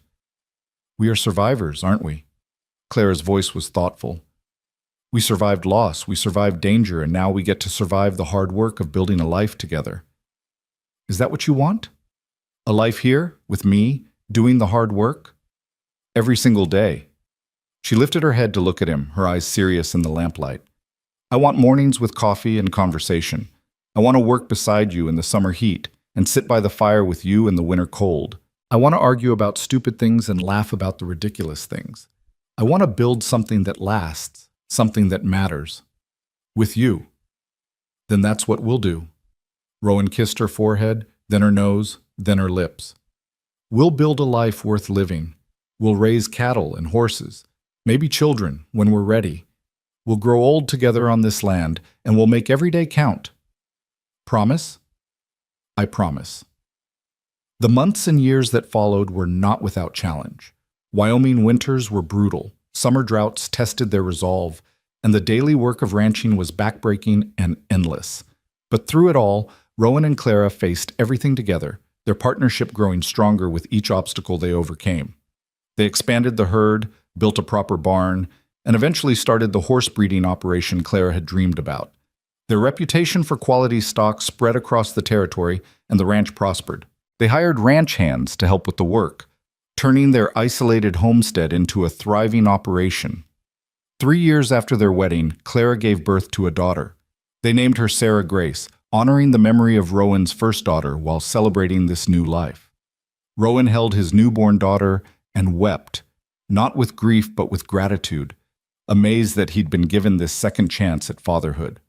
We are survivors, aren't we?" Clara's voice was thoughtful. "We survived loss, we survived danger, and now we get to survive the hard work of building a life together. Is that what you want? A life here, with me, doing the hard work? Every single day." She lifted her head to look at him, her eyes serious in the lamplight. "I want mornings with coffee and conversation. I want to work beside you in the summer heat and sit by the fire with you in the winter cold. I want to argue about stupid things and laugh about the ridiculous things. I want to build something that lasts, something that matters. With you. Then that's what we'll do. Rowan kissed her forehead, then her nose, then her lips. We'll build a life worth living. We'll raise cattle and horses, maybe children, when we're ready. We'll grow old together on this land, and we'll make every day count. Promise? I promise. The months and years that followed were not without challenge. Wyoming winters were brutal, summer droughts tested their resolve, and the daily work of ranching was backbreaking and endless. But through it all, Rowan and Clara faced everything together, their partnership growing stronger with each obstacle they overcame. They expanded the herd, built a proper barn, and eventually started the horse breeding operation Clara had dreamed about. Their reputation for quality stock spread across the territory, and the ranch prospered. They hired ranch hands to help with the work, turning their isolated homestead into a thriving operation. 3 years after their wedding, Clara gave birth to a daughter. They named her Sarah Grace, honoring the memory of Rowan's first daughter while celebrating this new life. Rowan held his newborn daughter and wept, not with grief but with gratitude, amazed that he'd been given this second chance at fatherhood.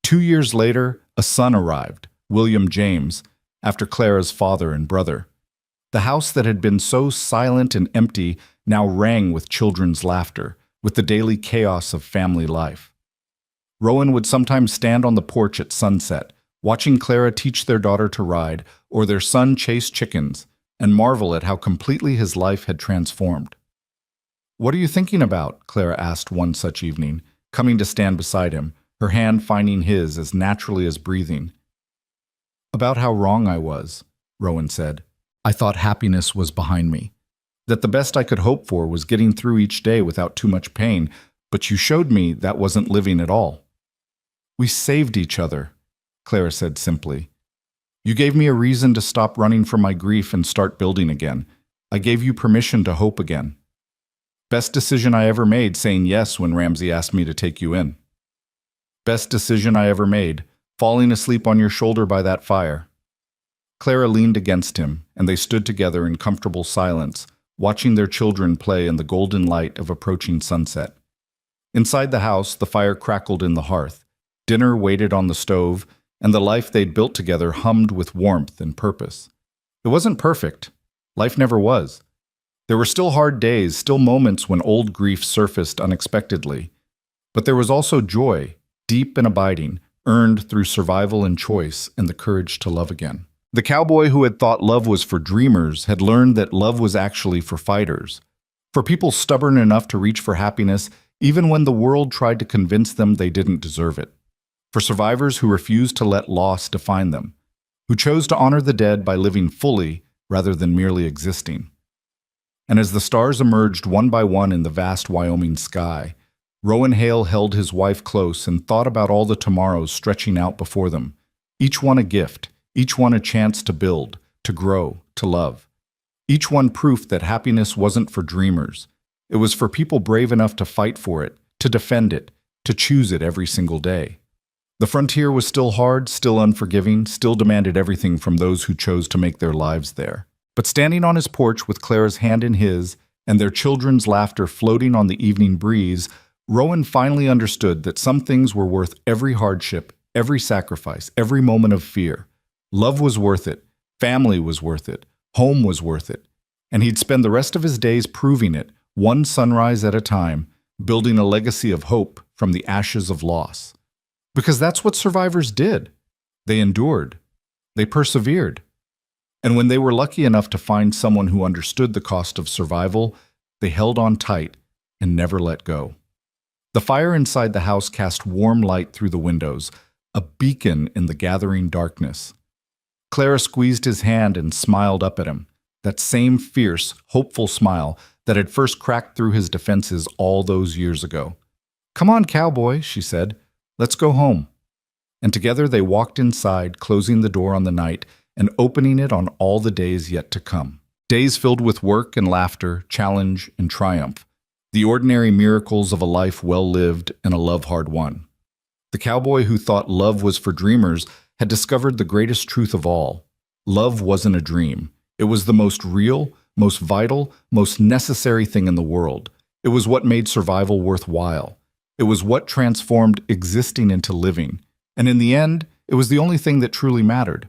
2 years later, a son arrived, William James, after Clara's father and brother. The house that had been so silent and empty now rang with children's laughter, with the daily chaos of family life. Rowan would sometimes stand on the porch at sunset, watching Clara teach their daughter to ride or their son chase chickens, and marvel at how completely his life had transformed. "What are you thinking about?" Clara asked one such evening, coming to stand beside him, her hand finding his as naturally as breathing. "About how wrong I was," Rowan said. "I thought happiness was behind me, that the best I could hope for was getting through each day without too much pain, but you showed me that wasn't living at all." "We saved each other," Clara said simply. "You gave me a reason to stop running from my grief and start building again. I gave you permission to hope again. Best decision I ever made, saying yes when Ramsey asked me to take you in. Best decision I ever made, falling asleep on your shoulder by that fire." Clara leaned against him, and they stood together in comfortable silence, watching their children play in the golden light of approaching sunset. Inside the house, the fire crackled in the hearth. Dinner waited on the stove, and the life they'd built together hummed with warmth and purpose. It wasn't perfect. Life never was. There were still hard days, still moments when old grief surfaced unexpectedly. But there was also joy, deep and abiding, earned through survival and choice and the courage to love again. The cowboy who had thought love was for dreamers had learned that love was actually for fighters, for people stubborn enough to reach for happiness even when the world tried to convince them they didn't deserve it, for survivors who refused to let loss define them, who chose to honor the dead by living fully rather than merely existing. And as the stars emerged one by one in the vast Wyoming sky, Rowan Hale held his wife close and thought about all the tomorrows stretching out before them, each one a gift, each one a chance to build, to grow, to love. Each one proof that happiness wasn't for dreamers. It was for people brave enough to fight for it, to defend it, to choose it every single day. The frontier was still hard, still unforgiving, still demanded everything from those who chose to make their lives there. But standing on his porch with Clara's hand in his, and their children's laughter floating on the evening breeze, Rowan finally understood that some things were worth every hardship, every sacrifice, every moment of fear. Love was worth it, family was worth it, home was worth it, and he'd spend the rest of his days proving it, one sunrise at a time, building a legacy of hope from the ashes of loss. Because that's what survivors did. They endured. They persevered. And when they were lucky enough to find someone who understood the cost of survival, they held on tight and never let go. The fire inside the house cast warm light through the windows, a beacon in the gathering darkness. Clara squeezed his hand and smiled up at him, that same fierce, hopeful smile that had first cracked through his defenses all those years ago. "Come on, cowboy," she said. "Let's go home." And together they walked inside, closing the door on the night and opening it on all the days yet to come. Days filled with work and laughter, challenge and triumph. The ordinary miracles of a life well lived and a love hard won. The cowboy who thought love was for dreamers had discovered the greatest truth of all. Love wasn't a dream. It was the most real, most vital, most necessary thing in the world. It was what made survival worthwhile. It was what transformed existing into living. And in the end, it was the only thing that truly mattered.